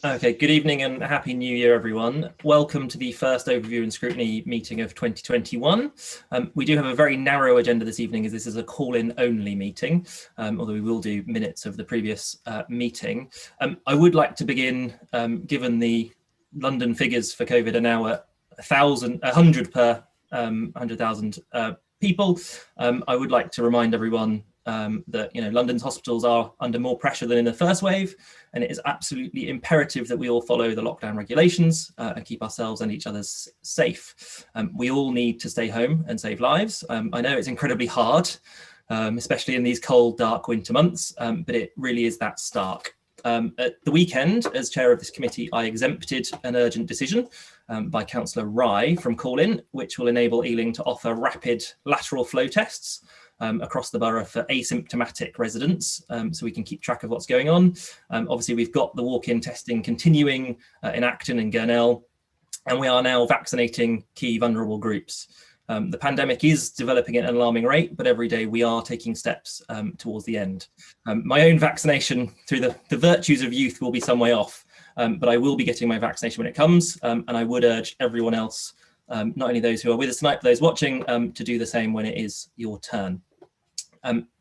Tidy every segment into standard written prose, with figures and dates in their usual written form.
Okay, good evening and Happy New Year, everyone. Welcome to the first overview and scrutiny meeting of 2021. We do have a very narrow agenda this evening, as this is a call-in only meeting, although we will do minutes of the previous meeting. I would like to begin, given the London figures for COVID are now at 100 per 100,000 people. I would like to remind everyone that London's hospitals are under more pressure than in the first wave, and it is absolutely imperative that we all follow the lockdown regulations and keep ourselves and each other safe. We all need to stay home and save lives. I know it's incredibly hard, especially in these cold, dark winter months, but it really is that stark. At the weekend, as chair of this committee, I exempted an urgent decision by Councillor Rye from call-in, which will enable Ealing to offer rapid lateral flow tests across the borough for asymptomatic residents, so we can keep track of what's going on. Obviously, we've got the walk-in testing continuing in Acton and Gurnell, and we are now vaccinating key vulnerable groups. The pandemic is developing at an alarming rate, but every day we are taking steps towards the end. My own vaccination through the virtues of youth will be some way off, but I will be getting my vaccination when it comes, and I would urge everyone else, not only those who are with us tonight, but those watching, to do the same when it is your turn.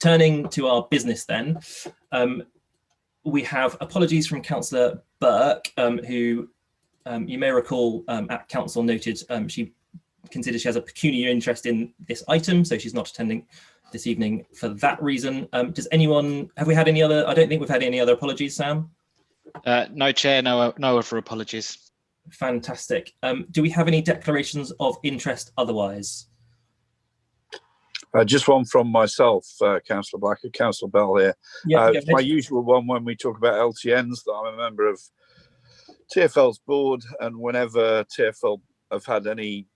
Turning to our business then, we have apologies from Councillor Burke, who you may recall at council noted she considers she has a pecuniary interest in this item, so she's not attending this evening for that reason. Does anyone, have we had any other, I don't think we've had any other apologies, Sam? No, Chair, no other apologies. Fantastic. Do we have any declarations of interest otherwise? Just one from myself, Councillor Blacker, Councillor Bell here. Yeah, my usual one when we talk about LTNs, that I'm a member of TfL's board, and whenever TfL have had any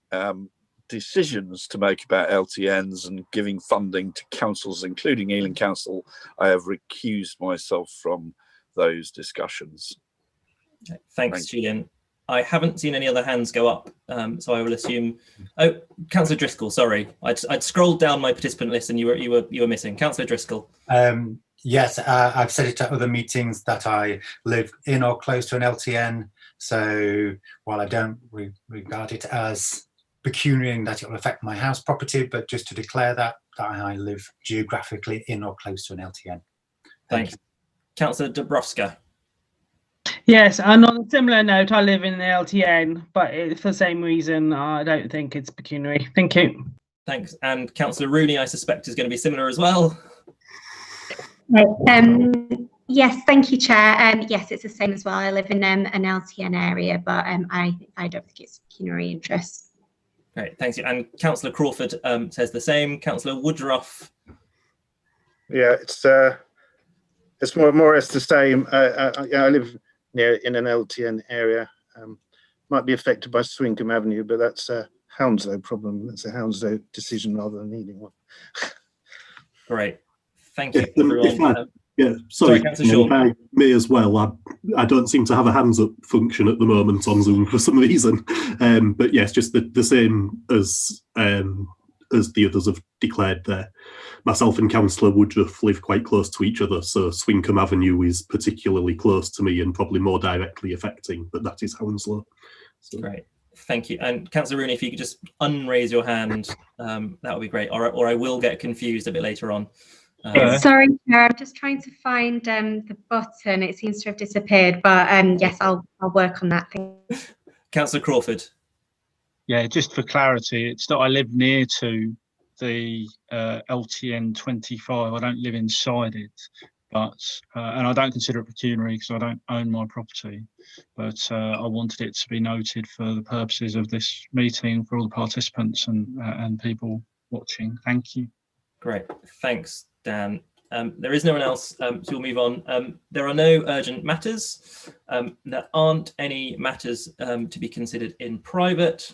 decisions to make about LTNs and giving funding to councils, including Ealing Council, I have recused myself from those discussions. Okay, thanks, Julian. I haven't seen any other hands go up, so I will assume. Oh, Councillor Driscoll, sorry, I'd scrolled down my participant list and you were missing. Councillor Driscoll. Yes, I've said it at other meetings that I live in or close to an LTN. So while I don't regard it as pecuniary in that it will affect my house property, but just to declare that I live geographically in or close to an LTN. Thanks. Councillor Dabrowska. Yes, and on a similar note, I live in the LTN, but for the same reason, I don't think it's pecuniary. Thank you. Thanks. And Councillor Rooney, I suspect, is going to be similar as well. Yes, thank you, Chair. Yes, it's the same as well. I live in an LTN area, but I don't think it's pecuniary interest. Great, thanks. And Councillor Crawford says the same. Councillor Woodruff. Yeah, it's more or less the same. I live in an LTN area. Might be affected by Swinkham Avenue, but that's a Hounslow problem. That's a Hounslow decision rather than Ealing one. Great, thank you, everyone. Yeah, sorry, if I may as well. I don't seem to have a hands up function at the moment on Zoom for some reason. But yes, just the same as the others have declared there. Myself and Councillor Woodruff live quite close to each other, so Swinkham Avenue is particularly close to me and probably more directly affecting, but that is Hounslow. So. Great, thank you. And Councillor Rooney, if you could just unraise your hand, that would be great, or I will get confused a bit later on. Sorry, Chair, I'm just trying to find the button. It seems to have disappeared, but yes, I'll work on that thing. Councillor Crawford. Yeah, just for clarity, it's that I live near to the LTN 25. I don't live inside it, but and I don't consider it pecuniary because I don't own my property. But I wanted it to be noted for the purposes of this meeting for all the participants and people watching. Thank you. Great, thanks, Dan. There is no one else, so we'll move on. There are no urgent matters. There aren't any matters to be considered in private.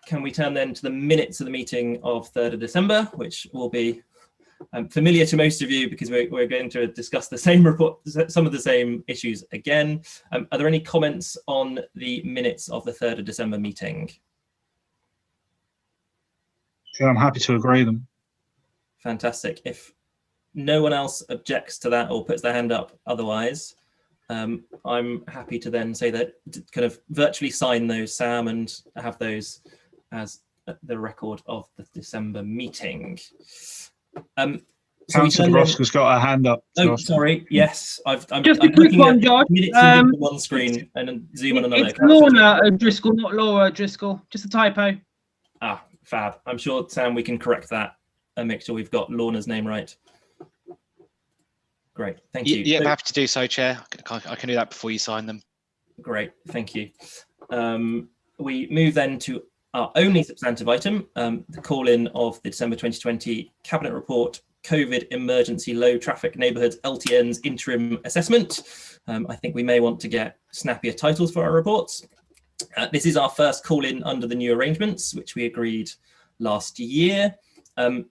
Can we turn then to the minutes of the meeting of 3rd of December, which will be familiar to most of you because we're going to discuss the same report, some of the same issues again. Are there any comments on the minutes of the 3rd of December meeting? Yeah, I'm happy to agree them. Fantastic. If no one else objects to that or puts their hand up otherwise, I'm happy to then say that kind of virtually sign those, Sam, and have those as the record of the December meeting. Councillor Roscoe's got her hand up. Oh, sorry. Yes, I'm Just a quick one, Josh. Minutes on one screen and then Zoom on another. It's Lorna O'Driscoll, not Laura O'Driscoll. Just a typo. Ah, fab. I'm sure, Sam, we can correct that and make sure we've got Lorna's name right. Great, thank you. Yeah, happy to do so, Chair. I can do that before you sign them. Great, thank you. We move then to our only substantive item, the call-in of the December 2020 Cabinet Report, COVID Emergency Low Traffic Neighbourhoods LTN's Interim Assessment. I think we may want to get snappier titles for our reports. This is our first call-in under the new arrangements, which we agreed last year. And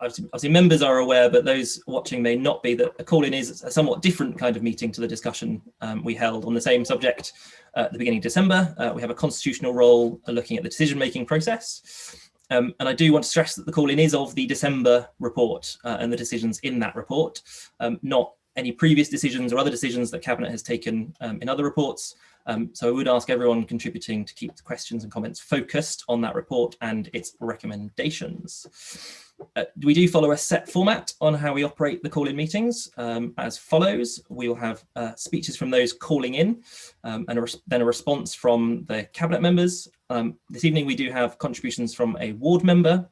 obviously members are aware, but those watching may not be, that a call-in is a somewhat different kind of meeting to the discussion we held on the same subject at the beginning of December. We have a constitutional role looking at the decision-making process. And I do want to stress that the call-in is of the December report and the decisions in that report, not any previous decisions or other decisions that Cabinet has taken in other reports. So I would ask everyone contributing to keep the questions and comments focused on that report and its recommendations. We do follow a set format on how we operate the call-in meetings as follows. We will have speeches from those calling in and then a response from the Cabinet members. This evening we do have contributions from a ward member.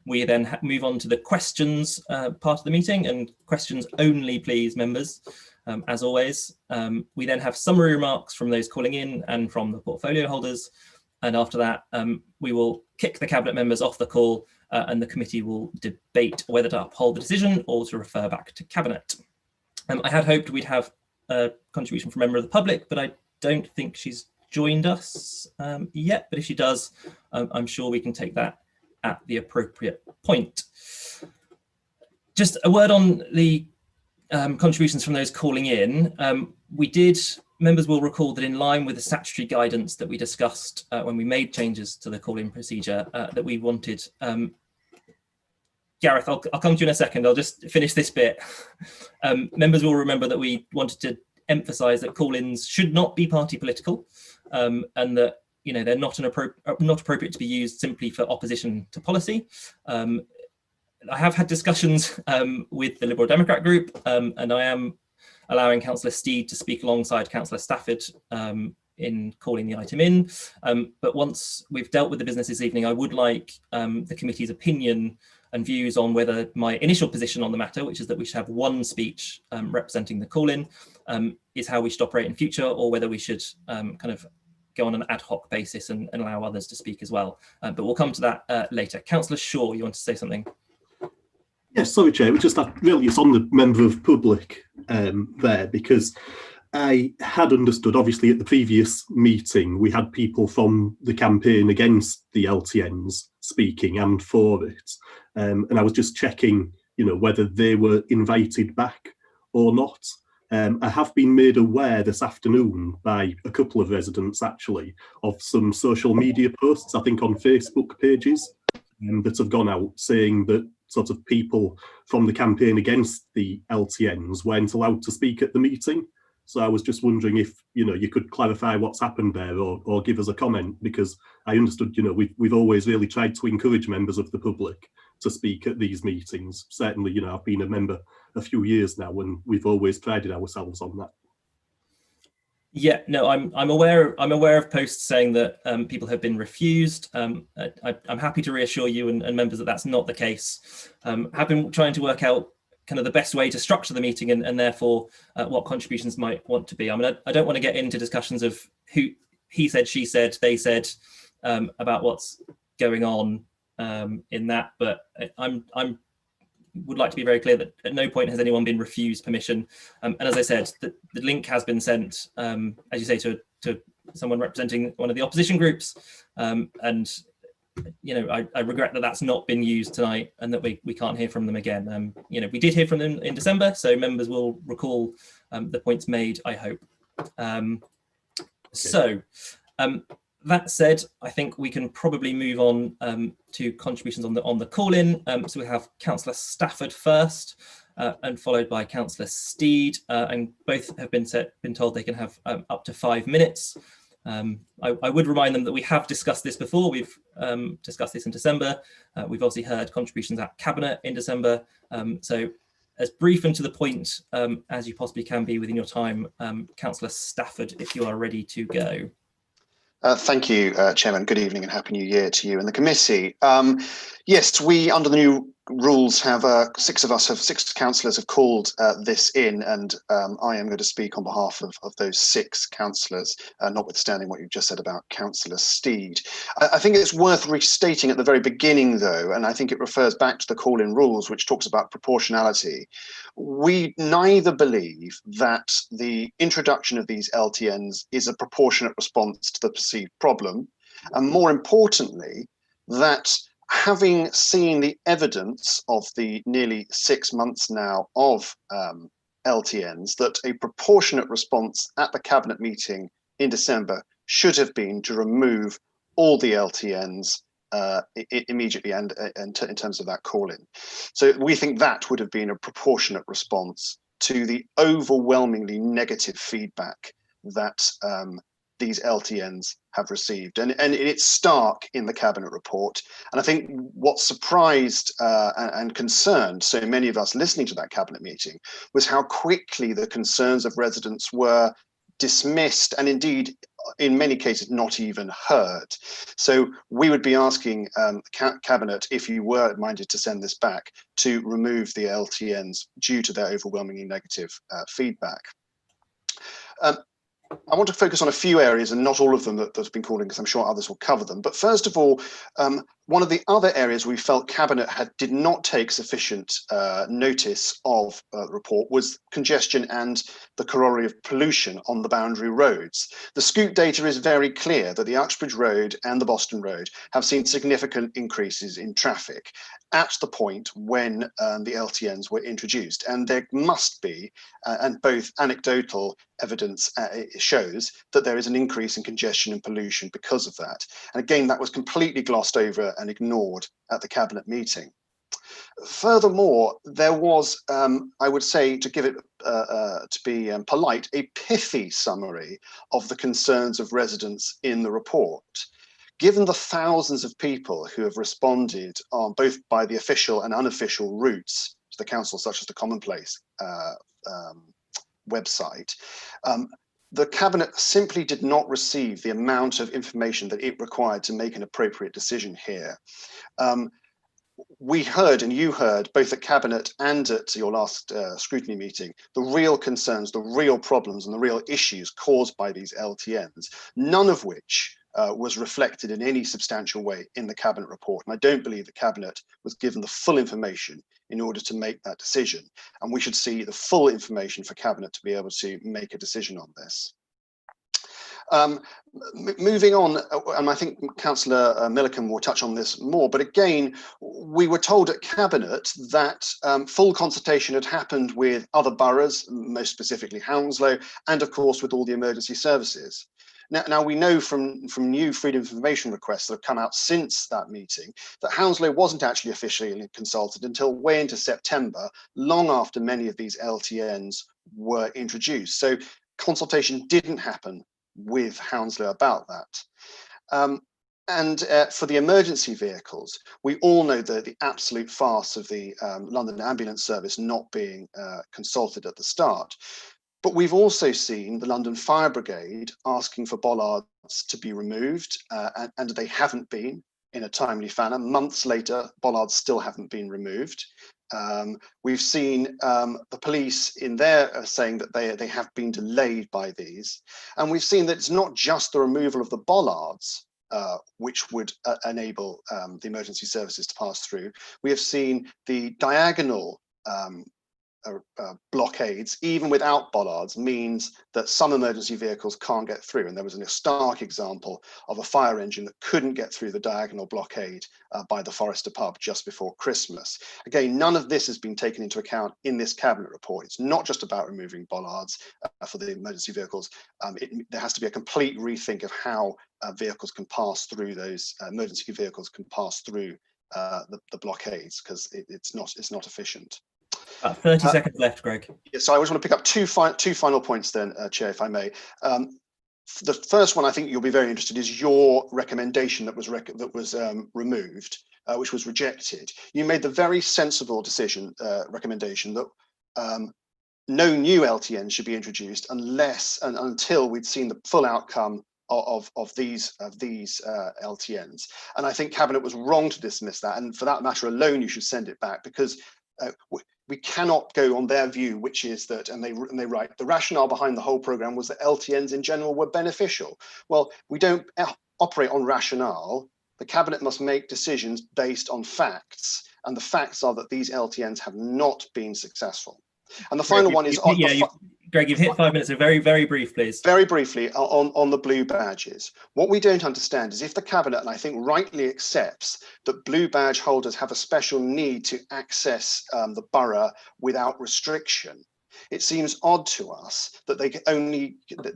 We then move on to the questions part of the meeting, and questions only, please, members, as always. We then have summary remarks from those calling in and from the portfolio holders. And after that, we will kick the Cabinet members off the call and the committee will debate whether to uphold the decision or to refer back to Cabinet. I had hoped we'd have a contribution from a member of the public, but I don't think she's joined us yet. But if she does, I'm sure we can take that at the appropriate point. Just a word on the contributions from those calling in. Members will recall that in line with the statutory guidance that we discussed when we made changes to the call-in procedure, that we wanted, Gareth, I'll come to you in a second, I'll just finish this bit. Members will remember that we wanted to emphasise that call-ins should not be party political, and that they're not appropriate to be used simply for opposition to policy. I have had discussions with the Liberal Democrat group, and I am allowing Councillor Steed to speak alongside Councillor Stafford in calling the item in. But once we've dealt with the business this evening, I would like the committee's opinion and views on whether my initial position on the matter, which is that we should have one speech representing the call-in, is how we should operate in future, or whether we should kind of go on an ad hoc basis and allow others to speak as well. But we'll come to that later. Councillor Shaw, you want to say something? Yes, sorry, Chair. It's on the member of public there, because I had understood, obviously, at the previous meeting, we had people from the campaign against the LTNs speaking and for it. And I was just checking, whether they were invited back or not. I have been made aware this afternoon by a couple of residents, actually, of some social media posts, I think on Facebook pages, that have gone out saying that sort of people from the campaign against the LTNs weren't allowed to speak at the meeting. So I was just wondering if you could clarify what's happened there, or give us a comment, because I understood we've always really tried to encourage members of the public to speak at these meetings. Certainly, I've been a member a few years now, and we've always prided ourselves on that. Yeah, no, I'm aware of posts saying that people have been refused. I'm happy to reassure you and members that that's not the case. Have been trying to work out kind of the best way to structure the meeting and therefore what contributions might want to be. I mean, I don't want to get into discussions of who he said, she said, they said about what's going on in that, but I'm would like to be very clear that at no point has anyone been refused permission. And as I said, the link has been sent, as you say, to someone representing one of the opposition groups. And I regret that that's not been used tonight and that we can't hear from them again. We did hear from them in December, so members will recall the points made, I hope. So that said, I think we can probably move on to contributions on the call-in. So we have Councillor Stafford first. and followed by Councillor Steed, and both have been told they can have up to 5 minutes. I would remind them that we have discussed this before. We've discussed this in December. We've obviously heard contributions at Cabinet in December. So as brief and to the point as you possibly can be within your time. Councillor Stafford, if you are ready to go. Thank you, Chairman. Good evening and Happy New Year to you and the committee. Yes, we, under the new rules, have 6 councillors have called this in, and I am going to speak on behalf of those 6 councillors, notwithstanding what you've just said about Councillor Steed. I think it's worth restating at the very beginning, though, and I think it refers back to the call-in rules, which talks about proportionality. We neither believe that the introduction of these LTNs is a proportionate response to the perceived problem, and more importantly, that having seen the evidence of the nearly 6 months now of LTNs, that a proportionate response at the Cabinet meeting in December should have been to remove all the LTNs immediately and in terms of that call-in. So we think that would have been a proportionate response to the overwhelmingly negative feedback that these LTNs have received, and it's stark in the Cabinet report. And I think what surprised and concerned so many of us listening to that Cabinet meeting was how quickly the concerns of residents were dismissed, and indeed in many cases not even heard. So we would be asking Cabinet, if you were minded to send this back, to remove the LTNs due to their overwhelmingly negative feedback. I want to focus on a few areas, and not all of them that have been called in, because I'm sure others will cover them. But first of all, one of the other areas we felt Cabinet did not take sufficient notice of the report was congestion and the corollary of pollution on the boundary roads. The Scoot data is very clear that the Uxbridge Road and the Boston Road have seen significant increases in traffic at the point when the LTNs were introduced. And there must be, and both anecdotal evidence shows that there is an increase in congestion and pollution because of that. And again, that was completely glossed over and ignored at the Cabinet meeting. Furthermore, there was, I would say, to give it to be polite, a pithy summary of the concerns of residents in the report. Given the thousands of people who have responded on both by the official and unofficial routes to the council, such as the Commonplace website, the Cabinet simply did not receive the amount of information that it required to make an appropriate decision here. We heard, and you heard, both at Cabinet and at your last scrutiny meeting, the real concerns, the real problems and the real issues caused by these LTNs, none of which was reflected in any substantial way in the Cabinet report. And I don't believe the Cabinet was given the full information in order to make that decision. And we should see the full information for Cabinet to be able to make a decision on this. Moving on, and I think Councillor Milliken will touch on this more, but again, we were told at Cabinet that full consultation had happened with other boroughs, most specifically Hounslow, and of course with all the emergency services. Now we know from new freedom of information requests that have come out since that meeting that Hounslow wasn't actually officially consulted until way into September, long after many of these LTNs were introduced. So consultation didn't happen with Hounslow about that. And for the emergency vehicles, we all know the absolute farce of the London Ambulance Service not being consulted at the start. But we've also seen the London Fire Brigade asking for bollards to be removed, and they haven't been in a timely manner. Months later, bollards still haven't been removed. We've seen the police in there saying that they have been delayed by these. And we've seen that it's not just the removal of the bollards which would enable the emergency services to pass through. We have seen the diagonal blockades, even without bollards, means that some emergency vehicles can't get through. And there was a stark example of a fire engine that couldn't get through the diagonal blockade by the Forester pub just before Christmas. Again, none of this has been taken into account in this Cabinet report. It's not just about removing bollards for the emergency vehicles. There has to be a complete rethink of how vehicles can pass through those emergency vehicles can pass through the blockades, because it's not efficient. About 30 seconds left, Greg. Yeah, so I always want to pick up two final points then, Chair, if I may. The first one, I think you'll be very interested, is your recommendation that was removed, which was rejected. You made the very sensible recommendation that no new LTNs should be introduced until we'd seen the full outcome of these LTNs. And I think Cabinet was wrong to dismiss that. And for that matter alone, you should send it back, because we cannot go on their view, which is that, and they write, the rationale behind the whole programme was that LTNs in general were beneficial. Well, we don't operate on rationale. The Cabinet must make decisions based on facts, and the facts are that these LTNs have not been successful. And the final one is... Greg, you've hit 5 minutes, so very, very brief, please. Very briefly, on the blue badges. What we don't understand is if the Cabinet, and I think rightly accepts, that blue badge holders have a special need to access the borough without restriction, it seems odd to us that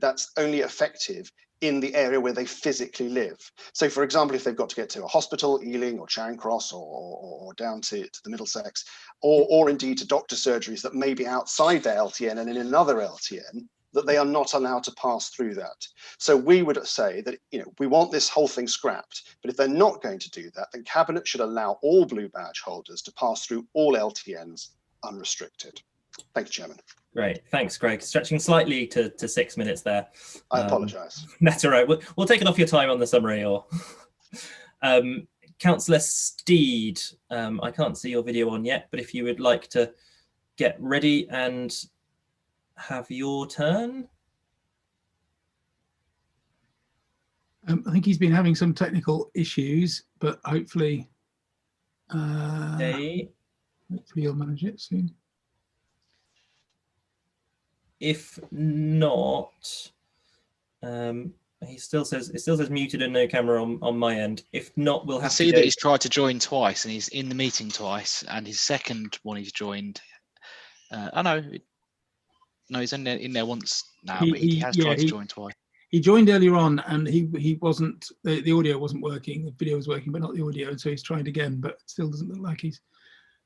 that's only effective in the area where they physically live. So, for example, if they've got to get to a hospital, Ealing or Charing Cross, or down to the Middlesex, or indeed to doctor surgeries that may be outside their LTN and in another LTN, that they are not allowed to pass through that. So we would say that, we want this whole thing scrapped, but if they're not going to do that, then Cabinet should allow all blue badge holders to pass through all LTNs unrestricted. Thank you, Chairman. Great, thanks, Greg. Stretching slightly to 6 minutes there. I apologise. That's all right. We'll take it off your time on the summary. Or Councillor Steed, I can't see your video on yet, but if you would like to get ready and have your turn. I think he's been having some technical issues, but hopefully, hopefully he'll manage it soon. If not, he still says muted and no camera on my end. If not, we'll have to see that he's tried to join twice and he's in the meeting twice, and his second one he's joined. No, he's in there once now, but he has tried to join twice. He joined earlier on, and he wasn't. The audio wasn't working. The video was working, but not the audio. So he's tried again, but it still doesn't look like he's.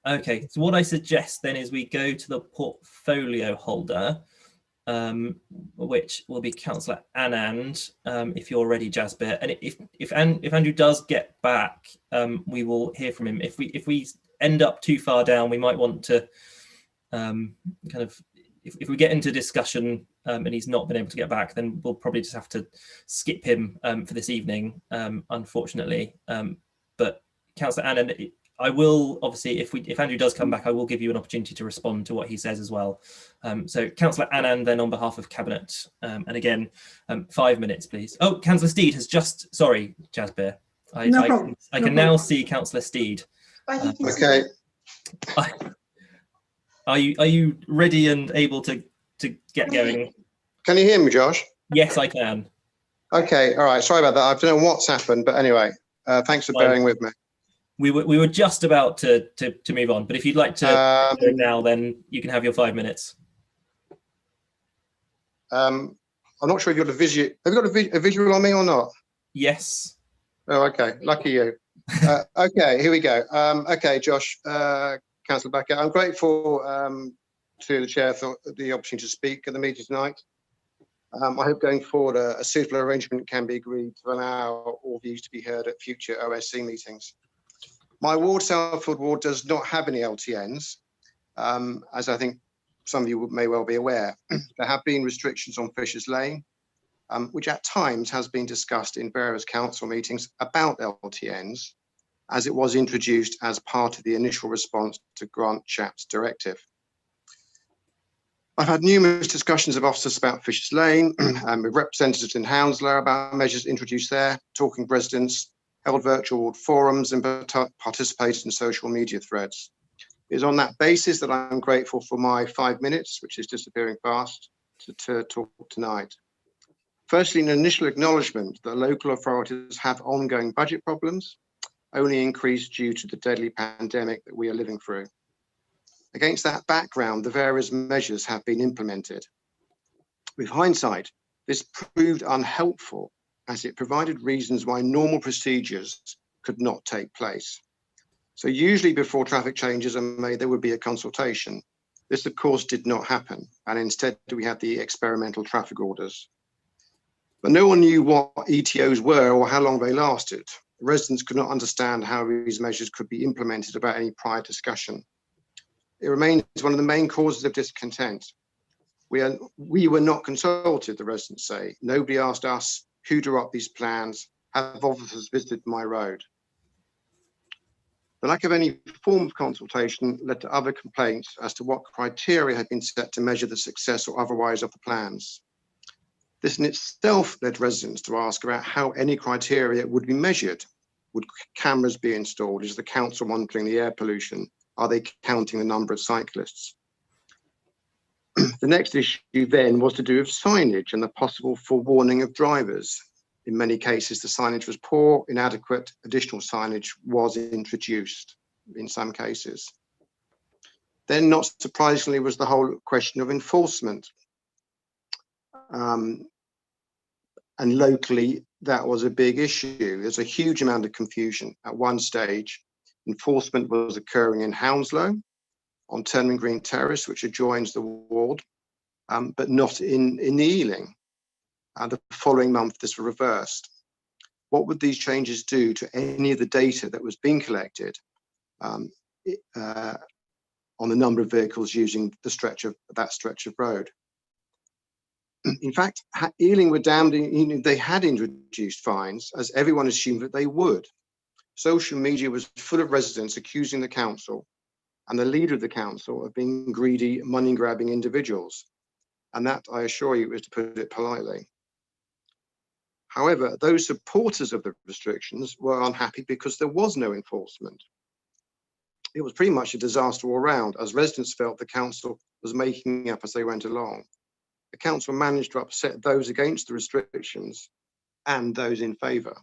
Okay, so what I suggest then is we go to the portfolio holder, which will be Councillor Anand, if you're ready, Jasbir. And if Andrew does get back, we will hear from him. If we end up too far down, we might want to if we get into discussion and he's not been able to get back, then we'll probably just have to skip him for this evening, unfortunately. But Councillor Anand, I will obviously, if Andrew does come back, I will give you an opportunity to respond to what he says as well. So Councillor Anand then on behalf of Cabinet, and again, 5 minutes, please. Oh, Councillor Steed has just, sorry, Jasbir. I can now see Councillor Steed. Okay. Are you ready and able to get going? Can you hear me, Josh? Yes, I can. Okay, all right. Sorry about that. I don't know what's happened, but anyway, thanks for bearing with me. We were just about to move on, but if you'd like to go now, then you can have your 5 minutes. I'm not sure if you've got a visual. Have you got a visual on me or not? Yes. Oh, okay. Lucky you. Okay, here we go. Okay, Josh, Councillor Becker, I'm grateful to the Chair for the opportunity to speak at the meeting tonight. I hope going forward a suitable arrangement can be agreed to allow all views to be heard at future OSC meetings. My ward, Salford Ward, does not have any LTNs, as I think some of you may well be aware. There have been restrictions on Fisher's Lane, which at times has been discussed in various council meetings about LTNs, as it was introduced as part of the initial response to Grant Chapp's directive. I've had numerous discussions of officers about Fisher's Lane, with representatives in Hounslow about measures introduced there, talking residents, held virtual ward forums and participated in social media threads. It is on that basis that I'm grateful for my 5 minutes, which is disappearing fast, to talk tonight. Firstly, an initial acknowledgement that local authorities have ongoing budget problems, only increased due to the deadly pandemic that we are living through. Against that background, the various measures have been implemented. With hindsight, this proved unhelpful as it provided reasons why normal procedures could not take place. So usually before traffic changes are made, there would be a consultation. This, of course, did not happen, and instead we had the experimental traffic orders. But no one knew what ETOs were or how long they lasted. Residents could not understand how these measures could be implemented without any prior discussion. It remains one of the main causes of discontent. We were not consulted, the residents say. Nobody asked us who drew up these plans, have officers visited my road. The lack of any form of consultation led to other complaints as to what criteria had been set to measure the success or otherwise of the plans. This in itself led residents to ask about how any criteria would be measured. Would cameras be installed? Is the council monitoring the air pollution? Are they counting the number of cyclists? The next issue then was to do with signage and the possible forewarning of drivers. In many cases, the signage was poor, inadequate, additional signage was introduced in some cases. Then, not surprisingly, was the whole question of enforcement. And locally, that was a big issue. There's a huge amount of confusion. At one stage, enforcement was occurring in Hounslow, on Turnham Green Terrace, which adjoins the ward, but not in Ealing. The following month, this was reversed. What would these changes do to any of the data that was being collected on the number of vehicles using the stretch of road? In fact, Ealing were damned. They had introduced fines, as everyone assumed that they would. Social media was full of residents accusing the council and the leader of the council of being greedy, money-grabbing individuals. And that, I assure you, is to put it politely. However, those supporters of the restrictions were unhappy because there was no enforcement. It was pretty much a disaster all round, as residents felt the council was making up as they went along. The council managed to upset those against the restrictions and those in favour.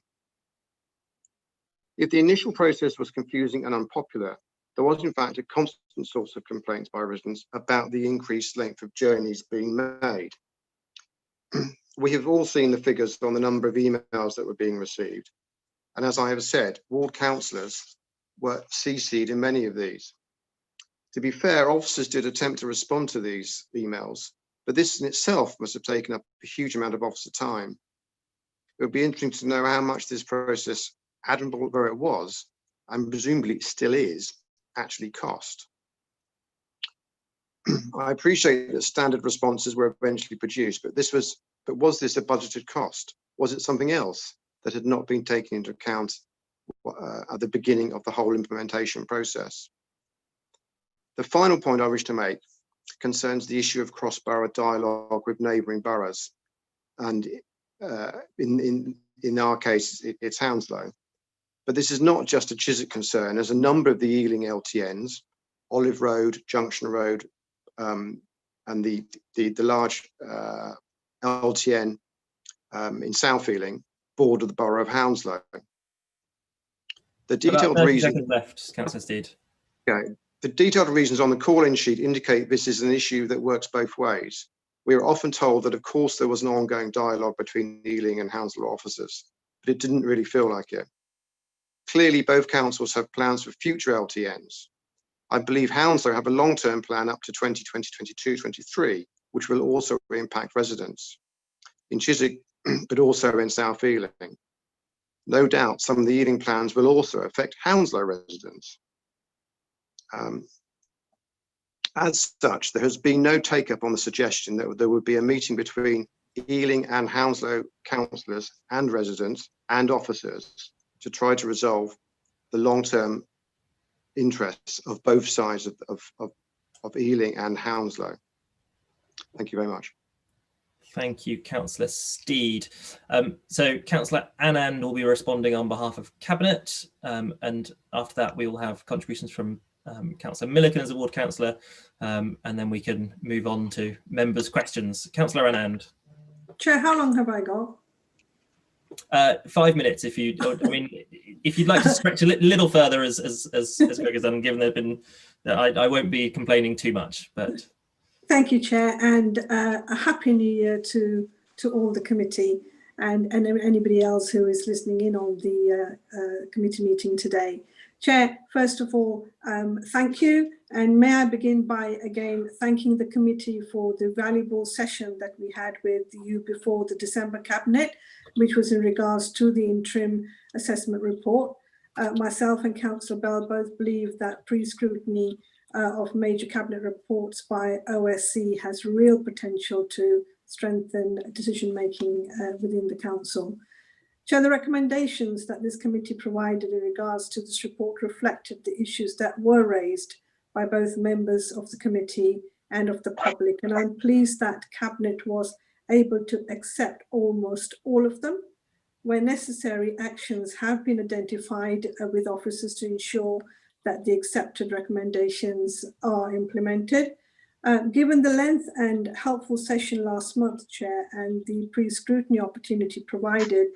If the initial process was confusing and unpopular, there was in fact a constant source of complaints by residents about the increased length of journeys being made. We have all seen the figures on the number of emails that were being received. And as I have said, ward councillors were CC'd in many of these. To be fair, officers did attempt to respond to these emails, but this in itself must have taken up a huge amount of officer time. It would be interesting to know how much this process, admirable though it was, and presumably still is, actually cost. I appreciate that standard responses were eventually produced, but was this a budgeted cost? Was it something else that had not been taken into account at the beginning of the whole implementation process? The final point I wish to make concerns the issue of cross-borough dialogue with neighbouring boroughs. And in our case, it's Hounslow. But this is not just a Chiswick concern, as a number of the Ealing LTNs, Olive Road, Junction Road, and the large LTN in South Ealing border the borough of Hounslow. The detailed reasons left, Councillor Steed. Okay. The detailed reasons on the call-in sheet indicate this is an issue that works both ways. We are often told that, of course, there was an ongoing dialogue between Ealing and Hounslow officers, but it didn't really feel like it. Clearly, both councils have plans for future LTNs. I believe Hounslow have a long-term plan up to 2022-23, which will also impact residents in Chiswick, but also in South Ealing. No doubt, some of the Ealing plans will also affect Hounslow residents. As such, there has been no take-up on the suggestion that there would be a meeting between Ealing and Hounslow councillors and residents and officers to try to resolve the long-term interests of both sides of Ealing and Hounslow. Thank you very much. Thank you, Councillor Steed. So Councillor Anand will be responding on behalf of Cabinet, and after that we will have contributions from Councillor Milliken as a ward councillor, and then we can move on to members' questions. Councillor Anand. Chair, how long have I got? 5 minutes, if you. I mean, if you'd like to stretch a little further, as quick as I'm given, there've been. I won't be complaining too much, but. Thank you, Chair, and a happy New Year to all the committee and anybody else who is listening in on the committee meeting today. Chair, first of all, thank you. And may I begin by again thanking the committee for the valuable session that we had with you before the December Cabinet, which was in regards to the interim assessment report. Myself and Councillor Bell both believe that pre-scrutiny of major Cabinet reports by OSC has real potential to strengthen decision-making within the Council. Chair, the recommendations that this committee provided in regards to this report reflected the issues that were raised by both members of the committee and of the public, and I'm pleased that Cabinet was able to accept almost all of them. Where necessary, actions have been identified with officers to ensure that the accepted recommendations are implemented. Given the length and helpful session last month, Chair, and the pre-scrutiny opportunity provided,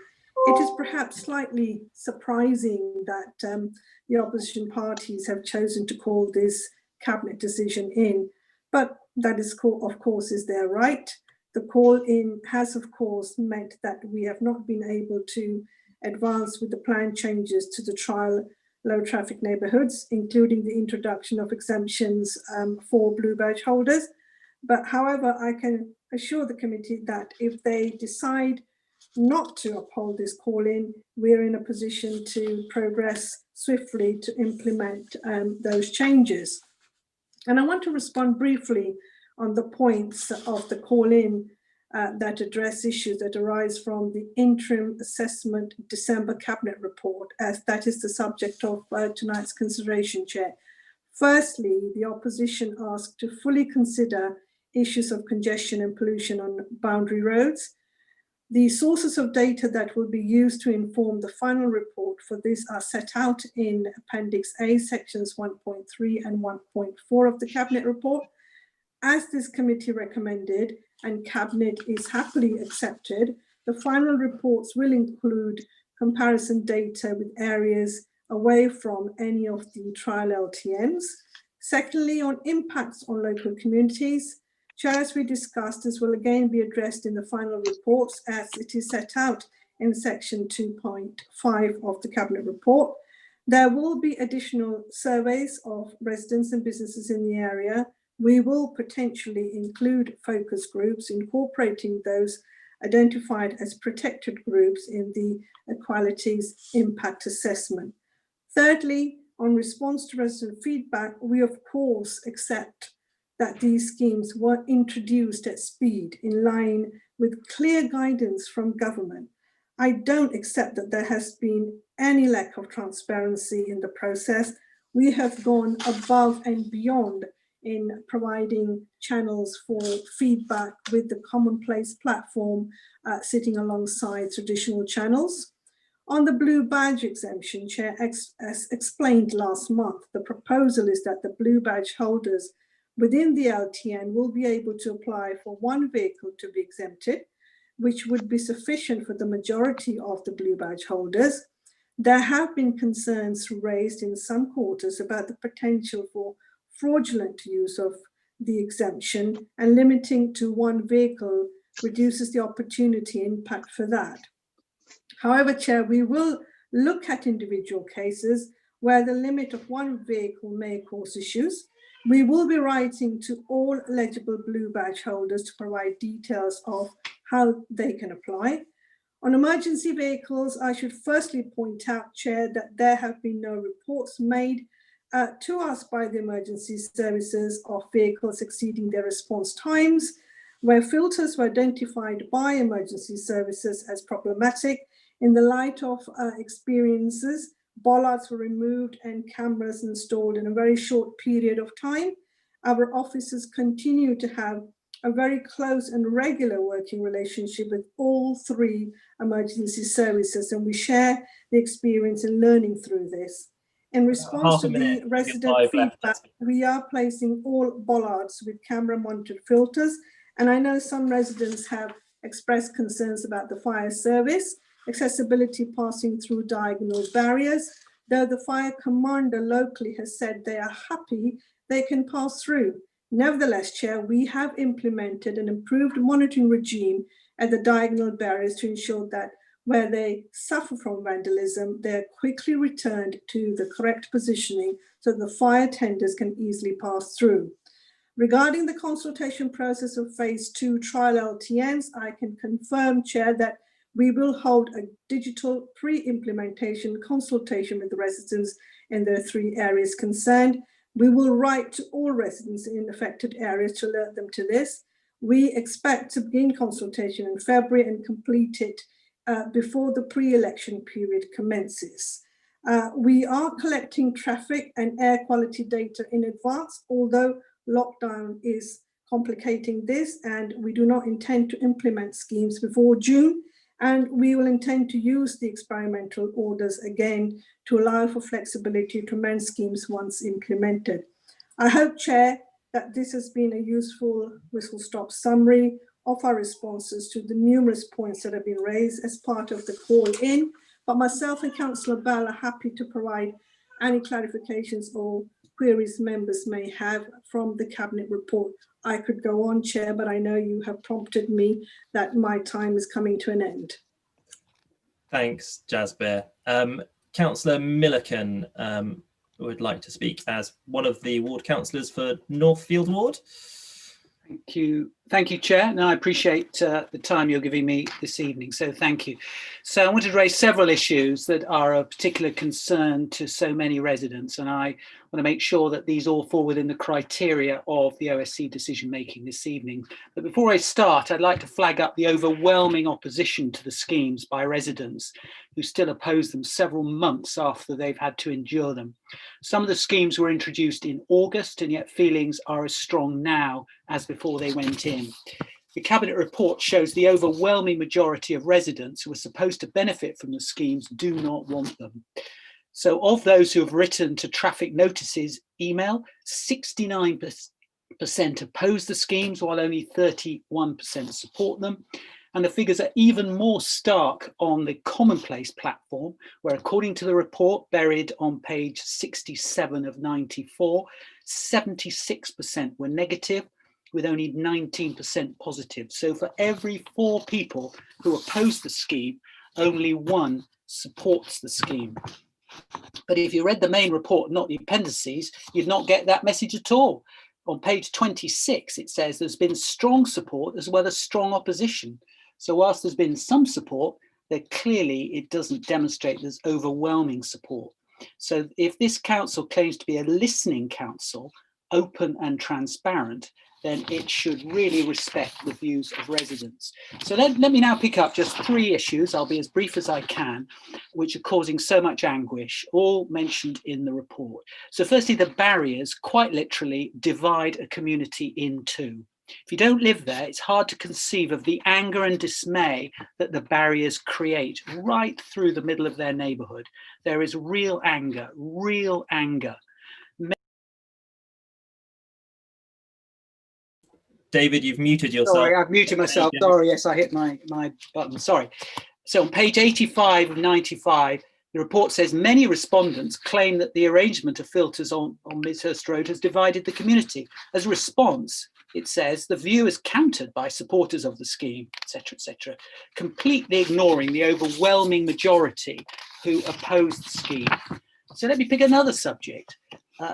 it is perhaps slightly surprising that the opposition parties have chosen to call this Cabinet decision in, but that is, of course, is their right. The call in has, of course, meant that we have not been able to advance with the planned changes to the trial low traffic neighbourhoods, including the introduction of exemptions for blue badge holders. But however, I can assure the committee that if they decide not to uphold this call in, we're in a position to progress swiftly to implement those changes. And I want to respond briefly on the points of the call-in that address issues that arise from the interim assessment December Cabinet report, as that is the subject of tonight's consideration, Chair. Firstly, the opposition asked to fully consider issues of congestion and pollution on boundary roads. The sources of data that will be used to inform the final report for this are set out in Appendix A, sections 1.3 and 1.4 of the Cabinet report. As this committee recommended and Cabinet is happily accepted, the final reports will include comparison data with areas away from any of the trial LTNs. Secondly, on impacts on local communities, Chair, as we discussed, this will again be addressed in the final reports as it is set out in section 2.5 of the Cabinet report. There will be additional surveys of residents and businesses in the area. We will potentially include focus groups, incorporating those identified as protected groups in the equalities impact assessment. Thirdly, on response to resident feedback, we of course accept that these schemes were introduced at speed in line with clear guidance from government. I don't accept that there has been any lack of transparency in the process. We have gone above and beyond in providing channels for feedback with the Commonplace platform sitting alongside traditional channels. On the blue badge exemption, Chair, as explained last month, the proposal is that the blue badge holders within the LTN will be able to apply for one vehicle to be exempted, which would be sufficient for the majority of the blue badge holders. There have been concerns raised in some quarters about the potential for fraudulent use of the exemption, and limiting to one vehicle reduces the opportunity impact for that. However, Chair, we will look at individual cases where the limit of one vehicle may cause issues. We will be writing to all eligible blue badge holders to provide details of how they can apply. On emergency vehicles, I should firstly point out, Chair, that there have been no reports made to us by the emergency services of vehicles exceeding their response times, where filters were identified by emergency services as problematic. In the light of experiences, bollards were removed and cameras installed in a very short period of time. Our officers continue to have a very close and regular working relationship with all three emergency services, and we share the experience and learning through this. In response to the resident feedback, we are placing all bollards with camera monitored filters, and I know some residents have expressed concerns about the fire service, accessibility passing through diagonal barriers. Though the fire commander locally has said they are happy they can pass through. Nevertheless, Chair, we have implemented an improved monitoring regime at the diagonal barriers to ensure that where they suffer from vandalism, they are quickly returned to the correct positioning so the fire tenders can easily pass through. Regarding the consultation process of phase 2 trial LTNs, I can confirm, Chair, that we will hold a digital pre-implementation consultation with the residents in the 3 areas concerned. We will write to all residents in affected areas to alert them to this. We expect to begin consultation in February and complete it before the pre-election period commences. We are collecting traffic and air quality data in advance, although lockdown is complicating this, and we do not intend to implement schemes before June, and we will intend to use the experimental orders again to allow for flexibility to amend schemes once implemented. I hope, Chair, that this has been a useful whistle-stop summary of our responses to the numerous points that have been raised as part of the call-in, but myself and Councillor Bell are happy to provide any clarifications or queries members may have from the Cabinet report. I could go on, Chair, but I know you have prompted me that my time is coming to an end. Thanks, Jasbir. Councillor Milliken would like to speak as one of the ward councillors for Northfield Ward. Thank you, Chair. No, I appreciate the time you're giving me this evening, so thank you. So I wanted to raise several issues that are of particular concern to so many residents, and I want to make sure that these all fall within the criteria of the OSC decision making this evening. But before I start, I'd like to flag up the overwhelming opposition to the schemes by residents who still oppose them several months after they've had to endure them. Some of the schemes were introduced in August, and yet feelings are as strong now as before they went in. The Cabinet report shows the overwhelming majority of residents who are supposed to benefit from the schemes do not want them. So of those who have written to traffic notices email, 69% oppose the schemes while only 31% support them. And the figures are even more stark on the Commonplace platform, where according to the report buried on page 67 of 94, 76% were negative, with only 19% positive. So for every 4 people who oppose the scheme, only 1 supports the scheme. But if you read the main report, not the appendices, you'd not get that message at all. On page 26, it says there's been strong support as well as strong opposition. So whilst there's been some support, it doesn't demonstrate there's overwhelming support. So if this council claims to be a listening council, open and transparent, then it should really respect the views of residents. So let me now pick up just 3 issues, I'll be as brief as I can, which are causing so much anguish, all mentioned in the report. So firstly, the barriers quite literally divide a community in 2. If you don't live there, it's hard to conceive of the anger and dismay that the barriers create right through the middle of their neighbourhood. There is real anger, real anger. David, you've muted yourself. Sorry, I've muted myself. Sorry, yes, I hit my button. Sorry. So on page 85 of 95, the report says many respondents claim that the arrangement of filters on Midhurst Road has divided the community. As a response, it says the view is countered by supporters of the scheme, etc., completely ignoring the overwhelming majority who oppose the scheme. So let me pick another subject.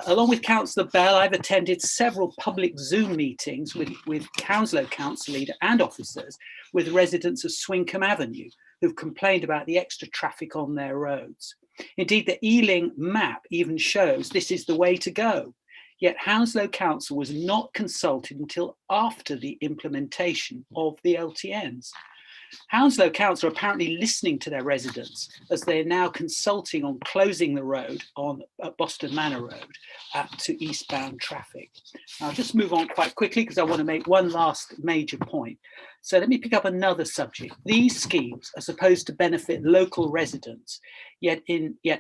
Along with Councillor Bell, I've attended several public Zoom meetings with Hounslow Council leader and officers with residents of Swinkham Avenue who've complained about the extra traffic on their roads. Indeed, the Ealing map even shows this is the way to go. Yet Hounslow Council was not consulted until after the implementation of the LTNs. Hounslow Council are apparently listening to their residents as they're now consulting on closing the road on Boston Manor Road to eastbound traffic. I'll just move on quite quickly because I want to make one last major point. So let me pick up another subject. These schemes are supposed to benefit local residents, yet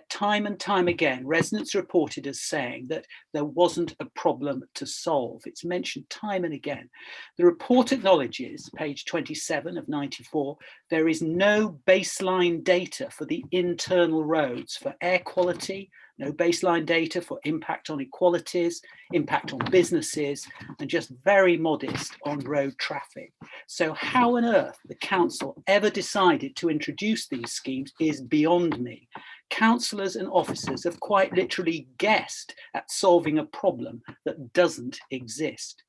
time and time again, residents reported as saying that there wasn't a problem to solve. It's mentioned time and again. The report acknowledges, page 27 of 94, there is no baseline data for the internal roads for air quality, no baseline data for impact on equalities, impact on businesses, and just very modest on road traffic. So how on earth the council ever decided to introduce these schemes is beyond me. Councillors and officers have quite literally guessed at solving a problem that doesn't exist.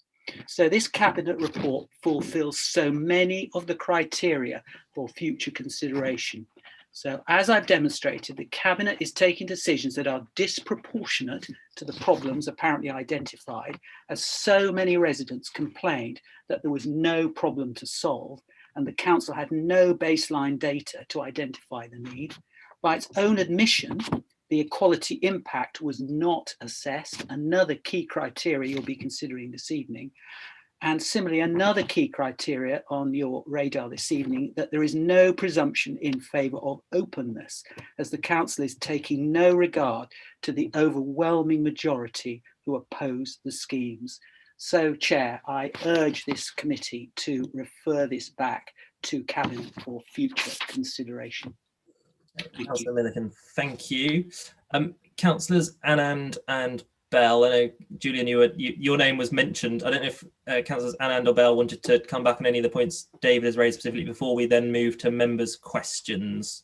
So this cabinet report fulfills so many of the criteria for future consideration. So as I've demonstrated, the cabinet is taking decisions that are disproportionate to the problems apparently identified, as so many residents complained that there was no problem to solve and the council had no baseline data to identify the need. By its own admission, the equality impact was not assessed, another key criteria you'll be considering this evening. And similarly, another key criteria on your radar this evening, that there is no presumption in favour of openness, as the council is taking no regard to the overwhelming majority who oppose the schemes. So, Chair, I urge this committee to refer this back to Cabinet for future consideration. Councillor Milliken, thank you. Councillors Anand and Bell, I know, Julian, your name was mentioned. I don't know if Councillors Anand or Bell wanted to come back on any of the points David has raised specifically before we then move to members' questions.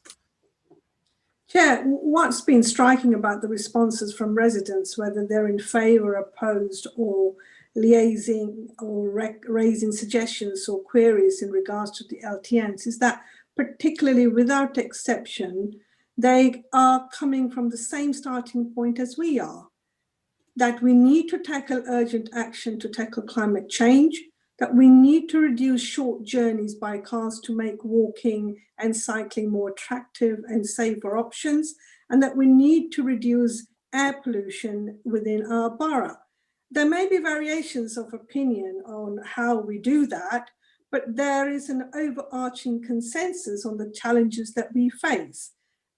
Chair, what's been striking about the responses from residents, whether they're in favour, opposed, or liaising or raising suggestions or queries in regards to the LTNs, is that particularly without exception, they are coming from the same starting point as we are, that we need to tackle urgent action to tackle climate change, that we need to reduce short journeys by cars to make walking and cycling more attractive and safer options, and that we need to reduce air pollution within our borough. There may be variations of opinion on how we do that, but there is an overarching consensus on the challenges that we face.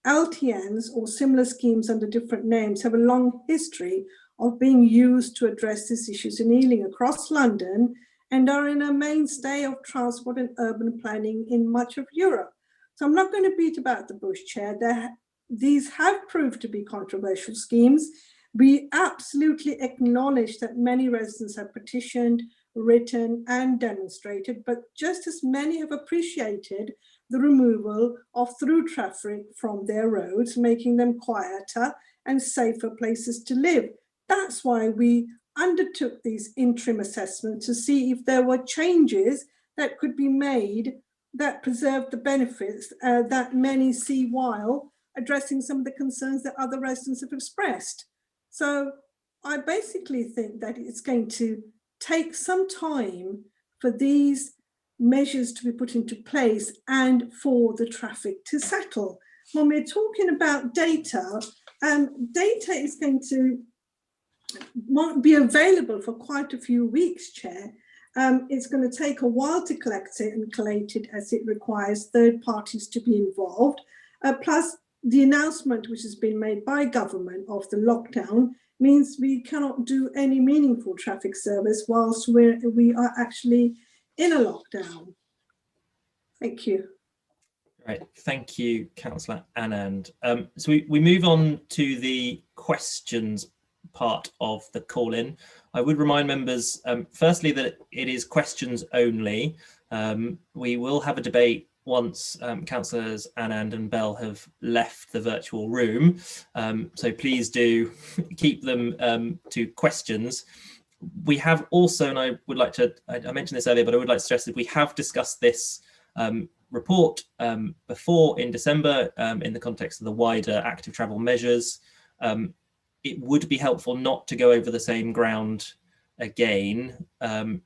LTNs or similar schemes under different names have a long history of being used to address these issues in Ealing across London and are in a mainstay of transport and urban planning in much of Europe. So I'm not going to beat about the bush, Chair. These have proved to be controversial schemes. We absolutely acknowledge that many residents have petitioned, written and demonstrated, but just as many have appreciated the removal of through traffic from their roads, making them quieter and safer places to live. That's why we undertook these interim assessments to see if there were changes that could be made that preserve the benefits that many see while addressing some of the concerns that other residents have expressed. So I basically think that it's going to take some time for these measures to be put into place and for the traffic to settle. When we're talking about data, data is going to won't be available for quite a few weeks, Chair. It's going to take a while to collect it and collate it, as it requires third parties to be involved. Plus, the announcement which has been made by government of the lockdown means we cannot do any meaningful traffic service whilst we are actually in a lockdown. Thank you. Right, thank you, Councillor Anand. So we move on to the questions part of the call-in. I would remind members, firstly, that it is questions only. We will have a debate once Councillors Anand and Bell have left the virtual room. So please do keep them to questions. We have also, and I would like to, I mentioned this earlier, but I would like to stress that we have discussed this report before in December in the context of the wider active travel measures. It would be helpful not to go over the same ground again,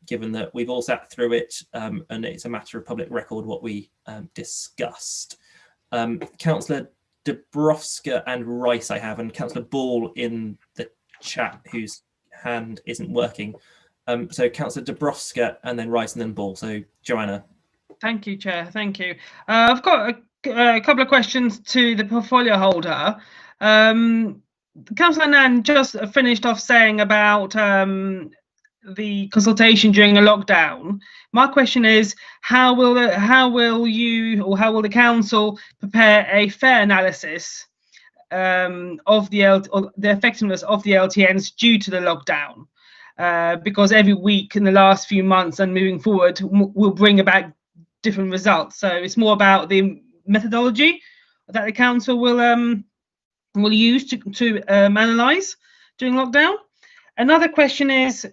given that we've all sat through it and it's a matter of public record what we discussed. Councillor Dabrowska and Rice I have, and Councillor Ball in the chat whose hand isn't working. So Councillor Dabrowska and then Rice and then Ball. So Joanna. Thank you, Chair. Thank you. I've got a couple of questions to the portfolio holder. Councillor Anand just finished off saying about the consultation during a lockdown. My question is, how will the council prepare a fair analysis of the effectiveness of the LTNs due to the lockdown, because every week in the last few months and moving forward will bring about different results. So it's more about the methodology that the council will use to analyse during lockdown. Another question is,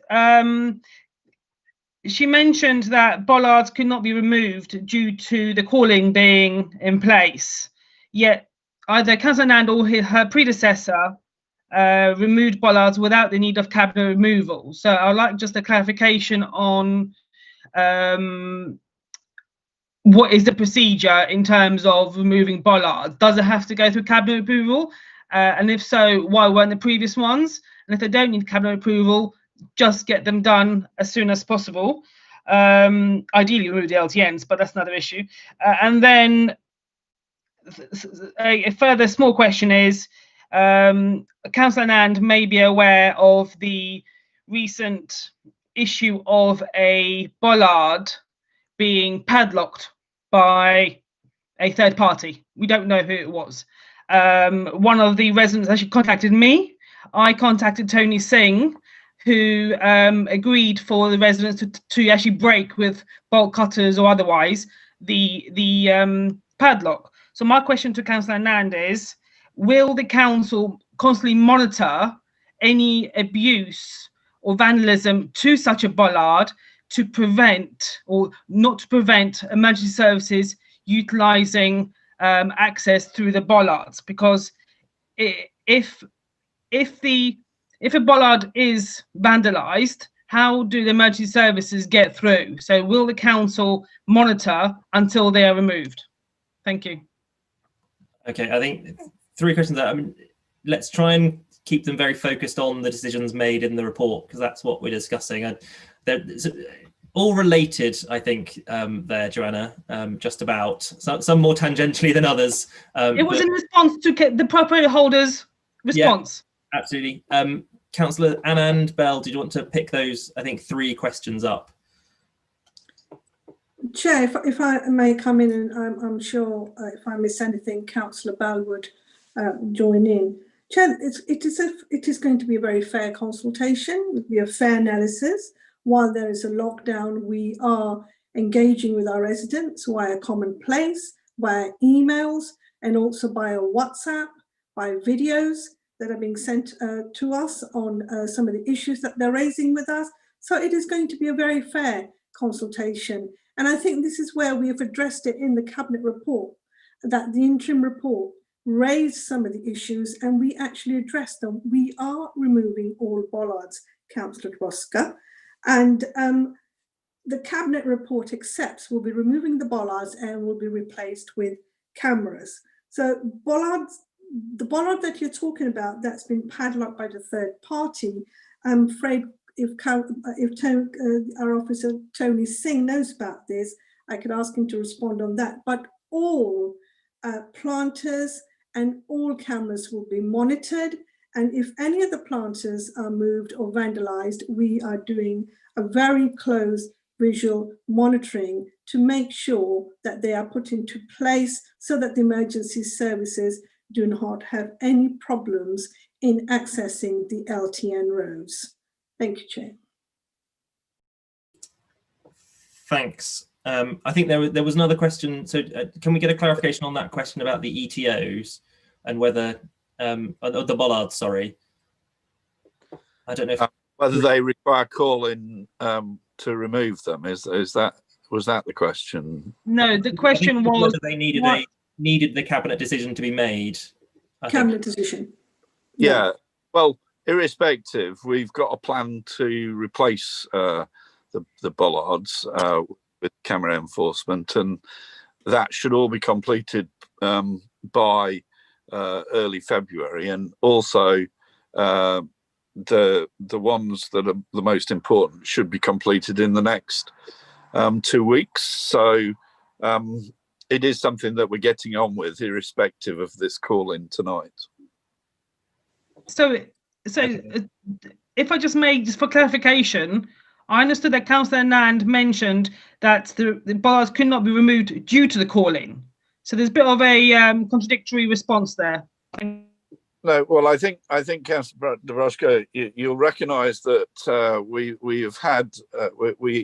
she mentioned that bollards could not be removed due to the calling being in place, yet either Councillor Nand or her predecessor removed bollards without the need of cabinet removal. So I'd like just a clarification on what is the procedure in terms of removing bollards? Does it have to go through cabinet approval? And if so, why weren't the previous ones? And if they don't need cabinet approval, just get them done as soon as possible. Ideally remove the LTNs, but that's another issue. And then a further small question is, Councillor Nand may be aware of the recent issue of a bollard being padlocked by a third party. We don't know who it was. One of the residents actually contacted me. I contacted Tony Singh, who agreed for the residents to actually break with bolt cutters or otherwise the padlock. So my question to Councillor Nand is, will the council constantly monitor any abuse or vandalism to such a bollard to prevent or not to prevent emergency services utilising access through the bollards? Because if a bollard is vandalised, how do the emergency services get through? So will the council monitor until they are removed? Thank you. Okay, I think 3 questions there. I mean, let's try and keep them very focused on the decisions made in the report, because that's what we're discussing. They're all related, I think, there, Joanna, just about. Some more tangentially than others. It was in response to the property holders' response. Yeah, absolutely. Councillor Anand Bell, did you want to pick those, I think, 3 questions up? Chair, if I may come in, and I'm sure if I miss anything, Councillor Bell would join in. Chair, it is going to be a very fair consultation. It will be a fair analysis. While there is a lockdown, we are engaging with our residents via Common Place, via emails, and also via WhatsApp, by videos that are being sent to us on some of the issues that they're raising with us. So it is going to be a very fair consultation. And I think this is where we have addressed it in the Cabinet report, that the interim report raised some of the issues and we actually addressed them. We are removing all bollards, Councillor Droska, and the Cabinet report accepts we'll be removing the bollards and will be replaced with cameras. So bollards, the bollard that you're talking about that's been padlocked by the third party, I'm afraid if our officer Tony Singh knows about this, I could ask him to respond on that. But all planters and all cameras will be monitored, and if any of the planters are moved or vandalized, we are doing a very close visual monitoring to make sure that they are put into place so that the emergency services do not have any problems in accessing the LTN roads. Thank you, Chair. Thanks. I think there was another question. So can we get a clarification on that question about the ETOs and whether, the bollards, sorry. I don't know if whether they require calling to remove them. Was that the question? No, the question was whether they needed the cabinet decision to be made. Cabinet decision. Yeah. Well, irrespective, we've got a plan to replace the bollards with camera enforcement, and that should all be completed by early February. And also the ones that are the most important should be completed in the next 2 weeks. So it is something that we're getting on with, irrespective of this call in tonight. So if I just may, just for clarification, I understood that Councillor Nand mentioned that the bollards could not be removed due to the calling. So there's a bit of a contradictory response there. No, well, I think Councillor Dubravka, you'll recognise that we have had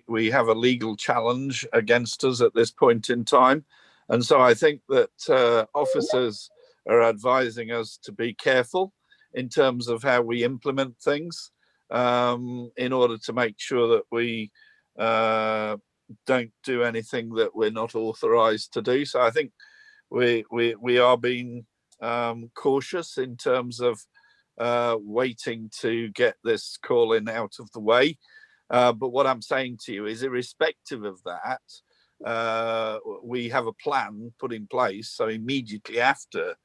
we have a legal challenge against us at this point in time, and so I think that officers are advising us to be careful in terms of how we implement things, in order to make sure that we don't do anything that we're not authorised to do. So I think we are being cautious in terms of waiting to get this call-in out of the way. But what I'm saying to you is, irrespective of that, we have a plan put in place. So immediately after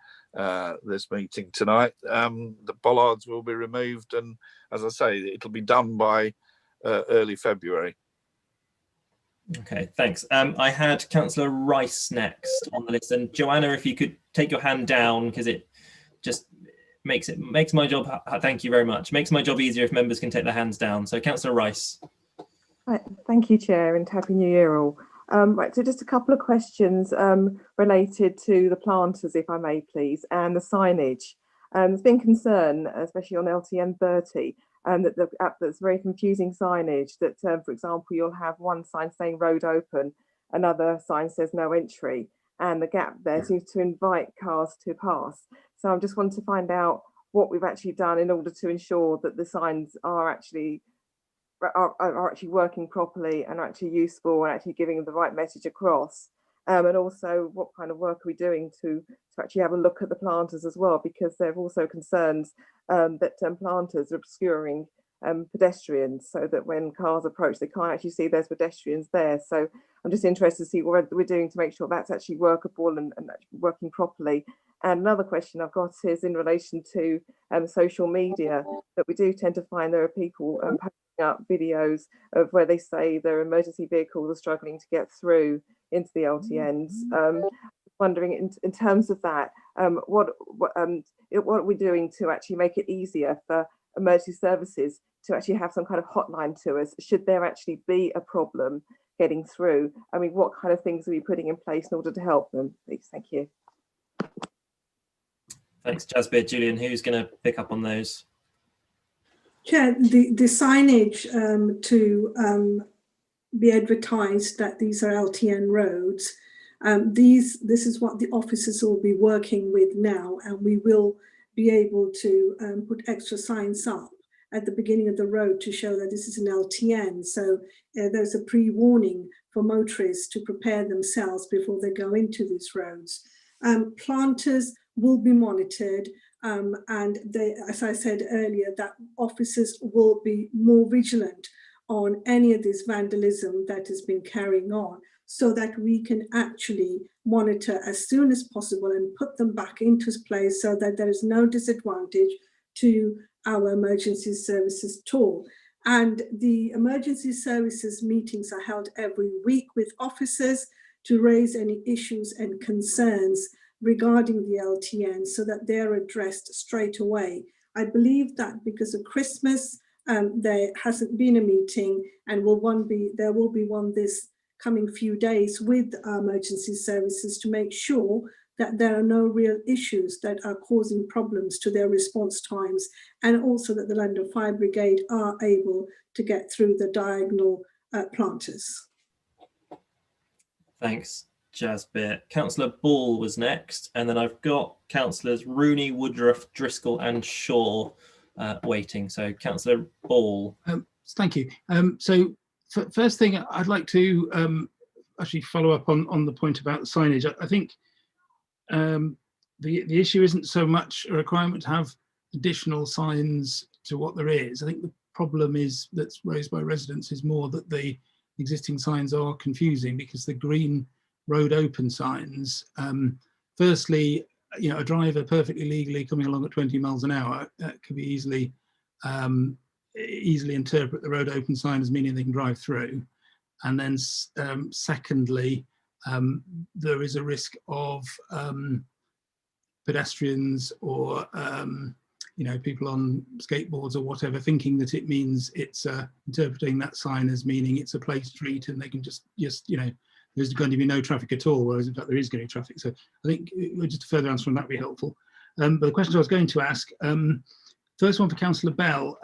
this meeting tonight, the bollards will be removed, and as I say, it'll be done by early February. Okay, thanks. I had Councillor Rice next on the list, and Joanna, if you could take your hand down, because it just makes my job. Thank you very much. Makes my job easier if members can take their hands down. So, Councillor Rice. Right, thank you, Chair, and Happy New Year all. Right, so just a couple of questions related to the planters, if I may, please, and the signage. There's been concern, especially on LTN 30. That's very confusing signage that, for example, you'll have one sign saying road open, another sign says no entry, and the gap there seems to invite cars to pass. So I just want to find out what we've actually done in order to ensure that the signs are actually working properly and are actually useful and actually giving the right message across. And also what kind of work are we doing to actually have a look at the planters as well, because there are also concerns that planters are obscuring pedestrians, so that when cars approach they can't actually see there's pedestrians there. So I'm just interested to see what we're doing to make sure that's actually workable and actually working properly. And another question I've got is in relation to social media, that we do tend to find there are people posting up videos of where they say their emergency vehicles are struggling to get through into the LTNs. Wondering in terms of that, what are we doing to actually make it easier for emergency services to actually have some kind of hotline to us should there actually be a problem getting through? I mean, what kind of things are we putting in place in order to help them, please? Thank you. Thanks, Jasbir. Julian, who's going to pick up on those? Chair, the signage to be advertised that these are LTN roads, this is what the officers will be working with now, and we will be able to put extra signs up at the beginning of the road to show that this is an LTN. So there's a pre-warning for motorists to prepare themselves before they go into these roads. Planters will be monitored, and they, as I said earlier, that officers will be more vigilant on any of this vandalism that has been carrying on, so that we can actually monitor as soon as possible and put them back into place so that there is no disadvantage to our emergency services at all. And the emergency services meetings are held every week with officers to raise any issues and concerns regarding the LTN so that they're addressed straight away. I believe that because of Christmas, there hasn't been a meeting, and there will be one this coming few days with emergency services to make sure that there are no real issues that are causing problems to their response times, and also that the London Fire Brigade are able to get through the diagonal planters. Thanks, Jasbir. Councillor Ball was next, and then I've got Councillors Rooney, Woodruff, Driscoll and Shaw waiting. So Councillor Ball. Thank you. So first thing, I'd like to actually follow up on the point about the signage. I think the issue isn't so much a requirement to have additional signs to what there is. I think the problem that's raised by residents is more that the existing signs are confusing, because the green road open signs, firstly, a driver perfectly legally coming along at 20 miles an hour could be easily interpret the road open sign as meaning they can drive through. And then secondly, there is a risk of pedestrians or people on skateboards or whatever thinking that it means it's interpreting that sign as meaning it's a place street and they can just there's going to be no traffic at all, whereas in fact there is going to be traffic. So I think just a further answer on that would be helpful. But the questions I was going to ask, first one for Councillor Bell.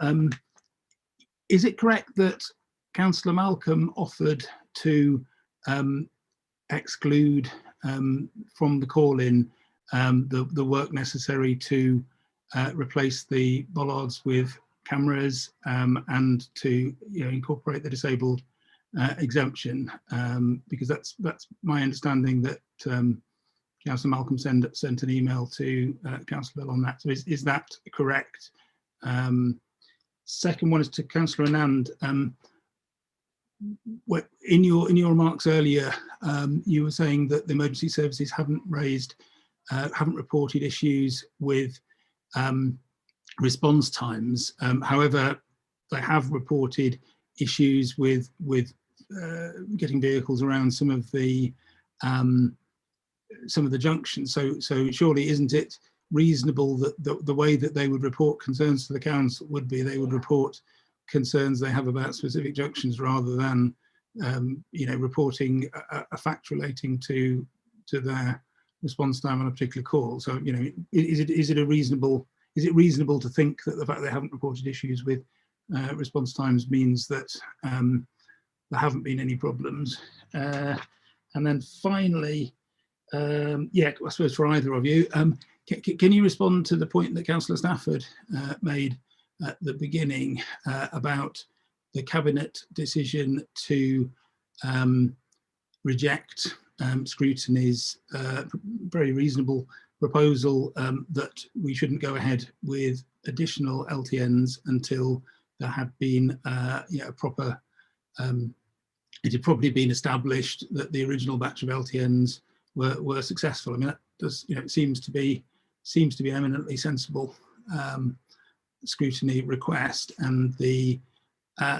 Is it correct that Councillor Malcolm offered to exclude from the call-in the work necessary to replace the bollards with cameras and to incorporate the disabled exemption? Because that's my understanding that Councillor Malcolm sent an email to Councillor Bell on that. So is that correct? Second one is to Councillor Anand. In your remarks earlier, you were saying that the emergency services haven't reported issues with response times. However, they have reported issues with getting vehicles around some of the junctions. So surely, isn't it reasonable that the way that they would report concerns to the council would be they would report concerns they have about specific junctions rather than reporting a fact relating to their response time on a particular call? So is it reasonable to think that the fact they haven't reported issues with response times means that there haven't been any problems? And then finally, I suppose for either of you, can you respond to the point that Councillor Stafford made at the beginning about the Cabinet decision to reject Scrutiny's very reasonable proposal that we shouldn't go ahead with additional LTNs until there had been a proper, it had probably been established that the original batch of LTNs were successful? I mean, that does, it seems to be eminently sensible Scrutiny request, and the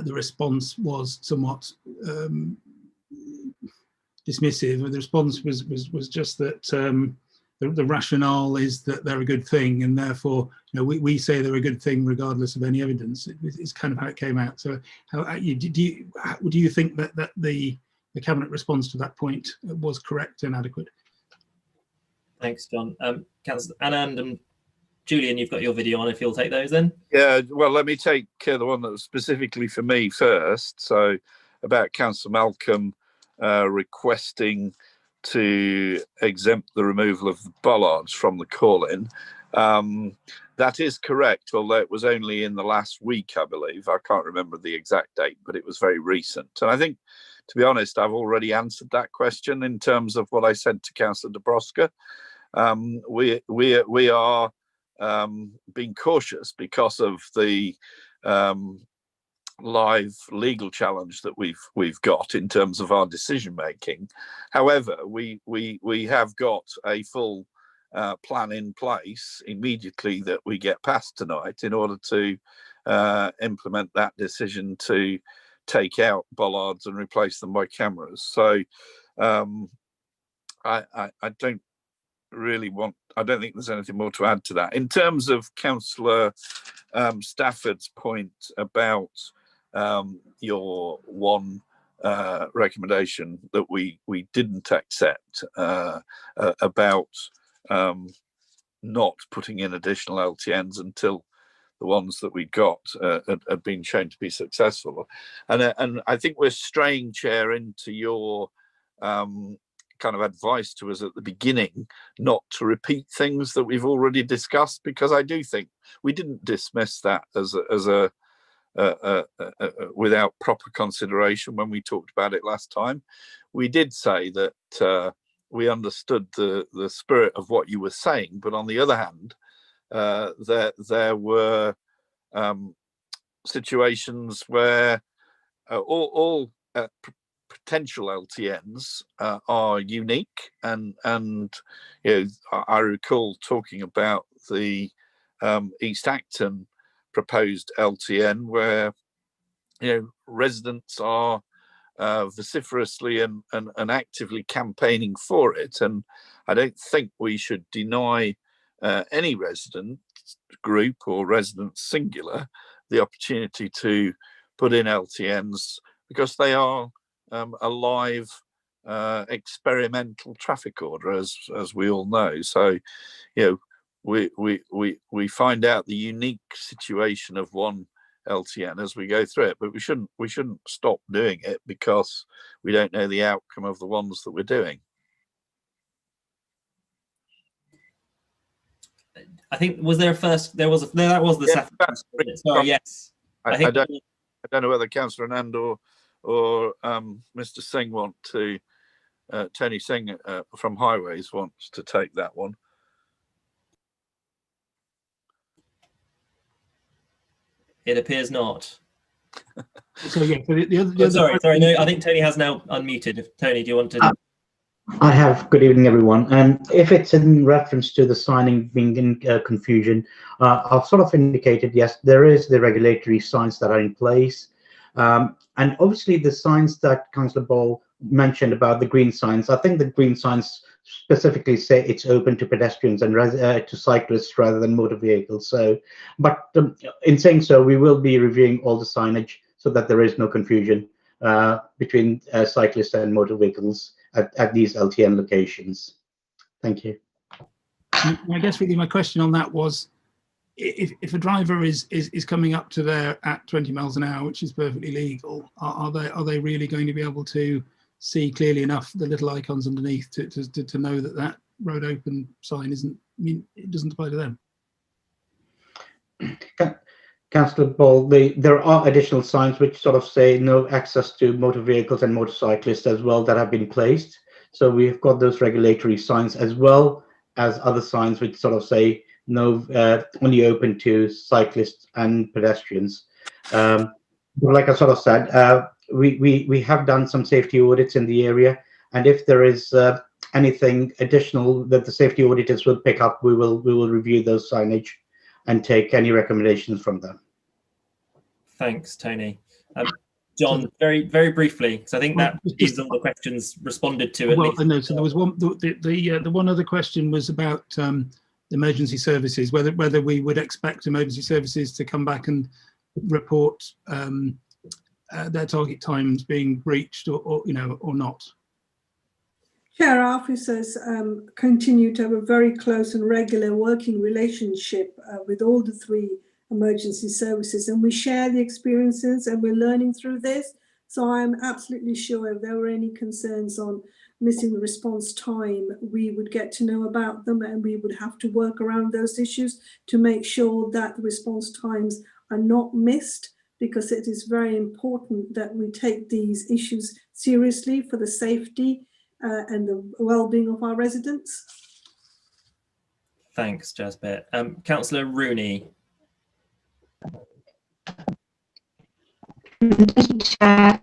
response was somewhat dismissive. The response was just that the rationale is that they're a good thing, and therefore we say they're a good thing regardless of any evidence. It's kind of how it came out. So do you think that the Cabinet response to that point was correct and adequate? Thanks, John. Councillor Anand and Julian, you've got your video on, if you'll take those then. Yeah, well, let me take the one that was specifically for me first. So about Councillor Malcolm requesting to exempt the removal of the bollards from the call-in. That is correct, although it was only in the last week, I believe. I can't remember the exact date, but it was very recent. And I think, to be honest, I've already answered that question in terms of what I said to Councillor Dabrowska. We are being cautious because of the live legal challenge that we've got in terms of our decision making. However, we have got a full plan in place immediately that we get past tonight in order to implement that decision to take out bollards and replace them by cameras. So I don't think there's anything more to add to that. In terms of Councillor Stafford's point about your one recommendation that we didn't accept about not putting in additional LTNs until the ones that we got had been shown to be successful, and I think we're straying, Chair, into your kind of advice to us at the beginning not to repeat things that we've already discussed, because I do think we didn't dismiss that as a without proper consideration when we talked about it last time. We did say that we understood the spirit of what you were saying, but on the other hand, there were situations where all potential LTNs are unique, and I recall talking about the East Acton proposed LTN where residents are vociferously and actively campaigning for it, and I don't think we should deny any resident group or resident singular the opportunity to put in LTNs, because they are a live experimental traffic order, as we all know. So we find out the unique situation of one LTN as we go through it, but we shouldn't stop doing it because we don't know the outcome of the ones that we're doing. I think that was the second question. Sorry, yes. I don't know whether Councillor Anand or Mr. Singh want to, Tony Singh from Highways wants to take that one. It appears not. So yeah, the other sorry, no, I think Tony has now unmuted. Tony, do you want to? I have. Good evening, everyone. If it's in reference to the signing being in confusion, I've sort of indicated, yes, there is the regulatory signs that are in place. And obviously the signs that Councillor Ball mentioned about the green signs, I think the green signs specifically say it's open to pedestrians and to cyclists rather than motor vehicles. So, but in saying so, we will be reviewing all the signage so that there is no confusion between cyclists and motor vehicles at these LTN locations. Thank you. I guess really my question on that was, if a driver is coming up to there at 20 miles an hour, which is perfectly legal, are they really going to be able to see clearly enough the little icons underneath to know that road open sign it doesn't apply to them? Councillor Ball, there are additional signs which sort of say no access to motor vehicles and motorcyclists as well that have been placed. So we've got those regulatory signs as well as other signs which sort of say no, only open to cyclists and pedestrians. Like I sort of said, we have done some safety audits in the area, and if there is anything additional that the safety auditors will pick up, we will review those signage and take any recommendations from them. Thanks, Tony. John, very briefly, because I think that is all the questions responded to. At least. No. So there was one. The one other question was about emergency services. Whether we would expect emergency services to come back and report their target times being breached, or not. Chair, our officers continue to have a very close and regular working relationship with all the three emergency services, and we share the experiences and we're learning through this. So I'm absolutely sure if there were any concerns on missing the response time, we would get to know about them, and we would have to work around those issues to make sure that the response times are not missed, because it is very important that we take these issues seriously for the safety and the well-being of our residents. Thanks, Jasbet. Councillor Rooney. Thank you, Chair.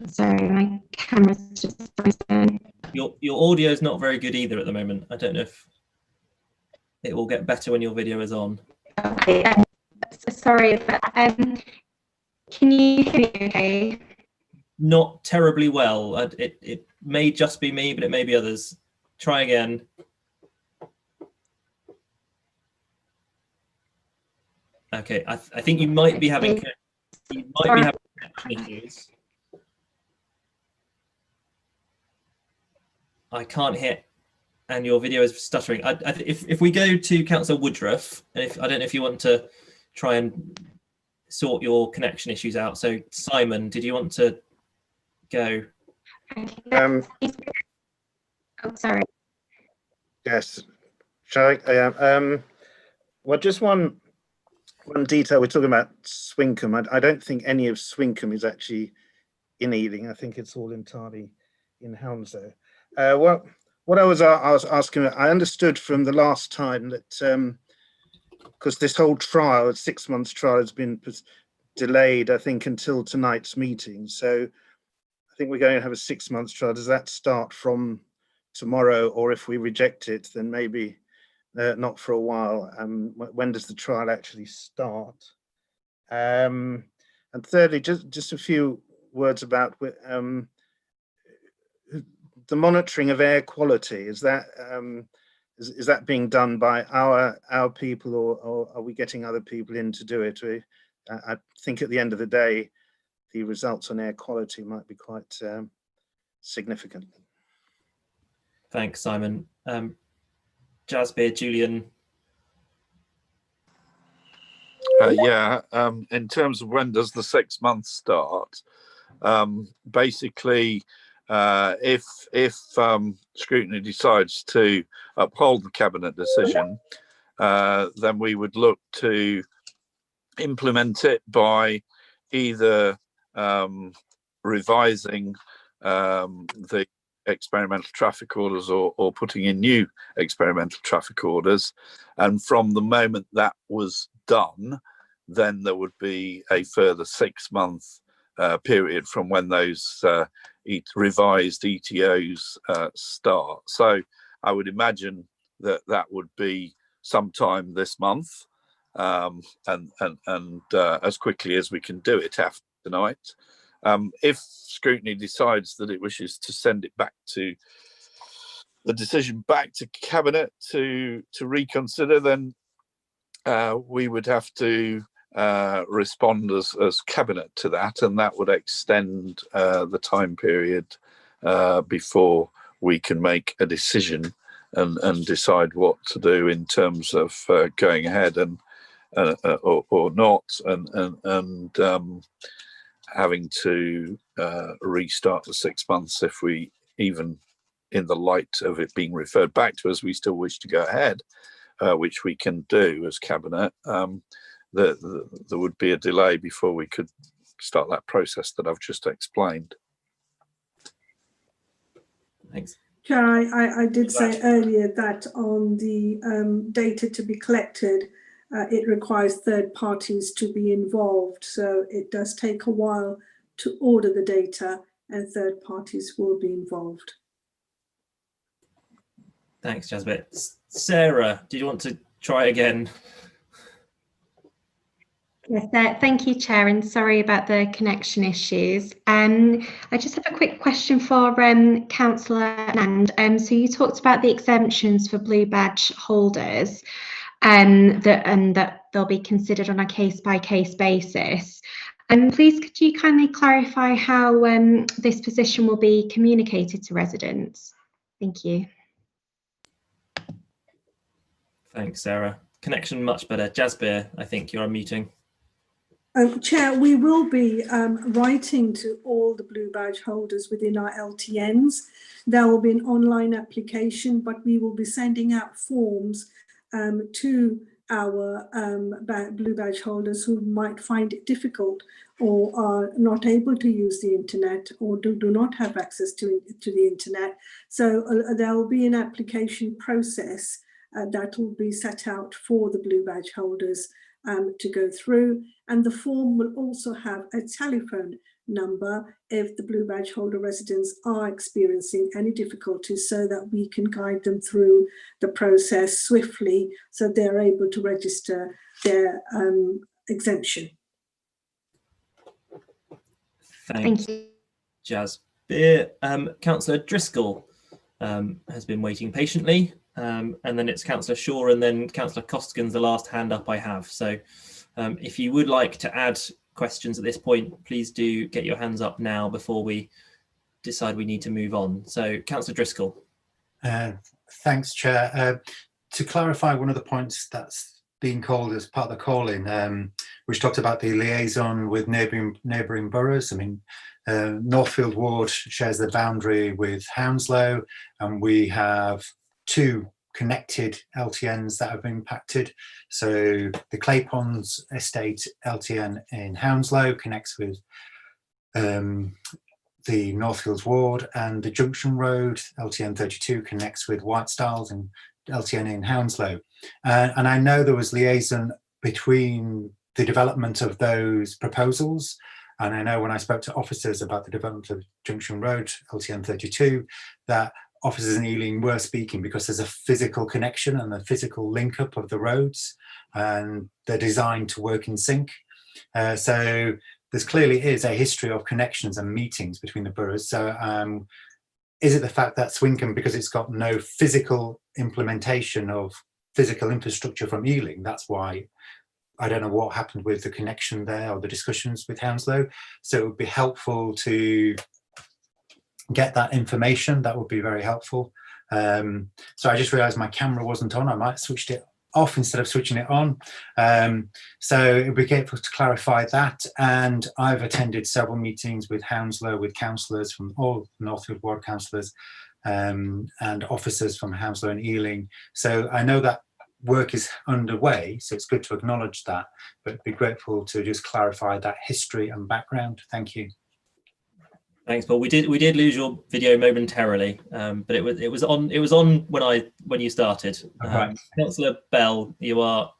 Sorry, my camera's just frozen. Your audio is not very good either at the moment. I don't know if it will get better when your video is on. Okay, sorry, but can you hear me okay? Not terribly well. It may just be me, but it may be others. Try again. Okay, I think you might be having connection issues. I can't hear, and your video is stuttering. If we go to Councillor Woodruff, and I don't know if you want to try and sort your connection issues out. So Simon, did you want to go? Oh, sorry. Yes. Shall I? Well, just one detail. We're talking about Swinkham. I don't think any of Swinkham is actually in Ealing. I think it's all entirely in Hounslow. What I was asking, I understood from the last time that because this whole trial, 6 months trial, has been delayed, I think, until tonight's meeting. So I think we're going to have a 6 months trial. Does that start from tomorrow, or if we reject it, then maybe not for a while? When does the trial actually start? And thirdly, just a few words about the monitoring of air quality. Is that being done by our people, or are we getting other people in to do it? I think at the end of the day, the results on air quality might be quite significant. Thanks, Simon. Jasbir, Julian. In terms of when does the 6 months start, basically, if Scrutiny decides to uphold the cabinet decision, then we would look to implement it by either revising the experimental traffic orders or putting in new experimental traffic orders. And from the moment that was done, then there would be a further 6 month period from when those revised ETOs start. So I would imagine that that would be sometime this month, and as quickly as we can do it after tonight. If Scrutiny decides that it wishes to send it back to the decision back to Cabinet to reconsider, then we would have to respond as Cabinet to that, and that would extend the time period before we can make a decision and decide what to do in terms of going ahead and or not, and having to restart the 6 months if we, even in the light of it being referred back to us, we still wish to go ahead, which we can do as Cabinet. There would be a delay before we could start that process that I've just explained. Thanks. Chair, I did say earlier that on the data to be collected, it requires third parties to be involved. So it does take a while to order the data, and third parties will be involved. Thanks, Jasbir. Sarah, did you want to try again? Yes, thank you, Chair, and sorry about the connection issues. I just have a quick question for Councillor Anand. So you talked about the exemptions for blue badge holders, that they'll be considered on a case-by-case basis. Please, could you kindly clarify how this position will be communicated to residents? Thank you. Thanks, Sarah. Connection much better. Jasbir, I think you're unmuting. Chair, we will be writing to all the blue badge holders within our LTNs. There will be an online application, but we will be sending out forms to our blue badge holders who might find it difficult or are not able to use the internet or do not have access to the internet. So there will be an application process that will be set out for the blue badge holders to go through, and the form will also have a telephone number if the blue badge holder residents are experiencing any difficulties, so that we can guide them through the process swiftly so they're able to register their exemption. Thanks, Jasbir. Councillor Driscoll has been waiting patiently. And then it's Councillor Shaw, and then Councillor Costigan's the last hand up I have. So if you would like to add questions at this point, please do get your hands up now before we decide we need to move on. So Councillor Driscoll. Thanks, Chair. To clarify one of the points that's being called as part of the call-in, which talked about the liaison with neighbouring boroughs. I mean, Northfield Ward shares the boundary with Hounslow, and we have 2 connected LTNs that have been impacted. So the Clayponds Estate LTN in Hounslow connects with the Northfields Ward, and the Junction Road LTN 32 connects with Whitestyles and LTN in Hounslow. And I know there was liaison between the development of those proposals, and I know when I spoke to officers about the development of Junction Road LTN 32 that officers in Ealing were speaking, because there's a physical connection and a physical link up of the roads, and they're designed to work in sync. So there's clearly is a history of connections and meetings between the boroughs. So is it the fact that Swindon, because it's got no physical implementation of physical infrastructure from Ealing, that's why I don't know what happened with the connection there or the discussions with Hounslow. So it would be helpful to get that information. That would be very helpful. So I just realised my camera wasn't on. I might have switched it off instead of switching it on. So it would be helpful to clarify that. And I've attended several meetings with Hounslow, with councillors from all Northfield Ward councillors and officers from Hounslow and Ealing. So I know that work is underway, so it's good to acknowledge that, but be grateful to just clarify that history and background. Thank you. Thanks, Paul. We did lose your video momentarily, but it was on when you started. Right. Councillor Bell, you are.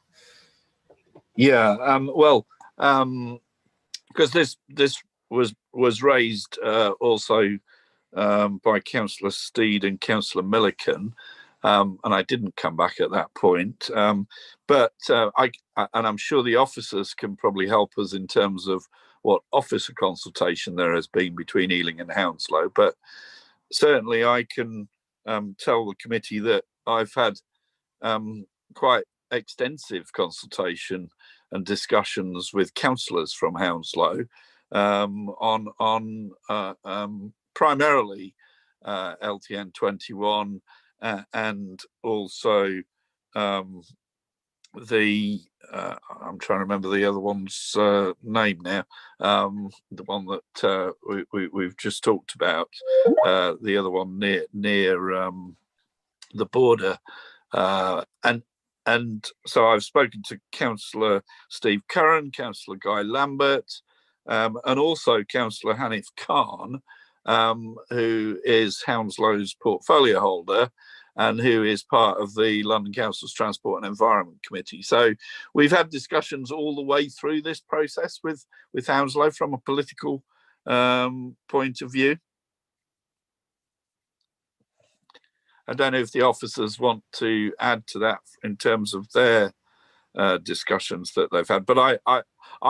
Yeah. Because this was raised also by Councillor Steed and Councillor Milliken. And I didn't come back at that point, but I'm sure the officers can probably help us in terms of what officer consultation there has been between Ealing and Hounslow. But certainly I can tell the committee that I've had quite extensive consultation and discussions with councillors from Hounslow on primarily LTN 21. And also I'm trying to remember the other one's name now, the one that we've just talked about, the other one near the border, and so I've spoken to Councillor Steve Curran, Councillor Guy Lambert, and also Councillor Hanif Khan, who is Hounslow's portfolio holder and who is part of the London Council's Transport and Environment Committee. So we've had discussions all the way through this process with Hounslow from a political point of view. I don't know if the officers want to add to that in terms of their discussions that they've had, but I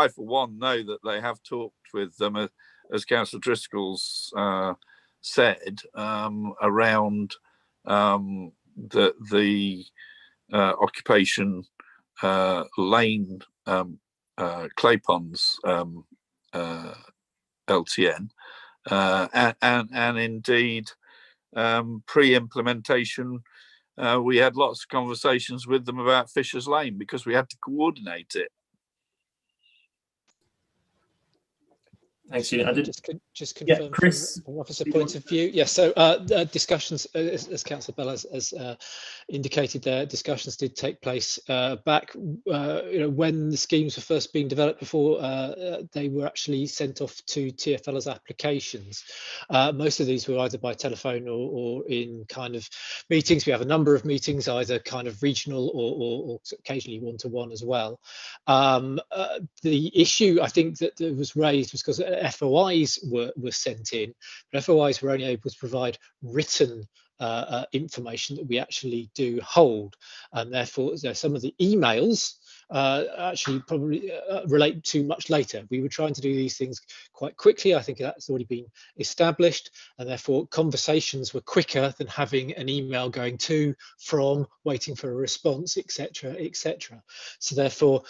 for one know that they have talked with them, as Councillor Driscoll's said, around the occupation lane clay ponds LTN, and indeed pre-implementation we had lots of conversations with them about Fisher's Lane because we had to coordinate it. Thanks, Julian. I did just confirm, yeah, Chris, from an officer point of view. Yes, so discussions, as Councillor Bell has indicated there, discussions did take place back when the schemes were first being developed before they were actually sent off to TfL as applications. Most of these were either by telephone or in kind of meetings. We have a number of meetings, either kind of regional or occasionally one-to-one as well. The issue I think that was raised was because FOIs were sent in, but FOIs were only able to provide written information that we actually do hold, and therefore some of the emails actually probably relate to much later. We were trying to do these things quite quickly. I think that's already been established, and therefore conversations were quicker than having an email going to, from, waiting for a response, etc., etc. So therefore,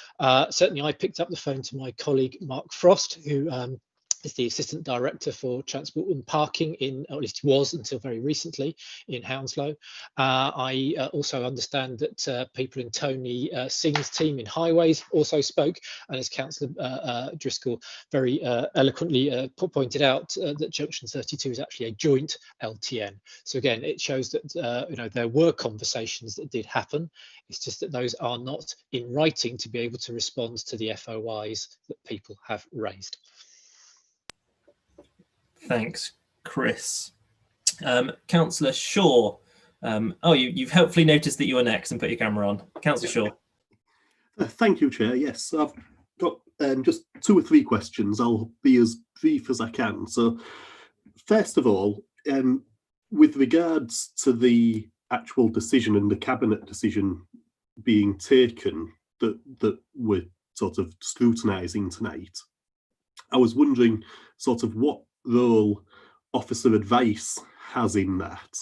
certainly I picked up the phone to my colleague Mark Frost, who is the Assistant Director for Transport and Parking in, or at least was until very recently, in Hounslow. I also understand that people in Tony Singh's team in Highways also spoke, and as Councillor Driscoll very eloquently pointed out, that Junction 32 is actually a joint LTN. So again, it shows that there were conversations that did happen. It's just that those are not in writing to be able to respond to the FOIs that people have raised. Thanks, Chris. Councillor Shaw. You've helpfully noticed that you were next and put your camera on. Councillor Shaw. Thank you, Chair. Yes, I've got just 2 or 3 questions. I'll be as brief as I can. So, first of all, with regards to the actual decision and the Cabinet decision being taken that we're sort of scrutinising tonight, I was wondering sort of what role officer advice has in that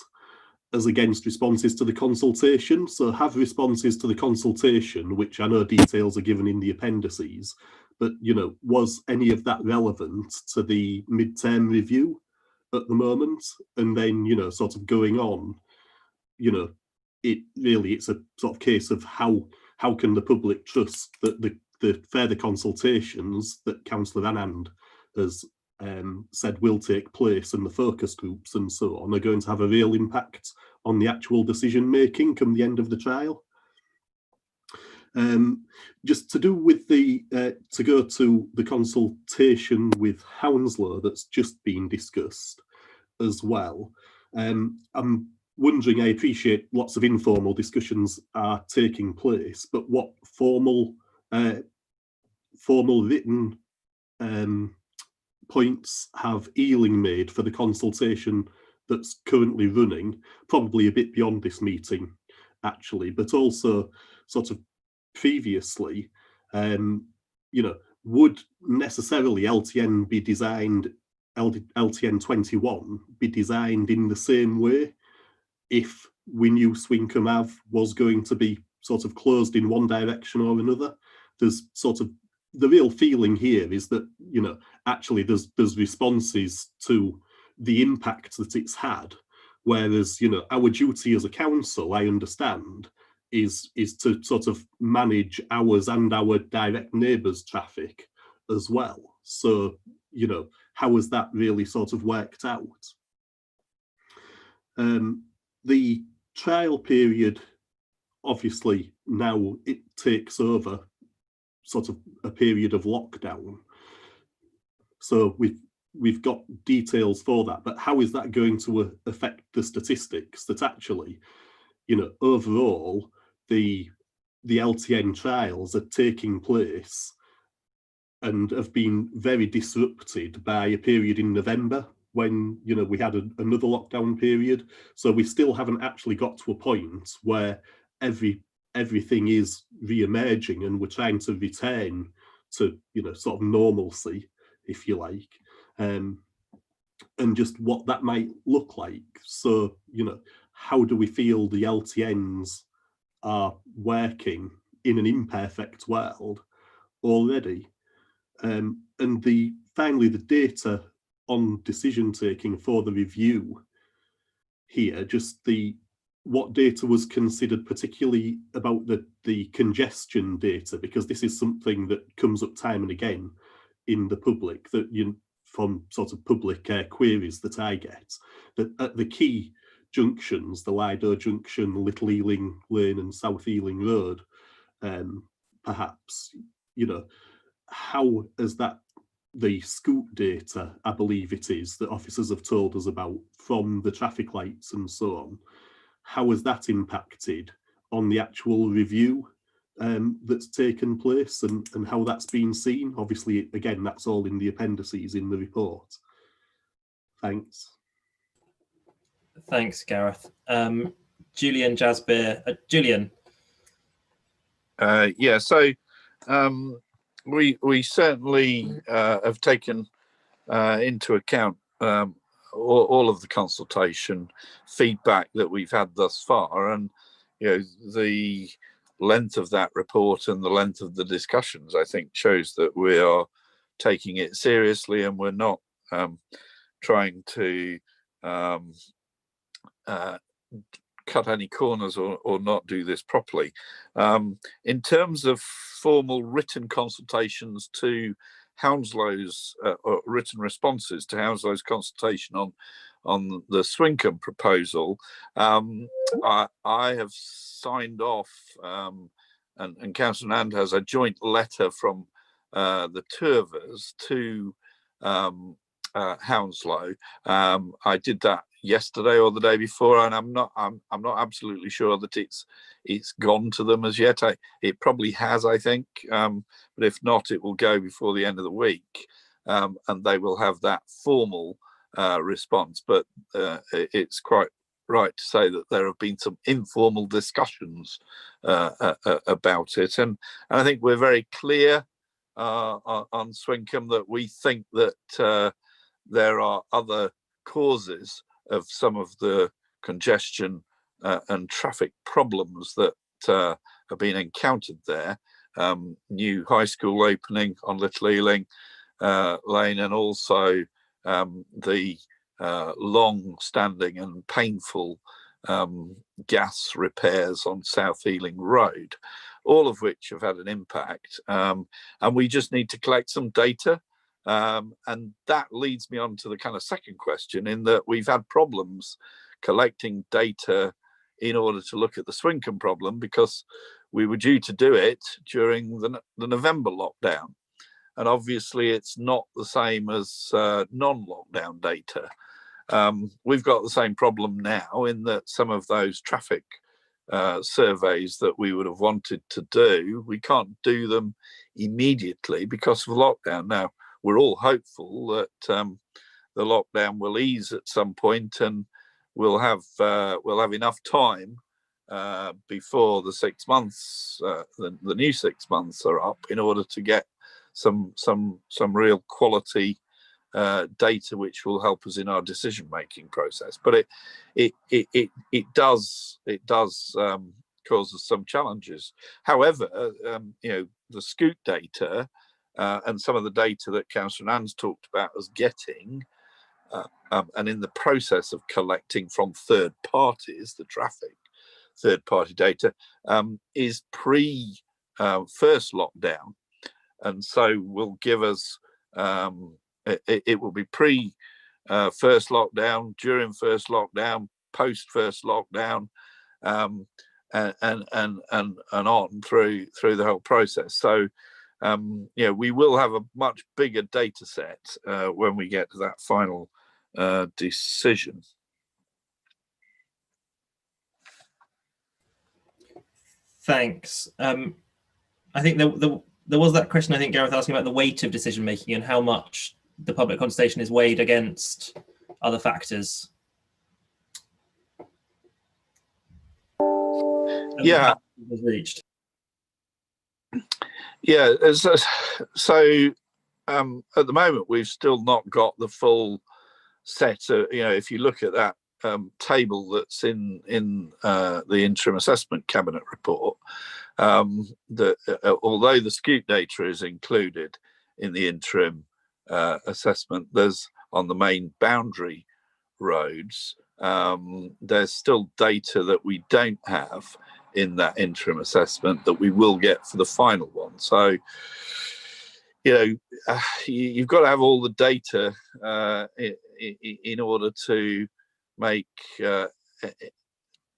as against responses to the consultation. So have responses to the consultation, which I know details are given in the appendices, but was any of that relevant to the mid-term review at the moment? And then sort of going on, you know, it's a sort of case of how can the public trust that the further consultations that Councillor Anand has said will take place, and the focus groups and so on, are going to have a real impact on the actual decision making come the end of the trial. Just to do with the to go to the consultation with Hounslow that's just been discussed as well. I'm wondering, I appreciate lots of informal discussions are taking place, but what formal written points have Ealing made for the consultation that's currently running, probably a bit beyond this meeting actually, but also sort of previously, you know, would necessarily LTN be designed, LTN 21 be designed in the same way if we knew Swinkham Ave was going to be sort of closed in one direction or another? There's sort of, the real feeling here is that, you know, actually there's responses to the impact that it's had, whereas, you know, our duty as a council, I understand, is to sort of manage ours and our direct neighbours' traffic as well. So, you know, how has that really sort of worked out? The trial period, obviously now it takes over sort of a period of lockdown. So we've got details for that, but how is that going to affect the statistics that actually, you know, overall, the LTN trials are taking place and have been very disrupted by a period in November when, you know, we had another lockdown period. So we still haven't actually got to a point where everything is re-emerging and we're trying to return to, you know, sort of normalcy, if you like, and just what that might look like. So, you know, how do we feel the LTNs are working in an imperfect world already? And finally, the data on decision taking for the review here, just what data was considered, particularly about the congestion data, because this is something that comes up time and again in the public, that from sort of public queries that I get, that at the key junctions, the Lido Junction, Little Ealing Lane and South Ealing Road, perhaps, you know, how has that, the scoot data, I believe it is, that officers have told us about from the traffic lights and so on, how has that impacted on the actual review that's taken place and how that's been seen? Obviously, again, that's all in the appendices in the report. Thanks. Thanks, Gareth. Julian Jasper. Julian. Yeah, so we certainly have taken into account all of the consultation feedback that we've had thus far, and you know, the length of that report and the length of the discussions, I think, shows that we are taking it seriously and we're not trying to cut any corners or not do this properly. In terms of formal written consultations to Hounslow's or written responses to Hounslow's consultation on the Swinkham proposal, I have signed off, and Councillor Nand has a joint letter from the two of us to Hounslow. I did that yesterday or the day before, and I'm not absolutely sure that it's gone to them as yet. It probably has, I think, but if not, it will go before the end of the week, and they will have that formal response. But it's quite right to say that there have been some informal discussions about it, and I think we're very clear on Swinkham that we think that there are other causes of some of the congestion and traffic problems that have been encountered there. New high school opening on Little Ealing Lane, and also the long-standing and painful gas repairs on South Ealing Road, all of which have had an impact. And we just need to collect some data. And that leads me on to the kind of second question, in that we've had problems collecting data in order to look at the Swincoln problem, because we were due to do it during the November lockdown. And obviously it's not the same as non-lockdown data. We've got the same problem now, in that some of those traffic surveys that we would have wanted to do, we can't do them immediately because of lockdown. Now, we're all hopeful that the lockdown will ease at some point, and we'll have enough time before the 6 months, the new 6 months are up, in order to get some real quality data which will help us in our decision-making process. But it does cause us some challenges. However, the Scoot data and some of the data that Councillor Ann's talked about us getting, and in the process of collecting from third parties, the traffic third-party data, is pre first lockdown, and so will give us it will be pre first lockdown, during first lockdown, post first lockdown, and on through the whole process. So we will have a much bigger data set when we get to that final decision. Thanks. I think there was that question, I think, Gareth, asking about the weight of decision making and how much the public consultation is weighed against other factors. Yeah. Was reached. Yeah. So at the moment, we've still not got the full set. If you look at that table that's in the interim assessment cabinet report, although the Scoot data is included in the interim assessment, there's on the main boundary roads, there's still data that we don't have in that interim assessment that we will get for the final one. So you've got to have all the data in order to make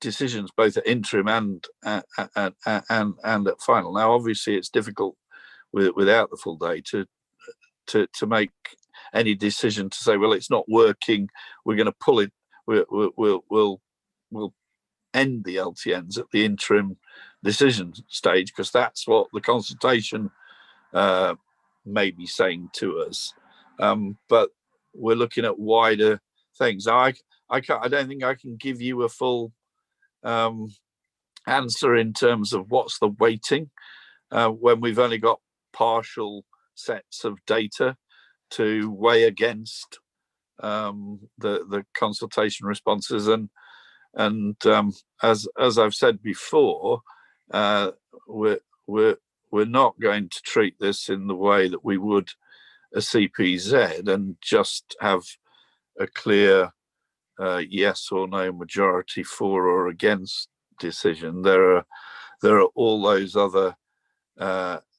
decisions both at interim and at final. Now, obviously, it's difficult without the full data to make any decision to say, well, it's not working, we're going to pull it, we'll end the LTNs at the interim decision stage, because that's what the consultation may be saying to us. But we're looking at wider things. I don't think I can give you a full answer in terms of what's the weighting when we've only got partial sets of data to weigh against the consultation responses. And as I've said before, we're not going to treat this in the way that we would a CPZ and just have a clear yes or no majority for or against decision. There are all those other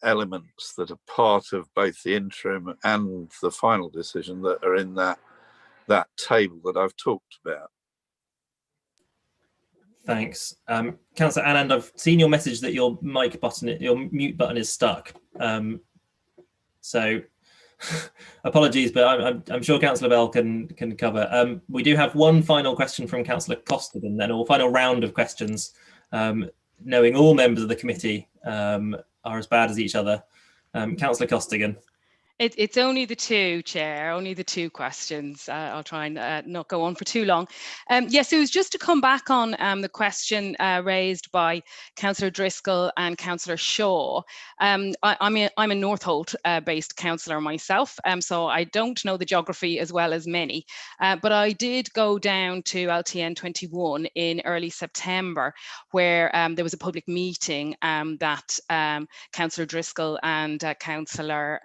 elements that are part of both the interim and the final decision that are in that table that I've talked about. Thanks. Councillor Anand, I've seen your message that your mute button is stuck. So apologies, but I'm sure Councillor Bell can cover. We do have one final question from Councillor Costigan, then, or final round of questions, knowing all members of the committee are as bad as each other. Councillor Costigan. It's only the two, Chair, only the two questions. I'll try and not go on for too long. Yes, it was just to come back on the question raised by Councillor Driscoll and Councillor Shaw. I'm a Northolt based councillor myself, so I don't know the geography as well as many, but I did go down to LTN 21 in early September, where there was a public meeting that Councillor Driscoll and Councillor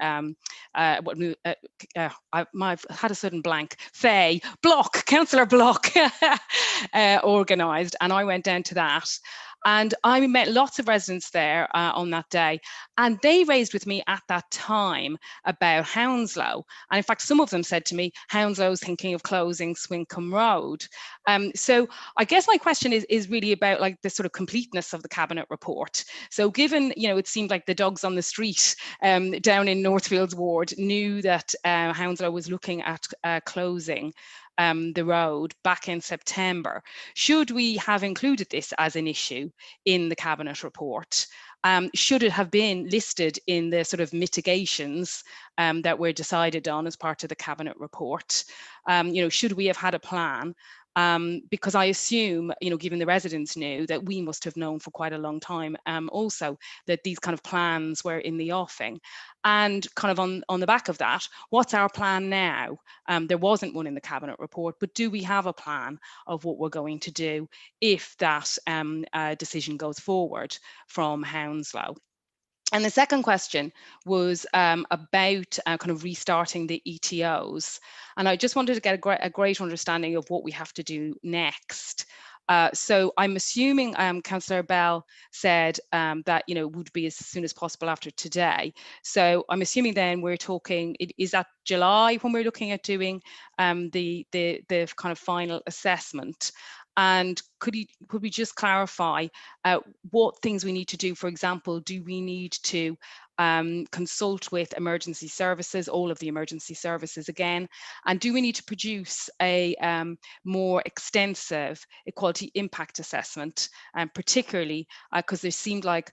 I've had a sudden blank. Councillor Block organised, and I went down to that. And I met lots of residents there on that day, and they raised with me at that time about Hounslow. And in fact, some of them said to me, Hounslow's thinking of closing Swincolm Road. So I guess my question is really about like the sort of completeness of the Cabinet report. So given, it seemed like the dogs on the street down in Northfields Ward knew that Hounslow was looking at closing the road back in September. Should we have included this as an issue in the Cabinet report? Should it have been listed in the sort of mitigations that were decided on as part of the Cabinet report? Should we have had a plan? Because I assume, given the residents knew, that we must have known for quite a long time also that these kind of plans were in the offing. And kind of on the back of that, what's our plan now? There wasn't one in the Cabinet report, but do we have a plan of what we're going to do if that decision goes forward from Hounslow? And the second question was about kind of restarting the ETOs. And I just wanted to get a great understanding of what we have to do next. So I'm assuming Councillor Bell said that, would be as soon as possible after today. So I'm assuming then we're talking, is that July when we're looking at doing the kind of final assessment? And could we just clarify what things we need to do? For example, do we need to consult with emergency services, all of the emergency services again? And do we need to produce a more extensive equality impact assessment, particularly because there seemed like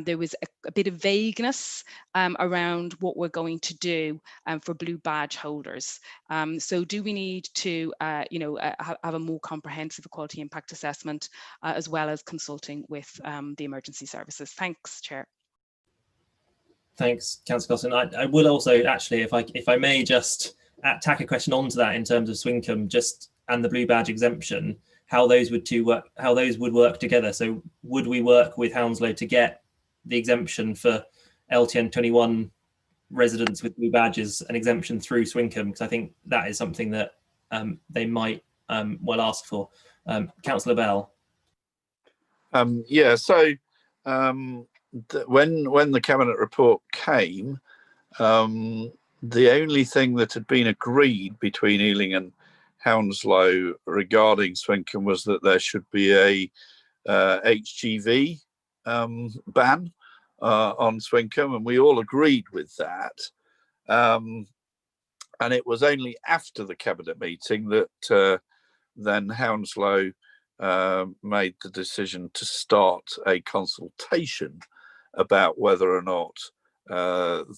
there was a bit of vagueness around what we're going to do for blue badge holders. So do we need to have a more comprehensive equality impact assessment as well as consulting with the emergency services? Thanks, Chair. Thanks, Councillor Gosling. I would also actually, if I may, just tack a question onto that in terms of Swincolm and the blue badge exemption, how those would work together. So would we work with Hounslow to get the exemption for LTN 21 residents with blue badges, an exemption through Swincolm? Because I think that is something that they might well ask for. Councillor Bell. When the Cabinet report came, the only thing that had been agreed between Ealing and Hounslow regarding Swincolm was that there should be a HGV ban on Swincolm, and we all agreed with that. And it was only after the Cabinet meeting that then Hounslow made the decision to start a consultation about whether or not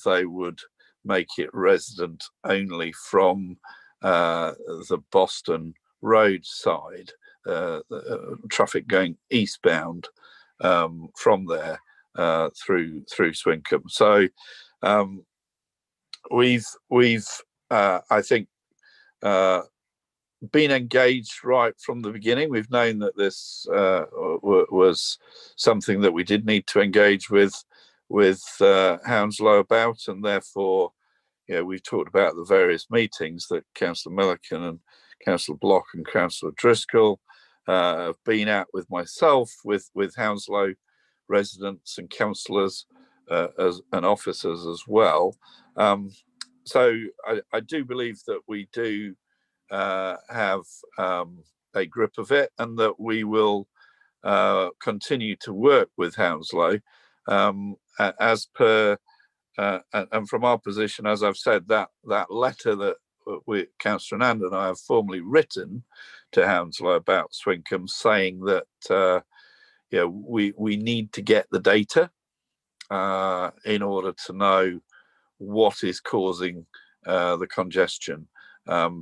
they would make it resident only from the Boston Road side, traffic going eastbound from there through Swincolm. So we've I think been engaged right from the beginning. We've known that this was something that we did need to engage with Hounslow about, and therefore, we've talked about the various meetings that Councillor Milliken and Councillor Block and Councillor Driscoll have been at with myself, with Hounslow residents and councillors and officers as well. So I do believe that we do have a grip of it, and that we will continue to work with Hounslow as per and from our position. As I've said, that letter that Councillor Anand and I have formally written to Hounslow about Swincolm, saying that we need to get the data in order to know what is causing the congestion.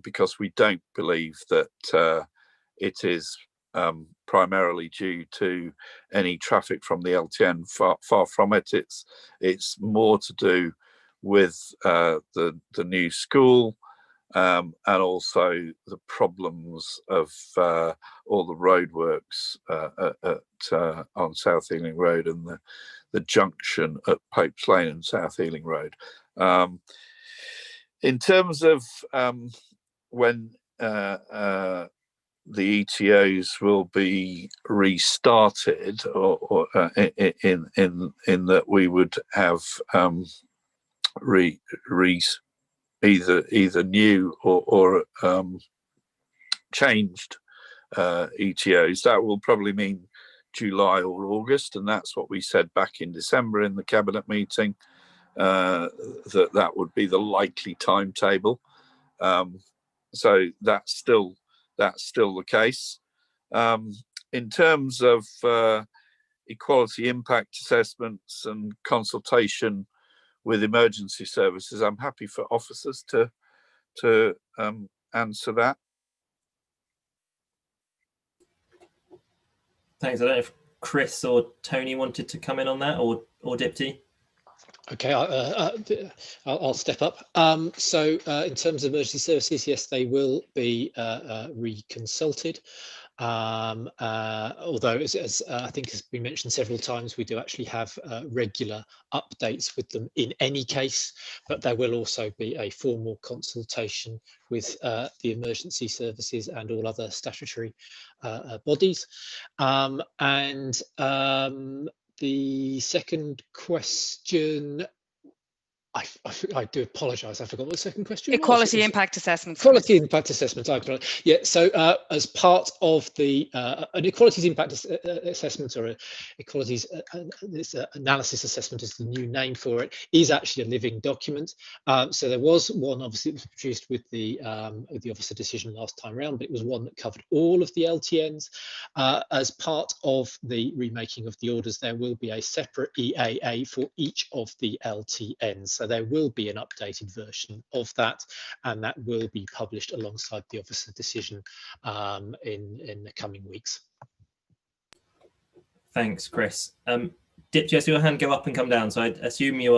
Because we don't believe that it is primarily due to any traffic from the LTN. Far from it. It's more to do with the new school and also the problems of all the roadworks on South Ealing Road and the junction at Pope's Lane and South Ealing Road. In terms of when the ETOs will be restarted, or in that we would have either new or changed ETOs, that will probably mean July or August, and that's what we said back in December in the cabinet meeting, that would be the likely timetable. So that's still the case. In terms of equality impact assessments and consultation with emergency services, I'm happy for officers to answer that. Thanks. I don't know if Chris or Tony wanted to come in on that, or Dipti. Okay, I'll step up. So in terms of emergency services, yes, they will be reconsulted. Although, as I think has been mentioned several times, we do actually have regular updates with them in any case, but there will also be a formal consultation with the emergency services and all other statutory bodies. The second question, I do apologise. I forgot what the second question was. Equality impact assessments. Equality impact assessment. Yeah. So as part of the an equalities impact assessment, or equalities analysis assessment is the new name for it, is actually a living document. So there was one obviously that was produced with the officer decision last time around, but it was one that covered all of the LTNs. As part of the remaking of the orders, there will be a separate EAA for each of the LTNs. So there will be an updated version of that, and that will be published alongside the officer decision in the coming weeks. Thanks, Chris. Dipti, I see your hand go up and come down, so I assume you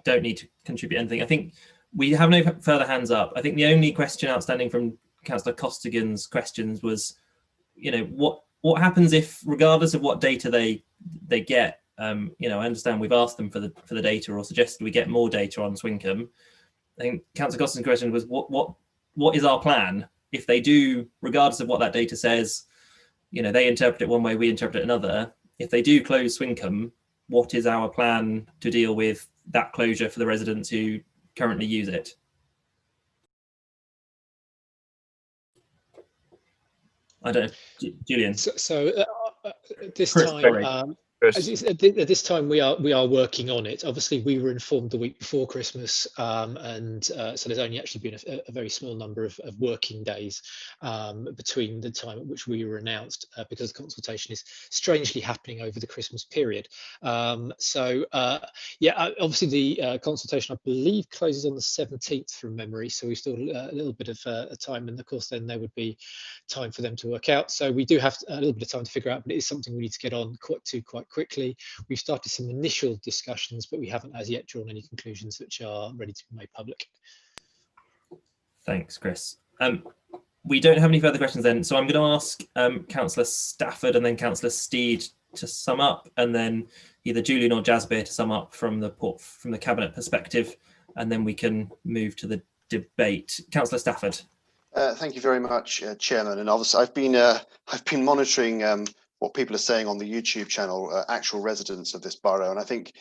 don't need to contribute anything. I think we have no further hands up. I think the only question outstanding from Councillor Costigan's questions was, what happens if, regardless of what data they get, I understand we've asked them for the data, or suggested we get more data on Swinkham. I think Councillor Costigan's question was, what is our plan if they do, regardless of what that data says, they interpret it one way, we interpret it another. If they do close Swinkham, what is our plan to deal with that closure for the residents who currently use it? I don't know, Julian. This time, at this time we are working on it. Obviously, we were informed the week before Christmas, and so there's only actually been a very small number of working days between the time at which we were announced, because the consultation is strangely happening over the Christmas period. Yeah, obviously the consultation, I believe, closes on the 17th from memory, so we've still a little bit of time, and of course then there would be time for them to work out. So we do have a little bit of time to figure out, but it is something we need to get on quite quickly. We've started some initial discussions, but we haven't as yet drawn any conclusions which are ready to be made public. Thanks, Chris. We don't have any further questions then, so I'm going to ask Councillor Stafford and then Councillor Steed to sum up, and then either Julian or Jasbir to sum up from the cabinet perspective, and then we can move to the debate. Councillor Stafford. Thank you very much, Chairman. And obviously, I've been monitoring what people are saying on the YouTube channel, actual residents of this borough, and I think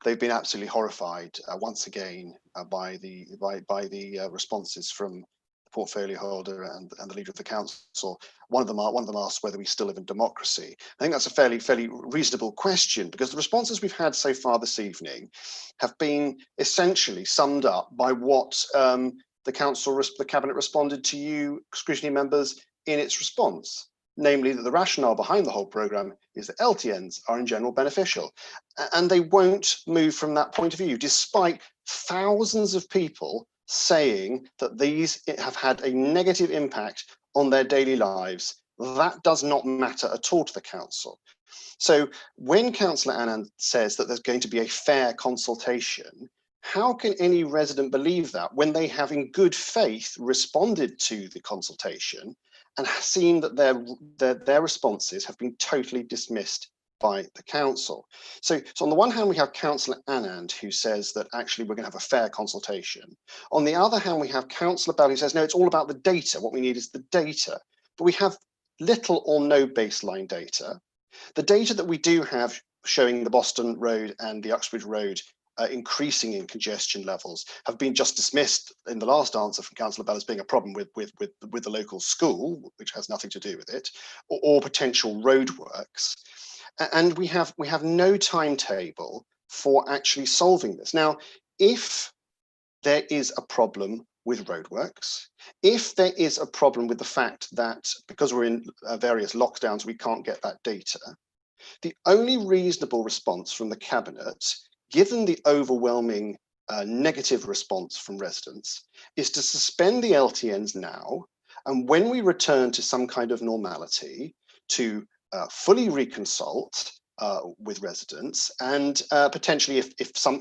they've been absolutely horrified once again by the responses from the portfolio holder and the leader of the council. One of them asked whether we still live in democracy. I think that's a fairly reasonable question, because the responses we've had so far this evening have been essentially summed up by what the cabinet responded to you, scrutiny members, in its response. Namely, that the rationale behind the whole programme is that LTNs are in general beneficial, and they won't move from that point of view, despite thousands of people saying that these have had a negative impact on their daily lives. That does not matter at all to the council. So when Councillor Anand says that there's going to be a fair consultation, how can any resident believe that when they have in good faith responded to the consultation and seen that their responses have been totally dismissed by the council. So on the one hand, we have Councillor Anand, who says that actually we're going to have a fair consultation. On the other hand, we have Councillor Bell, who says, no, it's all about the data. What we need is the data. But we have little or no baseline data. The data that we do have showing the Boston Road and the Uxbridge Road increasing in congestion levels have been just dismissed in the last answer from Councillor Bell as being a problem with the local school, which has nothing to do with it, or potential roadworks. And we have no timetable for actually solving this. Now, if there is a problem with roadworks, if there is a problem with the fact that because we're in various lockdowns, we can't get that data, the only reasonable response from the Cabinet, given the overwhelming negative response from residents, is to suspend the LTNs now, and when we return to some kind of normality, to fully reconsult with residents, and potentially if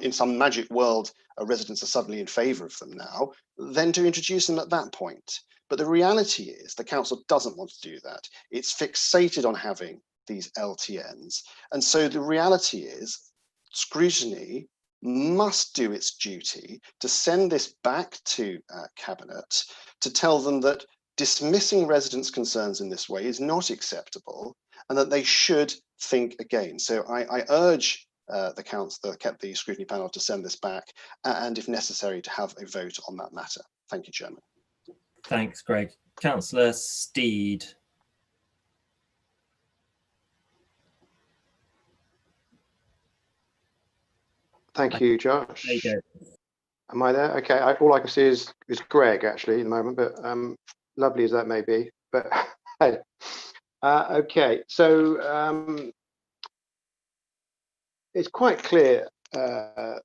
in some magic world residents are suddenly in favour of them now, then to introduce them at that point. But the reality is the council doesn't want to do that. It's fixated on having these LTNs. And so the reality is Scrutiny must do its duty to send this back to Cabinet to tell them that dismissing residents' concerns in this way is not acceptable and that they should think again. So I urge the Scrutiny panel to send this back and, if necessary, to have a vote on that matter. Thank you, Chairman. Thanks, Greg. Councillor Steed. Thank you, Josh. There you go. Am I there? Okay, all I can see is Greg actually at the moment, but lovely as that may be. But hey, okay, so it's quite clear that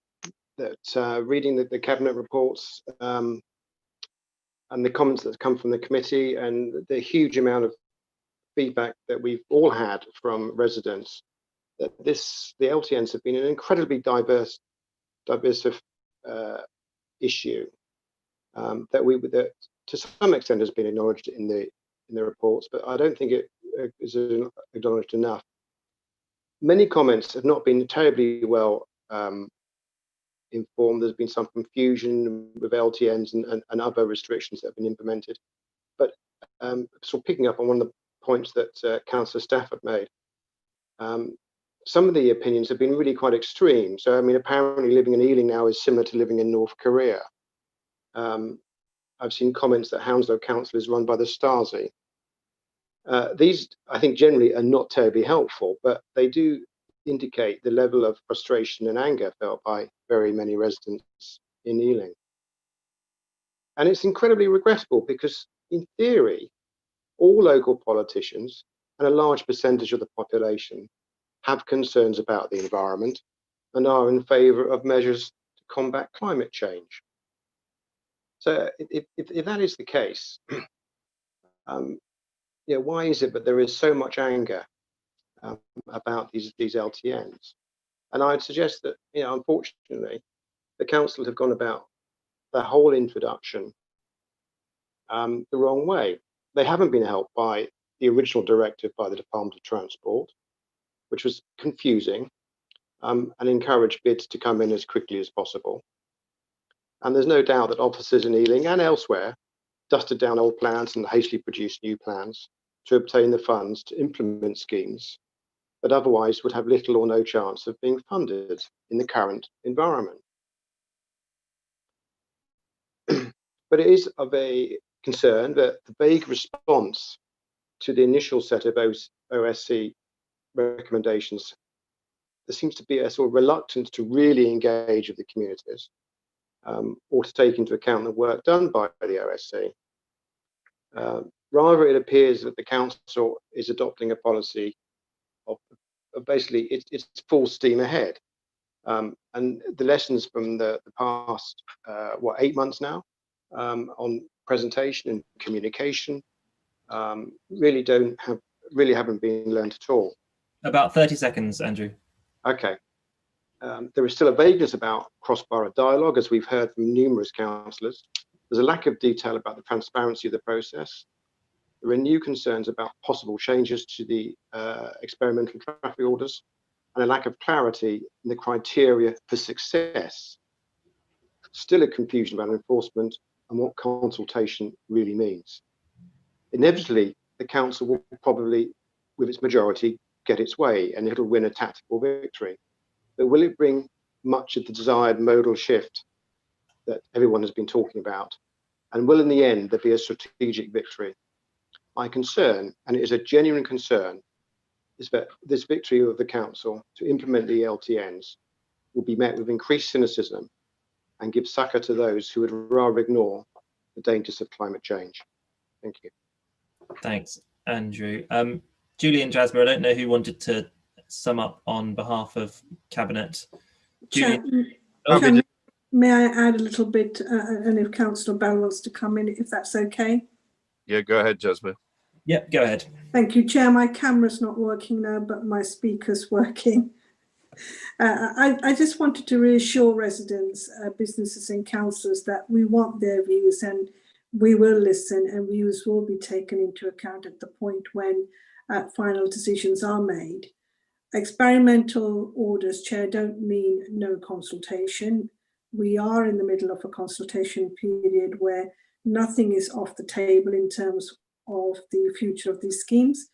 reading the Cabinet reports and the comments that come from the committee and the huge amount of feedback that we've all had from residents, that the LTNs have been an incredibly diverse issue that to some extent has been acknowledged in the reports, but I don't think it is acknowledged enough. Many comments have not been terribly well informed. There's been some confusion with LTNs and other restrictions that have been implemented. But sort of picking up on one of the points that Councillor Stafford made, some of the opinions have been really quite extreme. So, I mean, apparently living in Ealing now is similar to living in North Korea. I've seen comments that Hounslow Council is run by the Stasi. These, I think, generally are not terribly helpful, but they do indicate the level of frustration and anger felt by very many residents in Ealing. And it's incredibly regrettable because, in theory, all local politicians and a large percentage of the population have concerns about the environment and are in favour of measures to combat climate change. So if that is the case, why is it that there is so much anger about these LTNs? And I'd suggest that, unfortunately, the council have gone about the whole introduction the wrong way. They haven't been helped by the original directive by the Department of Transport, which was confusing and encouraged bids to come in as quickly as possible. And there's no doubt that officers in Ealing and elsewhere dusted down old plans and hastily produced new plans to obtain the funds to implement schemes that otherwise would have little or no chance of being funded in the current environment. But it is of a concern that the vague response to the initial set of OSC recommendations, there seems to be a sort of reluctance to really engage with the communities or to take into account the work done by the OSC. Rather, it appears that the council is adopting a policy of basically it's full steam ahead. And the lessons from the past, 8 months now on presentation and communication really haven't been learned at all. About 30 seconds, Andrew. Okay. There is still a vagueness about cross-borough dialogue, as we've heard from numerous councillors. There's a lack of detail about the transparency of the process. There are new concerns about possible changes to the experimental traffic orders and a lack of clarity in the criteria for success. Still a confusion about enforcement and what consultation really means. Inevitably, the council will probably, with its majority, get its way and it'll win a tactical victory. But will it bring much of the desired modal shift that everyone has been talking about? And will in the end there be a strategic victory? My concern, and it is a genuine concern, is that this victory of the council to implement the LTNs will be met with increased cynicism and give succor to those who would rather ignore the dangers of climate change. Thank you. Thanks, Andrew. Julie and Jasmine, I don't know who wanted to sum up on behalf of Cabinet. Julie. May I add a little bit, and if Councillor Bell wants to come in, if that's okay? Yeah, go ahead, Jasmine. Yep, go ahead. Thank you, Chair. My camera's not working now, but my speaker's working. I just wanted to reassure residents, businesses and councillors that we want their views and we will listen, and views will be taken into account at the point when final decisions are made. Experimental orders, Chair, don't mean no consultation. We are in the middle of a consultation period where nothing is off the table in terms of the future of these schemes.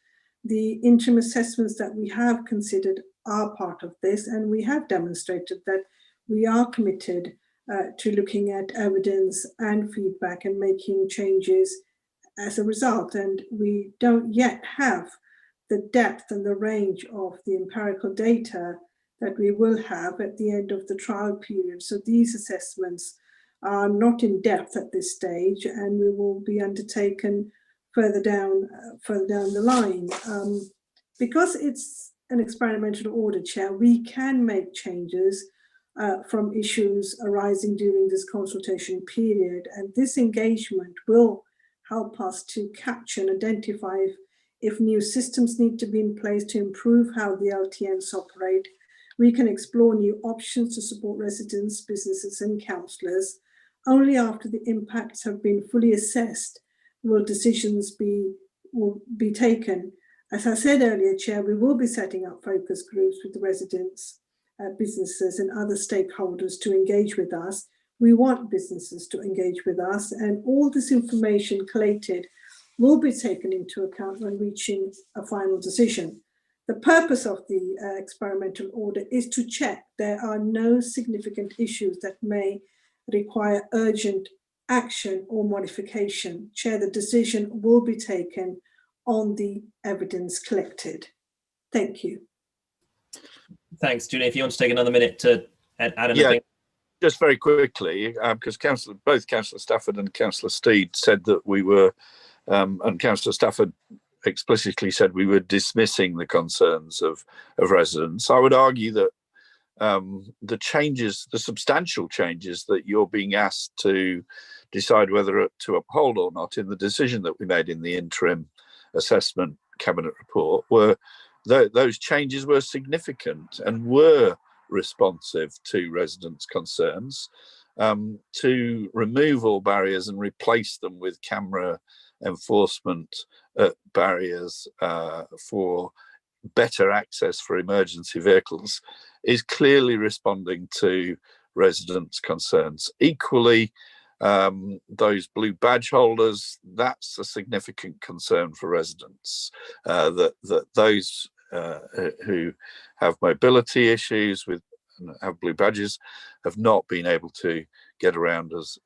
The interim assessments that we have considered are part of this, and we have demonstrated that we are committed to looking at evidence and feedback and making changes as a result. And we don't yet have the depth and the range of the empirical data that we will have at the end of the trial period. So these assessments are not in depth at this stage, and we will be undertaken further down the line. Because it's an experimental order, Chair, we can make changes from issues arising during this consultation period, and this engagement will help us to capture and identify if new systems need to be in place to improve how the LTNs operate. We can explore new options to support residents, businesses and councillors. Only after the impacts have been fully assessed will decisions be taken. As I said earlier, Chair, we will be setting up focus groups with the residents, businesses and other stakeholders to engage with us. We want businesses to engage with us, and all this information collated will be taken into account when reaching a final decision. The purpose of the experimental order is to check there are no significant issues that may require urgent action or modification. Chair, the decision will be taken on the evidence collected. Thank you. Thanks, Julie. If you want to take another minute to add anything. Yeah, just very quickly, because both Councillor Stafford and Councillor Steed said that we were, and Councillor Stafford explicitly said we were dismissing the concerns of residents. I would argue that the changes, the substantial changes that you're being asked to decide whether to uphold or not in the decision that we made in the interim assessment cabinet report were those changes were significant and were responsive to residents' concerns, to remove all barriers and replace them with camera enforcement barriers for better access for emergency vehicles is clearly responding to residents' concerns. Equally, those blue badge holders, that's a significant concern for residents, that those who have mobility issues and have blue badges have not been able to get around as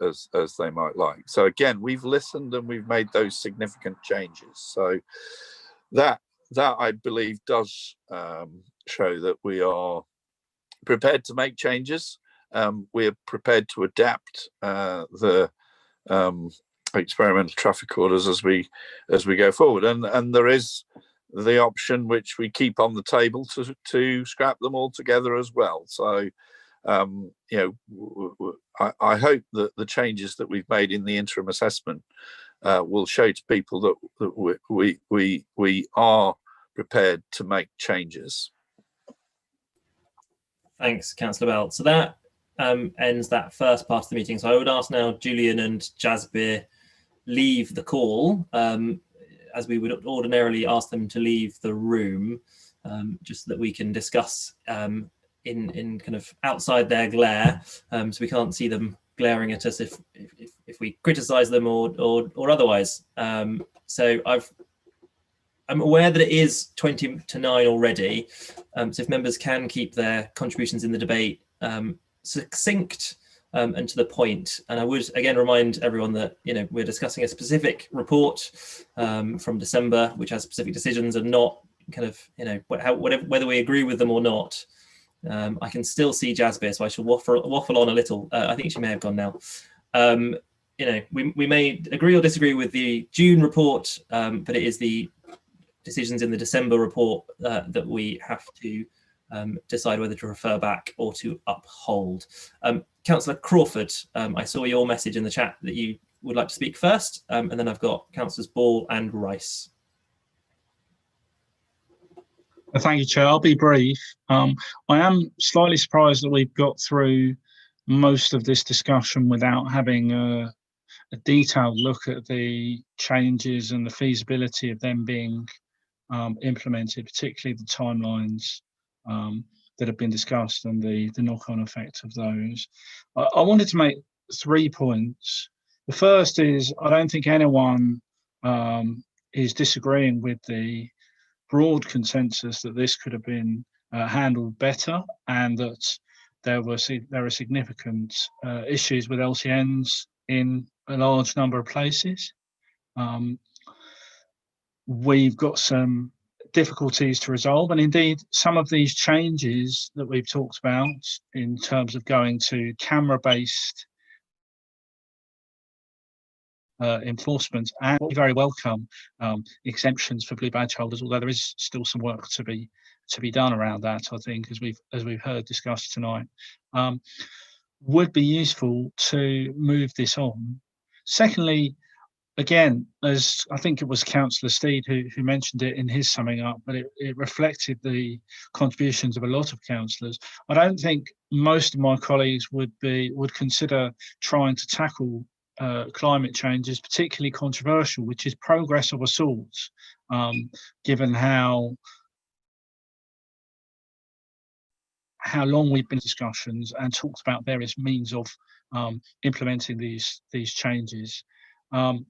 they might like. So again, we've listened and we've made those significant changes. So that I believe does show that we are prepared to make changes. We're prepared to adapt the experimental traffic orders as we go forward, and there is the option which we keep on the table to scrap them all together as well. So you know, I hope that the changes that we've made in the interim assessment will show to people that we are prepared to make changes. Thanks, Councillor Bell. So that ends that first part of the meeting. So I would ask now Julian and Jasbir leave the call. as we would ordinarily ask them to leave the room, just so that we can discuss in kind of outside their glare, so we can't see them glaring at us if we criticise them or otherwise. So I'm aware that it is 20 to 9 already, so if members can keep their contributions in the debate succinct and to the point. And I would again remind everyone that we're discussing a specific report from December, which has specific decisions, and not kind of whether we agree with them or not. I can still see Jasbir, so I shall waffle on a little. I think she may have gone now. We may agree or disagree with the June report, but it is the decisions in the December report that we have to decide whether to refer back or to uphold. Councillor Crawford, I saw your message in the chat that you would like to speak first, and then I've got Councillors Ball and Rice. Thank you, Chair. I'll be brief. I am slightly surprised that we've got through most of this discussion without having a detailed look at the changes and the feasibility of them being implemented, particularly the timelines that have been discussed and the knock-on effect of those. I wanted to make 3 points. The first is I don't think anyone is disagreeing with the broad consensus that this could have been handled better, and that there are significant issues with LTNs in a large number of places. We've got some difficulties to resolve, and indeed some of these changes that we've talked about in terms of going to camera-based enforcement and very welcome exemptions for blue badge holders, although there is still some work to be done around that, I think, as we've heard discussed tonight, would be useful to move this on. Secondly, again, as I think it was Councillor Steed who mentioned it in his summing up, but it reflected the contributions of a lot of councillors. I don't think most of my colleagues would consider trying to tackle climate change is particularly controversial, which is progress of a sort, given how long we've been in discussions and talked about various means of implementing these changes. The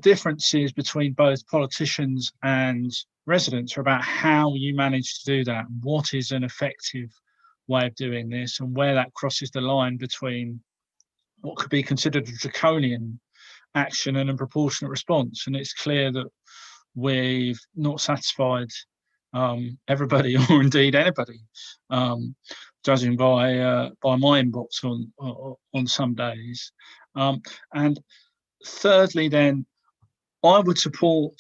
differences between both politicians and residents are about how you manage to do that, what is an effective way of doing this, and where that crosses the line between what could be considered a draconian action and a proportionate response. And it's clear that we've not satisfied everybody, or indeed anybody, judging by my inbox on some days. And thirdly, then, I would support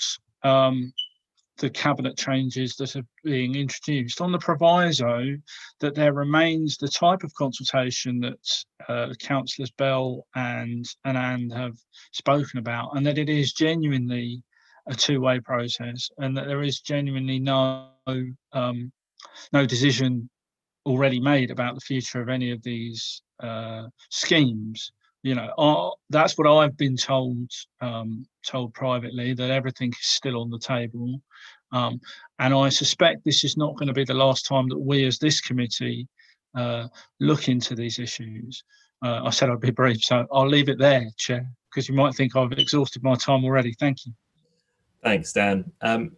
the cabinet changes that are being introduced on the proviso that there remains the type of consultation that Councillors Bell and Anand have spoken about, and that it is genuinely a two-way process, and that there is genuinely no decision already made about the future of any of these schemes. That's what I've been told privately, that everything is still on the table, and I suspect this is not going to be the last time that we as this committee look into these issues. I said I'd be brief, so I'll leave it there, Chair, because you might think I've exhausted my time already. Thank you. Thanks, Dan.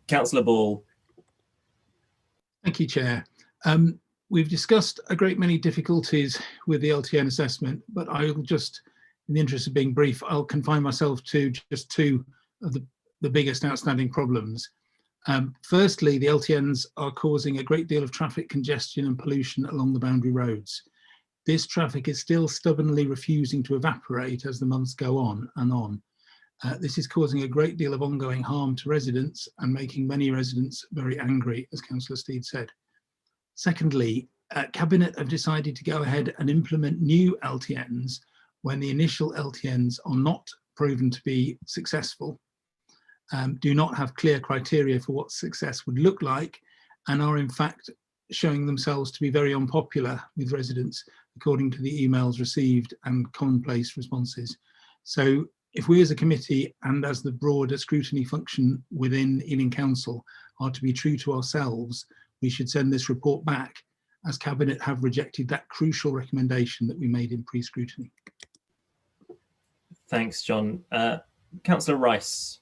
Councillor Ball. Thank you, Chair. We've discussed a great many difficulties with the LTN assessment, but I will just, in the interest of being brief, I'll confine myself to just 2 of the biggest outstanding problems. Firstly, the LTNs are causing a great deal of traffic congestion and pollution along the boundary roads. This traffic is still stubbornly refusing to evaporate as the months go on and on. This is causing a great deal of ongoing harm to residents and making many residents very angry, as Councillor Steed said. Secondly, Cabinet have decided to go ahead and implement new LTNs when the initial LTNs are not proven to be successful, do not have clear criteria for what success would look like, and are in fact showing themselves to be very unpopular with residents, according to the emails received and commonplace responses. So if we as a committee and as the broader scrutiny function within Ealing Council are to be true to ourselves, we should send this report back, as Cabinet have rejected that crucial recommendation that we made in pre-scrutiny. Thanks, John. Councillor Rice.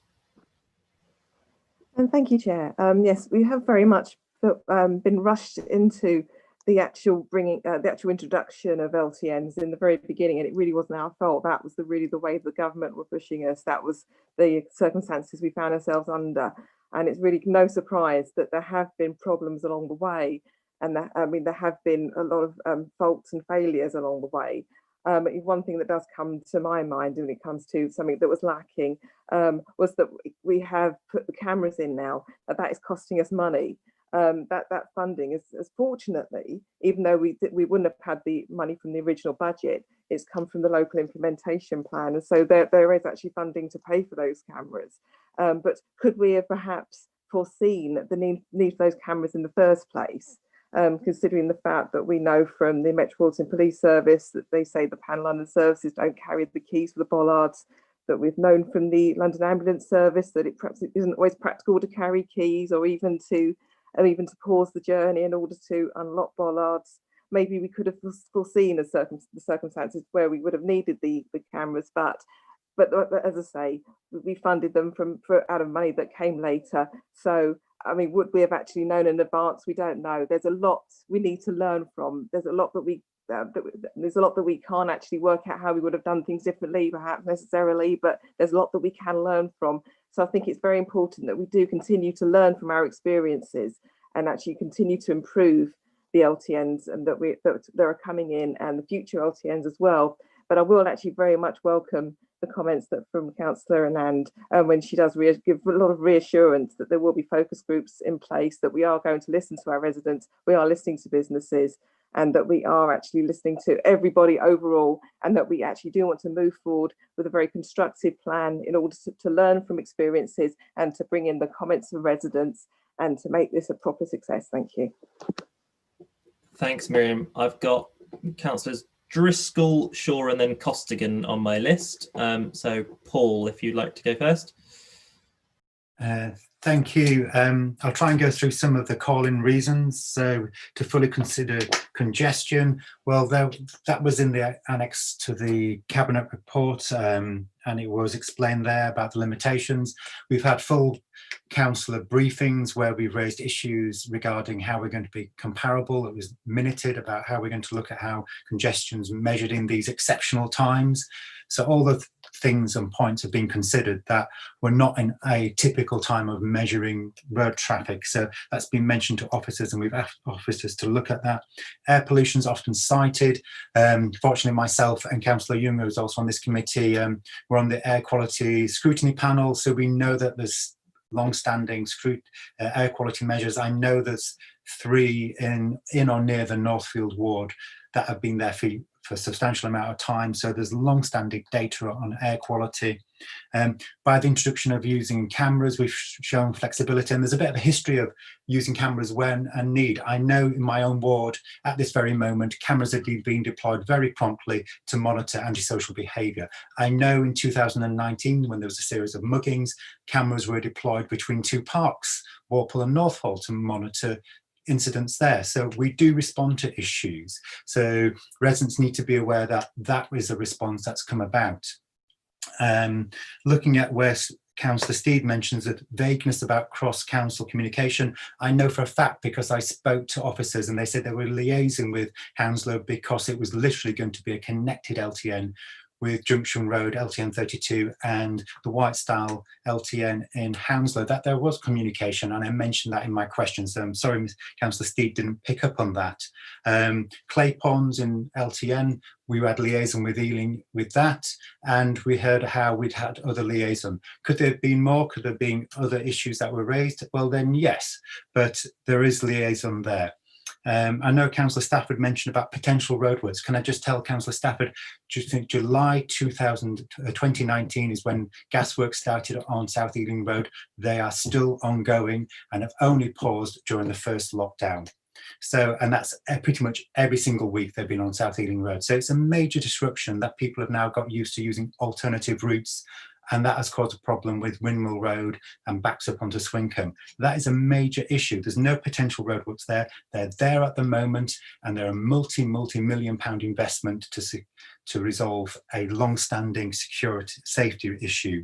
And thank you, Chair. Yes, we have very much been rushed into the actual introduction of LTNs in the very beginning, and it really wasn't our fault. That was really the way the government were pushing us. That was the circumstances we found ourselves under, and it's really no surprise that there have been problems along the way, and that, I mean, there have been a lot of faults and failures along the way. One thing that does come to my mind when it comes to something that was lacking was that we have put the cameras in now. That is costing us money. That funding is fortunately, even though we wouldn't have had the money from the original budget, it's come from the local implementation plan, and so there is actually funding to pay for those cameras. But could we have perhaps foreseen the need for those cameras in the first place? Considering the fact that we know from the Metropolitan Police Service that they say the Pan London services don't carry the keys for the bollards, that we've known from the London Ambulance Service that it perhaps isn't always practical to carry keys or even to pause the journey in order to unlock bollards. Maybe we could have foreseen the circumstances where we would have needed the cameras, but as I say, we funded them out of money that came later. So, I mean, would we have actually known in advance? We don't know. There's a lot we need to learn from. There's a lot that we can't actually work out how we would have done things differently, perhaps necessarily, but there's a lot that we can learn from. So I think it's very important that we do continue to learn from our experiences and actually continue to improve the LTNs, and that are coming in, and the future LTNs as well. But I will actually very much welcome the comments from Councillor Anand when she does give a lot of reassurance that there will be focus groups in place, that we are going to listen to our residents, we are listening to businesses, and that we are actually listening to everybody overall, and that we actually do want to move forward with a very constructive plan in order to learn from experiences and to bring in the comments of residents and to make this a proper success. Thank you. Thanks, Miriam. I've got Councillors Driscoll, Shaw, and then Costigan on my list. So Paul, if you'd like to go first. Thank you. I'll try and go through some of the call-in reasons. So to fully consider congestion, well, that was in the annex to the Cabinet report, and it was explained there about the limitations. We've had full councillor briefings where we've raised issues regarding how we're going to be comparable. It was minuted about how we're going to look at how congestion's measured in these exceptional times. So all the things and points have been considered that were not in a typical time of measuring road traffic. So that's been mentioned to officers, and we've asked officers to look at that. Air pollution is often cited. Fortunately, myself and Councillor Young, who's also on this committee, we're on the air quality scrutiny panel. So we know that there's long-standing air quality measures. I know there's 3 in or near the Northfield ward that have been there for a substantial amount of time. So there's long-standing data on air quality. By the introduction of using cameras, we've shown flexibility, and there's a bit of a history of using cameras when and need. I know in my own ward at this very moment, cameras are being deployed very promptly to monitor antisocial behaviour. I know in 2019, when there was a series of muggings, cameras were deployed between 2 parks, Walpole and Northall, to monitor incidents there. So we do respond to issues. So residents need to be aware that that is a response that's come about. Looking at where Councillor Steed mentions that vagueness about cross-council communication, I know for a fact because I spoke to officers and they said they were liaising with Hounslow because it was literally going to be a connected LTN with Junction Road, LTN 32, and the White Stile LTN in Hounslow, that there was communication, and I mentioned that in my questions. So I'm sorry, Councillor Steed didn't pick up on that. Clay Ponds in LTN, we had liaison with Ealing with that, and we heard how we'd had other liaison. Could there have been more? Could there have been other issues that were raised? Well, then yes, but there is liaison there. I know Councillor Stafford mentioned about potential roadworks. Can I just tell Councillor Stafford, July 2019 is when gasworks started on South Ealing Road. They are still ongoing and have only paused during the first lockdown. So, and that's pretty much every single week they've been on South Ealing Road. So it's a major disruption that people have now got used to using alternative routes, and that has caused a problem with Windmill Road and backs up onto Swinkham. That is a major issue. There's no potential roadworks there. They're there at the moment, and they're a multi-million pound investment to resolve a long-standing safety issue.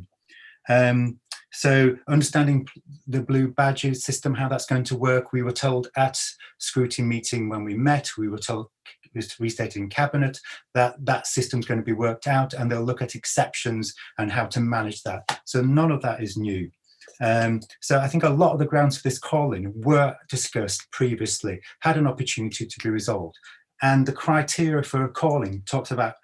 So understanding the blue badges system, how that's going to work, we were told at Scrutiny meeting when we met, we were told, it was restated in Cabinet, that that system's going to be worked out, and they'll look at exceptions and how to manage that. So none of that is new. So I think a lot of the grounds for this call-in were discussed previously, had an opportunity to be resolved. And the criteria for a call-in talks about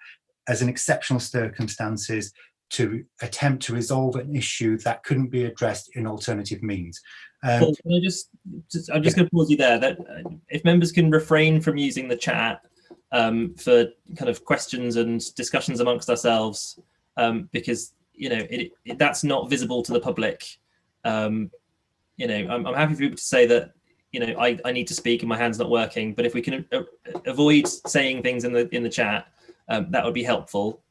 as an exceptional circumstances to attempt to resolve an issue that couldn't be addressed in alternative means. Paul, can I I'm just going to pause you there. That if members can refrain from using the chat for kind of questions and discussions amongst ourselves, because that's not visible to the public. I'm happy for people to say that I need to speak and my hand's not working, but if we can avoid saying things in the chat, that would be helpful,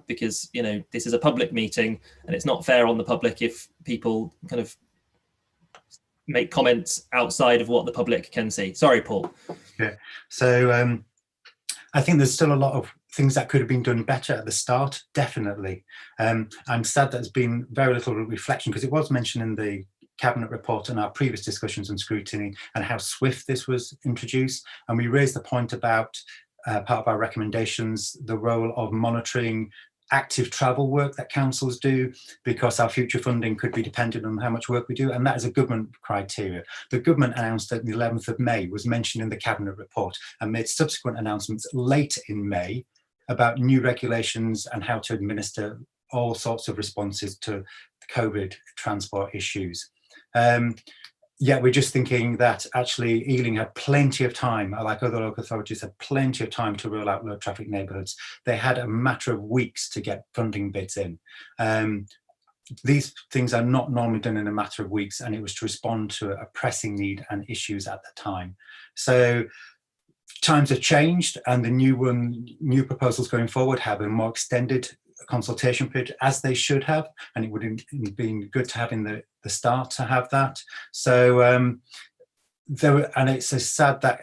because this is a public meeting and it's not fair on the public if people kind of make comments outside of what the public can see. Sorry, Paul. Yeah, so I think there's still a lot of things that could have been done better at the start, definitely. I'm sad there's been very little reflection, because it was mentioned in the Cabinet report and our previous discussions on scrutiny and how swift this was introduced. And we raised the point about part of our recommendations, the role of monitoring active travel work that councils do, because our future funding could be dependent on how much work we do, and that is a government criteria. The government announced that the 11th of May was mentioned in the Cabinet report and made subsequent announcements late in May about new regulations and how to administer all sorts of responses to COVID transport issues. Yeah, we're just thinking that actually Ealing had plenty of time, like other local authorities had plenty of time to roll out low traffic neighbourhoods. They had a matter of weeks to get funding bits in. These things are not normally done in a matter of weeks, and it was to respond to a pressing need and issues at the time. So times have changed, and the new proposals going forward have a more extended consultation period, as they should have, and it would have been good to have in the start to have that. So and it's so sad that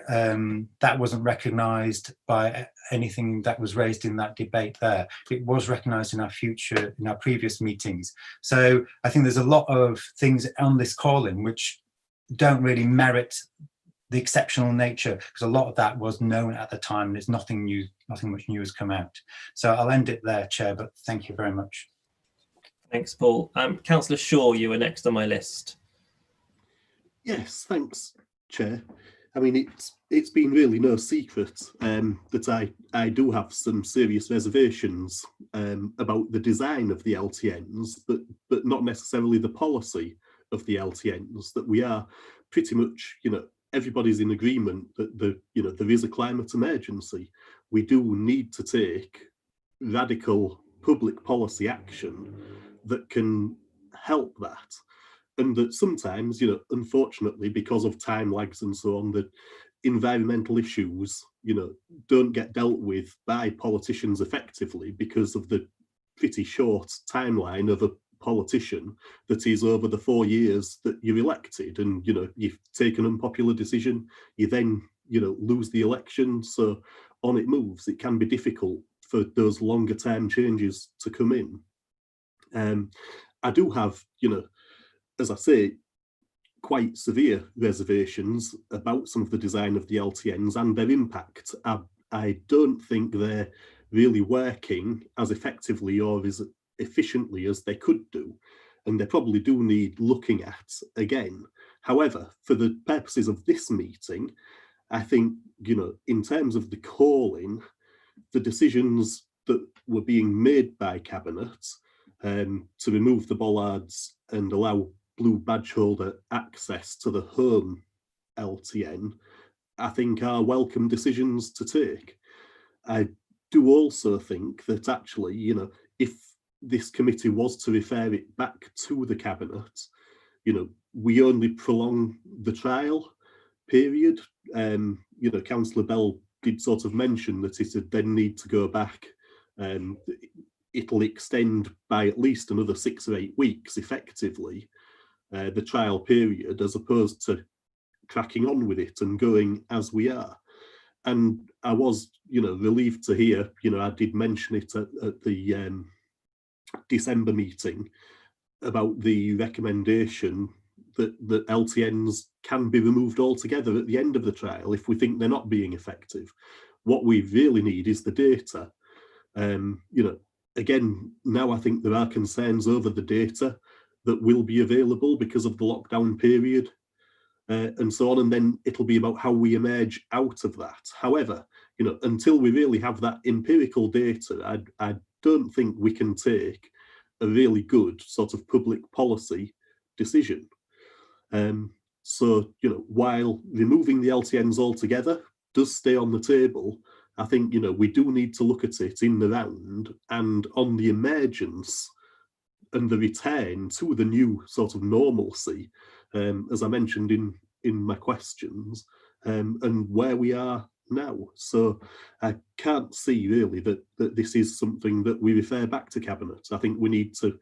that wasn't recognised by anything that was raised in that debate there. It was recognised in our previous meetings. So I think there's a lot of things on this call-in which don't really merit the exceptional nature, because a lot of that was known at the time. There's nothing new, nothing much new has come out. So I'll end it there, Chair, but thank you very much. Thanks, Paul. Councillor Shaw, you were next on my list. Yes, thanks, Chair. I mean, it's been really no secret that I do have some serious reservations about the design of the LTNs, but not necessarily the policy of the LTNs. That we are pretty much, everybody's in agreement that there is a climate emergency. We do need to take radical public policy action that can help that, and that sometimes, unfortunately, because of time lags and so on, that environmental issues, don't get dealt with by politicians effectively because of the pretty short timeline of a politician that is over the 4 years that you're elected, and you've taken an unpopular decision, you then lose the election, so on it moves. It can be difficult for those longer term changes to come in. I do have, as I say, quite severe reservations about some of the design of the LTNs and their impact. I don't think they're really working as effectively or as efficiently as they could do, and they probably do need looking at again. However, for the purposes of this meeting, I think, in terms of the calling, the decisions that were being made by Cabinet to remove the bollards and allow blue badge holder access to the home LTN, I think are welcome decisions to take. I do also think that actually, if this committee was to refer it back to the Cabinet, we only prolong the trial. period. You know, Councillor Bell did sort of mention that it would then need to go back. It'll extend by at least another 6 or 8 weeks, effectively, the trial period, as opposed to cracking on with it and going as we are. And I was, you know, relieved to hear, you know, I did mention it at the December meeting about the recommendation that LTNs can be removed altogether at the end of the trial if we think they're not being effective. What we really need is the data. You know, again, now I think there are concerns over the data that will be available because of the lockdown period and so on, and then it'll be about how we emerge out of that. However, you know, until we really have that empirical data, I don't think we can take a really good sort of public policy decision. So, you know, while removing the LTNs altogether does stay on the table, I think, you know, we do need to look at it in the round and on the emergence and the return to the new sort of normalcy, as I mentioned in my questions, and where we are now. So I can't see really that this is something that we refer back to Cabinet. I think we need to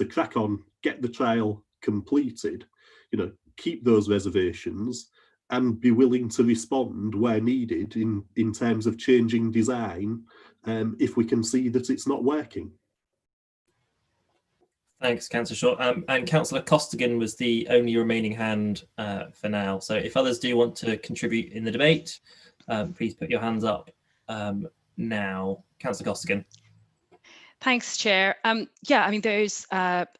crack on, get the trial completed, you know, keep those reservations and be willing to respond where needed in terms of changing design if we can see that it's not working. Thanks, Councillor Shaw. And Councillor Costigan was the only remaining hand for now. So if others do want to contribute in the debate, please put your hands up now. Councillor Costigan. Thanks, Chair. Yeah, I mean, there's,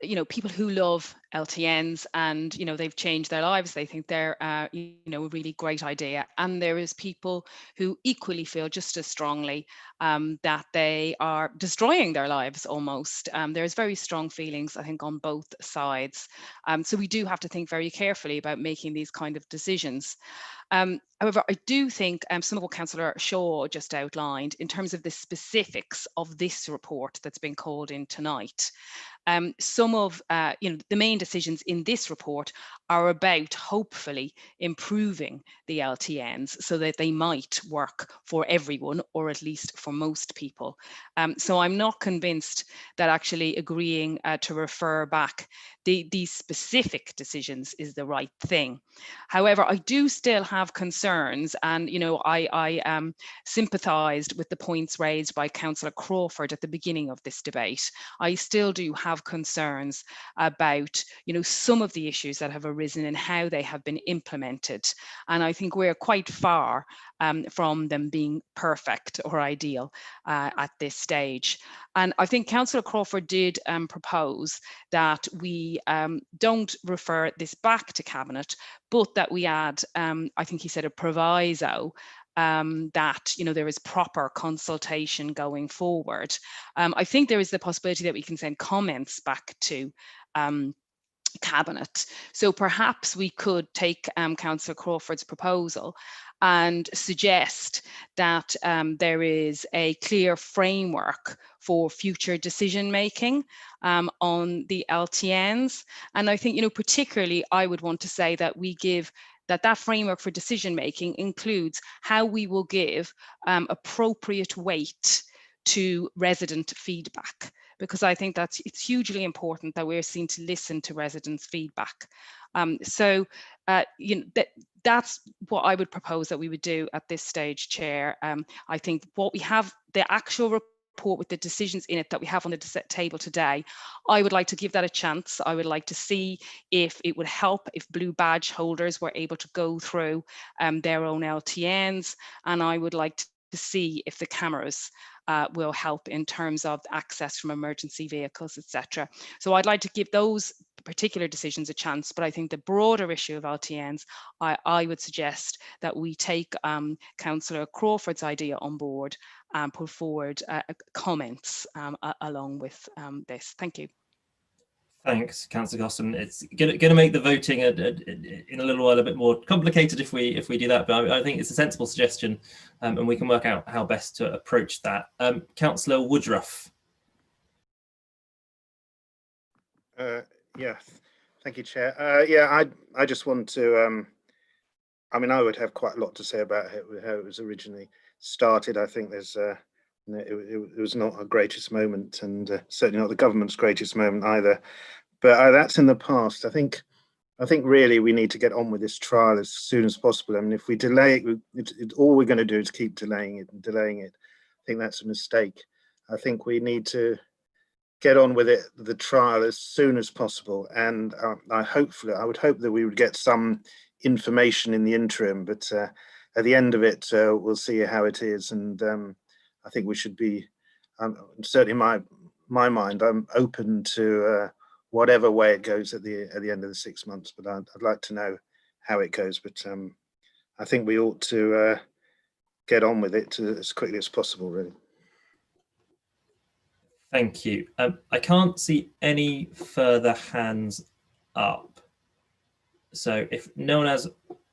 you know, people who love LTNs and, you know, they've changed their lives. They think they're, you know, a really great idea. And there is people who equally feel just as strongly that they are destroying their lives almost. There's very strong feelings, I think, on both sides. So we do have to think very carefully about making these kind of decisions. However, I do think some of what Councillor Shaw just outlined in terms of the specifics of this report that's been called in tonight. Some of you know, the main decisions in this report are about hopefully improving the LTNs so that they might work for everyone, or at least for most people. So I'm not convinced that actually agreeing to refer back these specific decisions is the right thing. However, I do still have concerns, and you know, I sympathised with the points raised by Councillor Crawford at the beginning of this debate. I still do have concerns about, you know, some of the issues that have arisen and how they have been implemented, and I think we're quite far from them being perfect or ideal at this stage. And I think Councillor Crawford did propose that we don't refer this back to Cabinet, but that we add, I think he said, a proviso that, you know, there is proper consultation going forward. I think there is the possibility that we can send comments back to Cabinet. So perhaps we could take Councillor Crawford's proposal and suggest that there is a clear framework for future decision making on the LTNs. And I think, you know, particularly I would want to say that we give that framework for decision making includes how we will give appropriate weight to resident feedback, because I think it's hugely important that we're seen to listen to residents' feedback. So you know, that's what I would propose that we would do at this stage, Chair. I think what we have, the actual report with the decisions in it that we have on the table today, I would like to give that a chance. I would like to see if it would help if blue badge holders were able to go through their own LTNs, and I would like to see if the cameras will help in terms of access from emergency vehicles, etc. So I'd like to give those particular decisions a chance, but I think the broader issue of LTNs, I would suggest that we take Councillor Crawford's idea on board and put forward comments along with this. Thank you. Thanks, Councillor Gosson. It's going to make the voting in a little while a bit more complicated if we do that, but I think it's a sensible suggestion, and we can work out how best to approach that. Councillor Woodruff. Yeah, thank you, Chair. Yeah, I just want to I mean, I would have quite a lot to say about how it was originally started. I think there's it was not our greatest moment, and certainly not the government's greatest moment either. But that's in the past. I think really we need to get on with this trial as soon as possible. I mean, if we delay it, all we're going to do is keep delaying it and delaying it. I think that's a mistake. I think we need to get on with it, the trial, as soon as possible. And I would hope that we would get some information in the interim, but at the end of it, we'll see how it is. And I think we should be, certainly in my mind, I'm open to whatever way it goes at the end of the 6 months, but I'd like to know how it goes. But I think we ought to get on with it as quickly as possible, really. Thank you. I can't see any further hands up. So if no one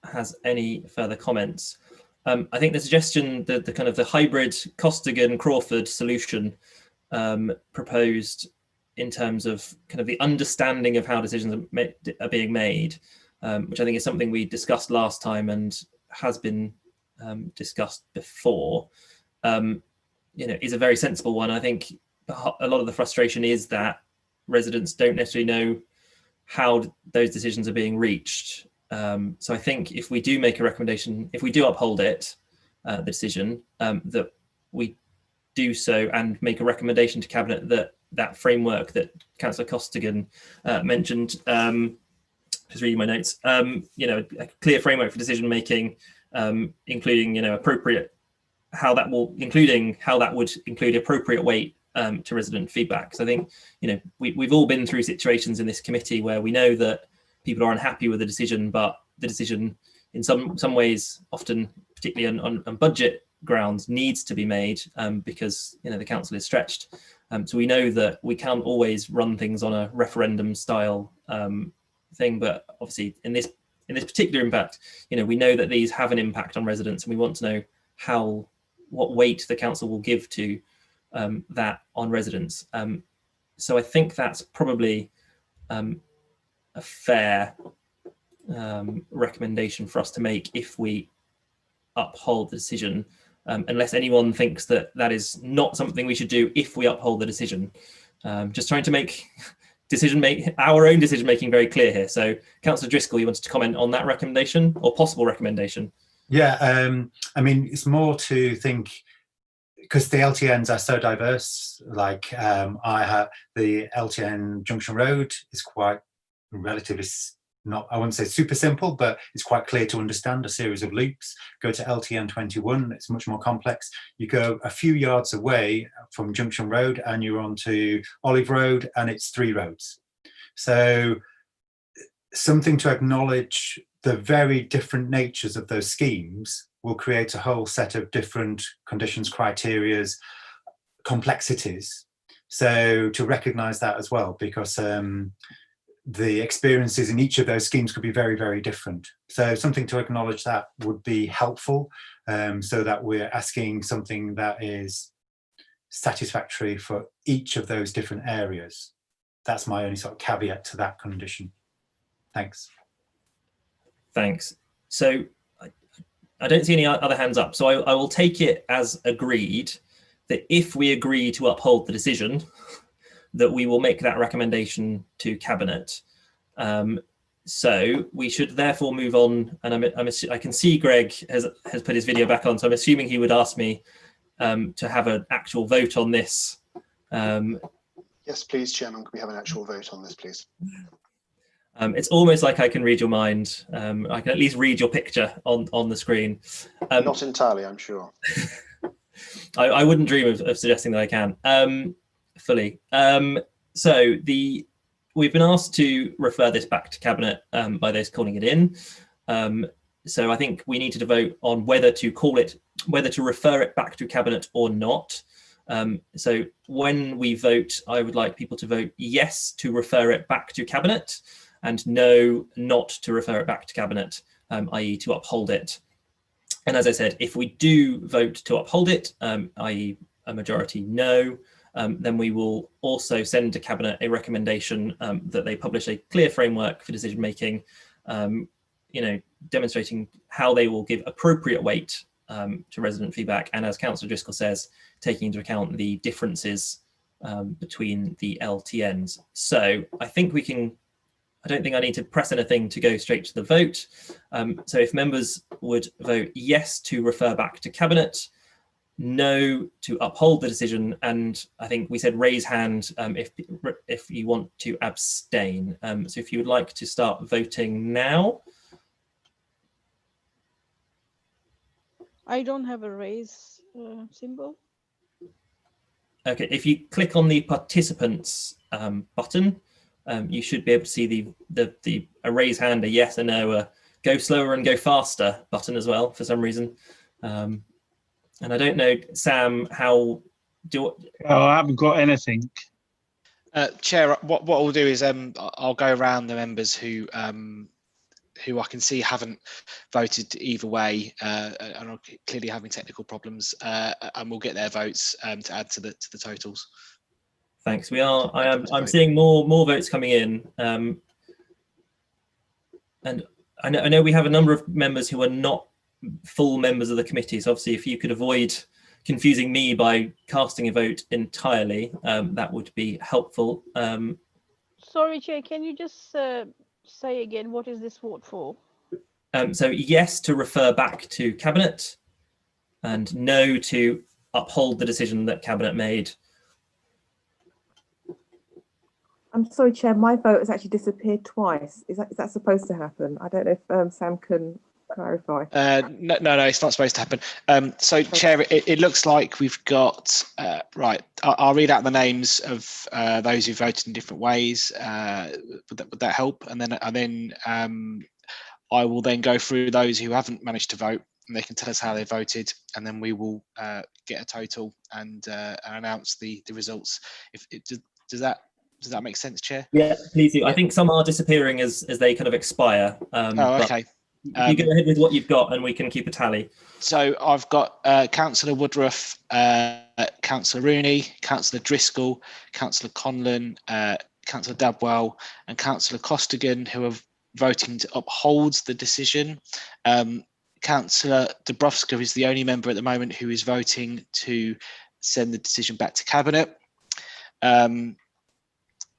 has any further comments, I think the suggestion that the kind of the hybrid Costigan-Crawford solution proposed in terms of kind of the understanding of how decisions are being made, which I think is something we discussed last time and has been discussed before, is a very sensible one. I think a lot of the frustration is that residents don't necessarily know how those decisions are being reached. So I think if we do make a recommendation, if we do uphold it, the decision, that we do so and make a recommendation to Cabinet that framework that Councillor Costigan mentioned, just reading my notes, a clear framework for decision making, including appropriate, including how that would include appropriate weight to resident feedback. So I think we've all been through situations in this committee where we know that people are unhappy with the decision, but the decision in some ways, often particularly on budget grounds, needs to be made because the council is stretched. So we know that we can't always run things on a referendum style thing, but obviously in this particular impact, we know that these have an impact on residents, and we want to know what weight the council will give to that on residents. So I think that's probably a fair recommendation for us to make if we uphold the decision, unless anyone thinks that is not something we should do if we uphold the decision. Just trying to make our own decision making very clear here. So Councillor Driscoll, you wanted to comment on that recommendation or possible recommendation? Yeah, I mean, it's more to think, because the LTNs are so diverse. Like I have the LTN Junction Road is quite relatively not, I wouldn't say super simple, but it's quite clear to understand, a series of loops. Go to LTN 21, it's much more complex. You go a few yards away from Junction Road and you're onto Olive Road and it's 3 roads. So something to acknowledge the very different natures of those schemes will create a whole set of different conditions, criterias, complexities. So to recognise that as well, because the experiences in each of those schemes could be very, very different. So something to acknowledge that would be helpful, so that we're asking something that is satisfactory for each of those different areas. That's my only sort of caveat to that condition. Thanks. Thanks. So I don't see any other hands up. So I will take it as agreed that if we agree to uphold the decision, that we will make that recommendation to Cabinet. So we should therefore move on. And I can see Greg has put his video back on. So I'm assuming he would ask me to have an actual vote on this. Yes, please, Chairman. Can we have an actual vote on this, please? It's almost like I can read your mind. I can at least read your picture on the screen. Not entirely, I'm sure. I wouldn't dream of suggesting that I can fully. So we've been asked to refer this back to Cabinet by those calling it in. So I think we need to vote on whether to refer it back to Cabinet or not. So when we vote, I would like people to vote yes to refer it back to Cabinet, and no, not to refer it back to Cabinet, i.e. to uphold it. And as I said, if we do vote to uphold it, i.e. a majority no, then we will also send to Cabinet a recommendation that they publish a clear framework for decision making, demonstrating how they will give appropriate weight to resident feedback, and as Councillor Driscoll says, taking into account the differences between the LTNs. So I think we can, I don't think I need to press anything to go straight to the vote. So if members would vote yes to refer back to Cabinet, no to uphold the decision, and I think we said raise hand if you want to abstain. So if you would like to start voting now. I don't have a raise symbol. Okay, if you click on the participants button, you should be able to see the a raise hand, a yes, a no, a go slower and go faster button as well for some reason. And I don't know, Sam, how do? Oh, I haven't got anything. Chair, what I'll do is I'll go around the members who I can see haven't voted either way and are clearly having technical problems, and we'll get their votes to add to the totals. Thanks. I'm seeing more votes coming in, and I know we have a number of members who are not full members of the committee. So obviously, if you could avoid confusing me by casting a vote entirely, that would be helpful. Sorry, Chair, can you just say again, what is this vote for? So yes to refer back to Cabinet, and no to uphold the decision that Cabinet made. I'm sorry, Chair, my vote has actually disappeared twice. Is that supposed to happen? I don't know if Sam can clarify. No, it's not supposed to happen. So, Chair, it looks like we've got, right, I'll read out the names of those who voted in different ways. Would that help? And then I will then go through those who haven't managed to vote, and they can tell us how they voted, and then we will get a total and announce the results. Does that make sense, Chair? Yeah, please do. Yeah. I think some are disappearing as they kind of expire. Okay. You go ahead with what you've got, and we can keep a tally. So I've got Councillor Woodruff, Councillor Rooney, Councillor Driscoll, Councillor Conlon, Councillor Dabwell, and Councillor Costigan, who are voting to uphold the decision. Councillor Dubrovska is the only member at the moment who is voting to send the decision back to Cabinet.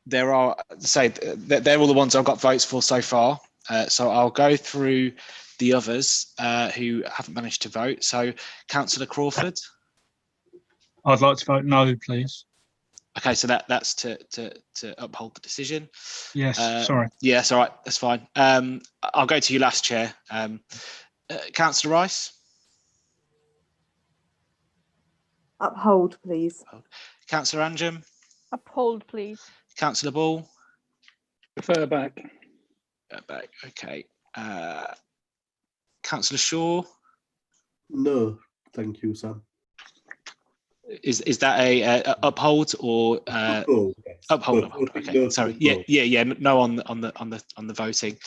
They're all the ones I've got votes for so far. So I'll go through the others who haven't managed to vote. So Councillor Crawford. I'd like to vote no, please. Okay, so that's to uphold the decision. Yes, sorry. Yes, all right, that's fine. I'll go to you last, Chair. Councillor Rice. Uphold, please. Councillor Anjum. Uphold, please. Councillor Ball. Refer back. Back. Okay. Councillor Shaw. No, thank you, Sam. Is that a uphold or uphold? Yes. Uphold. Okay. No, sorry. uphold. Yeah. No on the voting.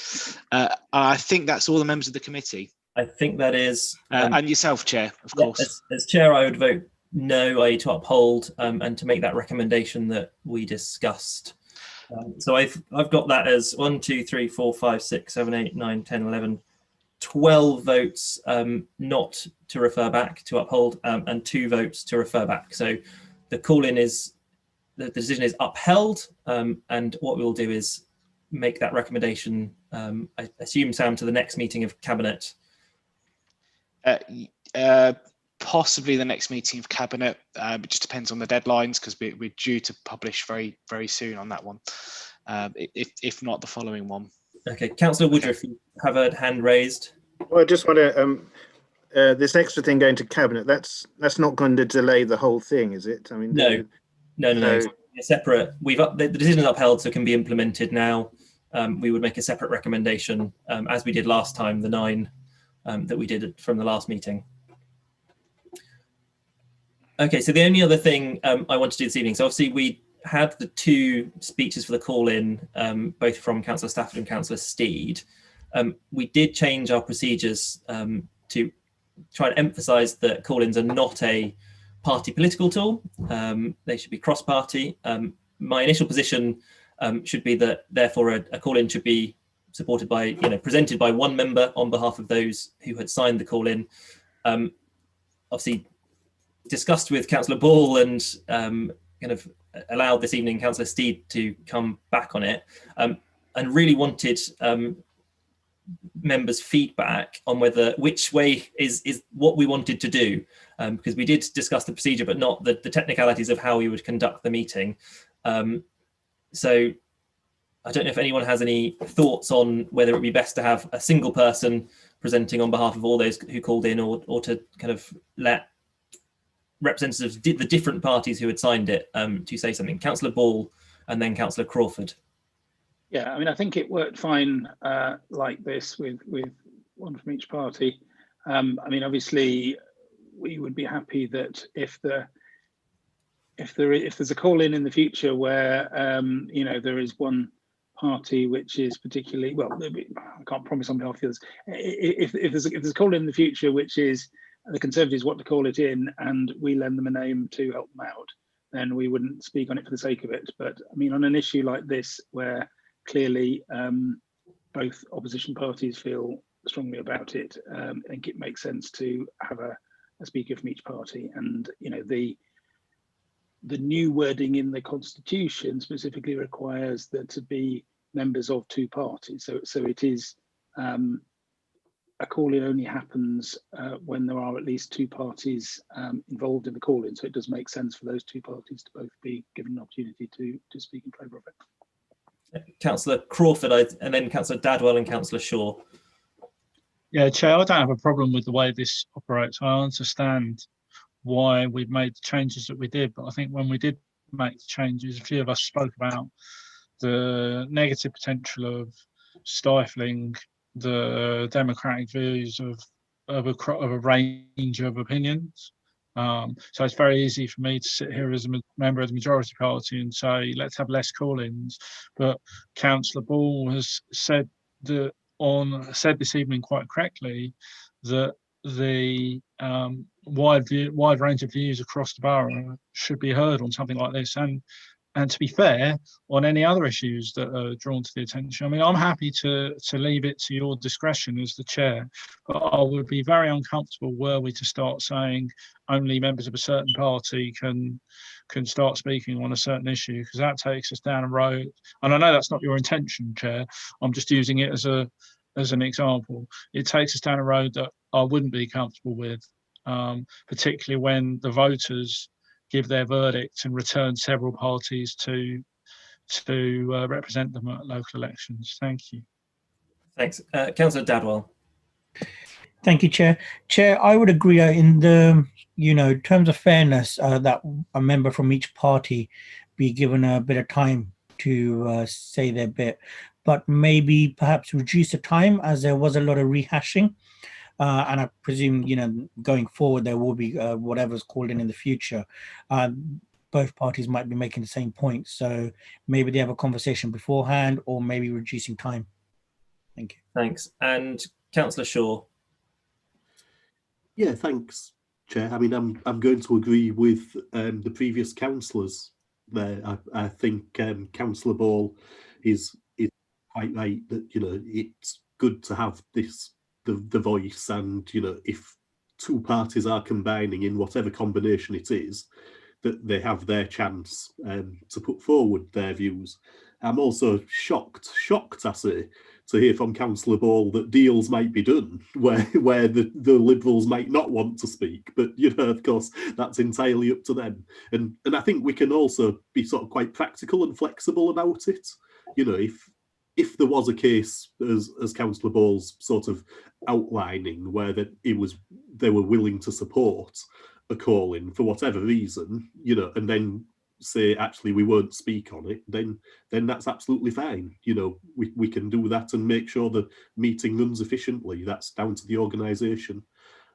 I think that's all the members of the committee. I think that is. And yourself, Chair, of course. As Chair, I would vote no, i.e. to uphold and to make that recommendation that we discussed. So I've got that as 1, 2, 3, 4, 5, 6, 7, 8, 9, 10, 11, 12 votes not to refer back to uphold, and 2 votes to refer back. So the call-in is, the decision is upheld, and what we'll do is make that recommendation, I assume, Sam, to the next meeting of Cabinet. Possibly the next meeting of Cabinet. It just depends on the deadlines, because we're due to publish very, very soon on that one. If not the following one. Okay, Councillor Woodruff, you have a hand raised. Well, I just want to, this extra thing going to Cabinet, that's not going to delay the whole thing, is it? I mean, no. It's separate. The decision is upheld, so it can be implemented now. We would make a separate recommendation, as we did last time, the 9 that we did from the last meeting. Okay, so the only other thing I want to do this evening, so obviously we had the 2 speeches for the call-in, both from Councillor Stafford and Councillor Steed. We did change our procedures to try and emphasise that call-ins are not a party political tool. They should be cross-party. My initial position should be that, therefore, a call-in should be supported by, presented by one member on behalf of those who had signed the call in. Obviously discussed with Councillor Ball and kind of allowed this evening Councillor Steed to come back on it, and really wanted members' feedback on which way is what we wanted to do, because we did discuss the procedure but not the technicalities of how we would conduct the meeting. So I don't know if anyone has any thoughts on whether it would be best to have a single person presenting on behalf of all those who called in, or to kind of let representatives of the different parties who had signed it to say something. Councillor Ball and then Councillor Crawford. Yeah, I mean, I think it worked fine like this with one from each party. I mean, obviously, we would be happy that if there's a call in the future where there is one party which is particularly, well, I can't promise on behalf of the others. If there's a call in the future which is the Conservatives want to call it in and we lend them a name to help them out, then we wouldn't speak on it for the sake of it. But I mean, on an issue like this where clearly both opposition parties feel strongly about it, I think it makes sense to have a speaker from each party. And the new wording in the Constitution specifically requires there to be members of two parties. So it is a call-in only happens when there are at least two parties involved in the call-in. So it does make sense for those two parties to both be given an opportunity to speak in favour of it. Councillor Crawford, and then Councillor Dadwell and Councillor Shaw. Yeah, Chair, I don't have a problem with the way this operates. I understand why we've made the changes that we did, but I think when we did make the changes, a few of us spoke about the negative potential of stifling the democratic views of a range of opinions. So it's very easy for me to sit here as a member of the majority party and say, let's have less call-ins. But Councillor Ball has said this evening quite correctly that the wide range of views across the borough should be heard on something like this, and to be fair, on any other issues that are drawn to the attention. I mean, I'm happy to leave it to your discretion as the chair, but I would be very uncomfortable were we to start saying only members of a certain party can start speaking on a certain issue, because that takes us down a road. And I know that's not your intention, Chair. I'm just using it as an example. It takes us down a road that I wouldn't be comfortable with, particularly when the voters give their verdict and return several parties to represent them at local elections. Thank you. Thanks. Councillor Dadwell. Thank you, Chair. Chair, I would agree in the, terms of fairness, that a member from each party be given a bit of time to say their bit, but maybe perhaps reduce the time, as there was a lot of rehashing. And I presume, going forward, there will be whatever's called in the future. Both parties might be making the same point. So maybe they have a conversation beforehand, or maybe reducing time. Thank you. Thanks. And Councillor Shaw. Yeah, thanks, Chair. I mean, I'm going to agree with the previous councillors there. I think Councillor Ball is quite right that, it's good to have the voice, and if two parties are combining in whatever combination it is, that they have their chance to put forward their views. I'm also shocked I say, to hear from Councillor Ball that deals might be done where the Liberals might not want to speak, but of course that's entirely up to them. And I think we can also be sort of quite practical and flexible about it. If there was a case, as Councillor Ball's sort of outlining, where they were willing to support a call-in for whatever reason, and then say, actually, we won't speak on it, then that's absolutely fine. We can do that and make sure the meeting runs efficiently. That's down to the organisation,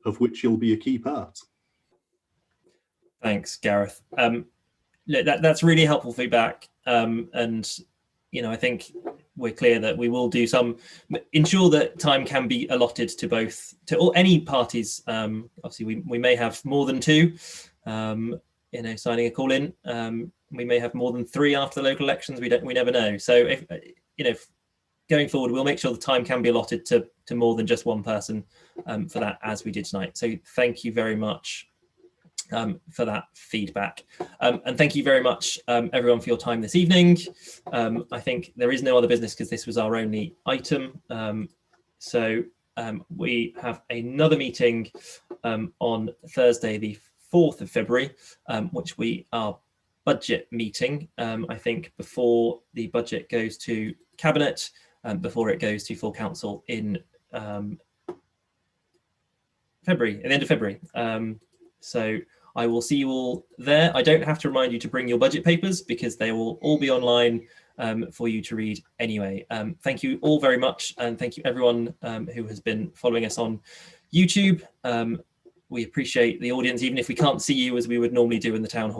of which you'll be a key part. Thanks, Gareth. That's really helpful feedback. And I think we're clear that we will do ensure that time can be allotted to any parties. Obviously, we may have more than two, signing a call in. We may have more than three after the local elections. We never know. So if going forward, we'll make sure the time can be allotted to more than just one person for that, as we did tonight. So thank you very much for that feedback. And thank you very much, everyone, for your time this evening. I think there is no other business because this was our only item. So we have another meeting on Thursday, the 4th of February, which we are budget meeting, I think, before the budget goes to Cabinet, before it goes to full council in February, at the end of February. So I will see you all there. I don't have to remind you to bring your budget papers because they will all be online for you to read anyway. Thank you all very much, and thank you everyone who has been following us on YouTube. We appreciate the audience, even if we can't see you as we would normally do in the town hall.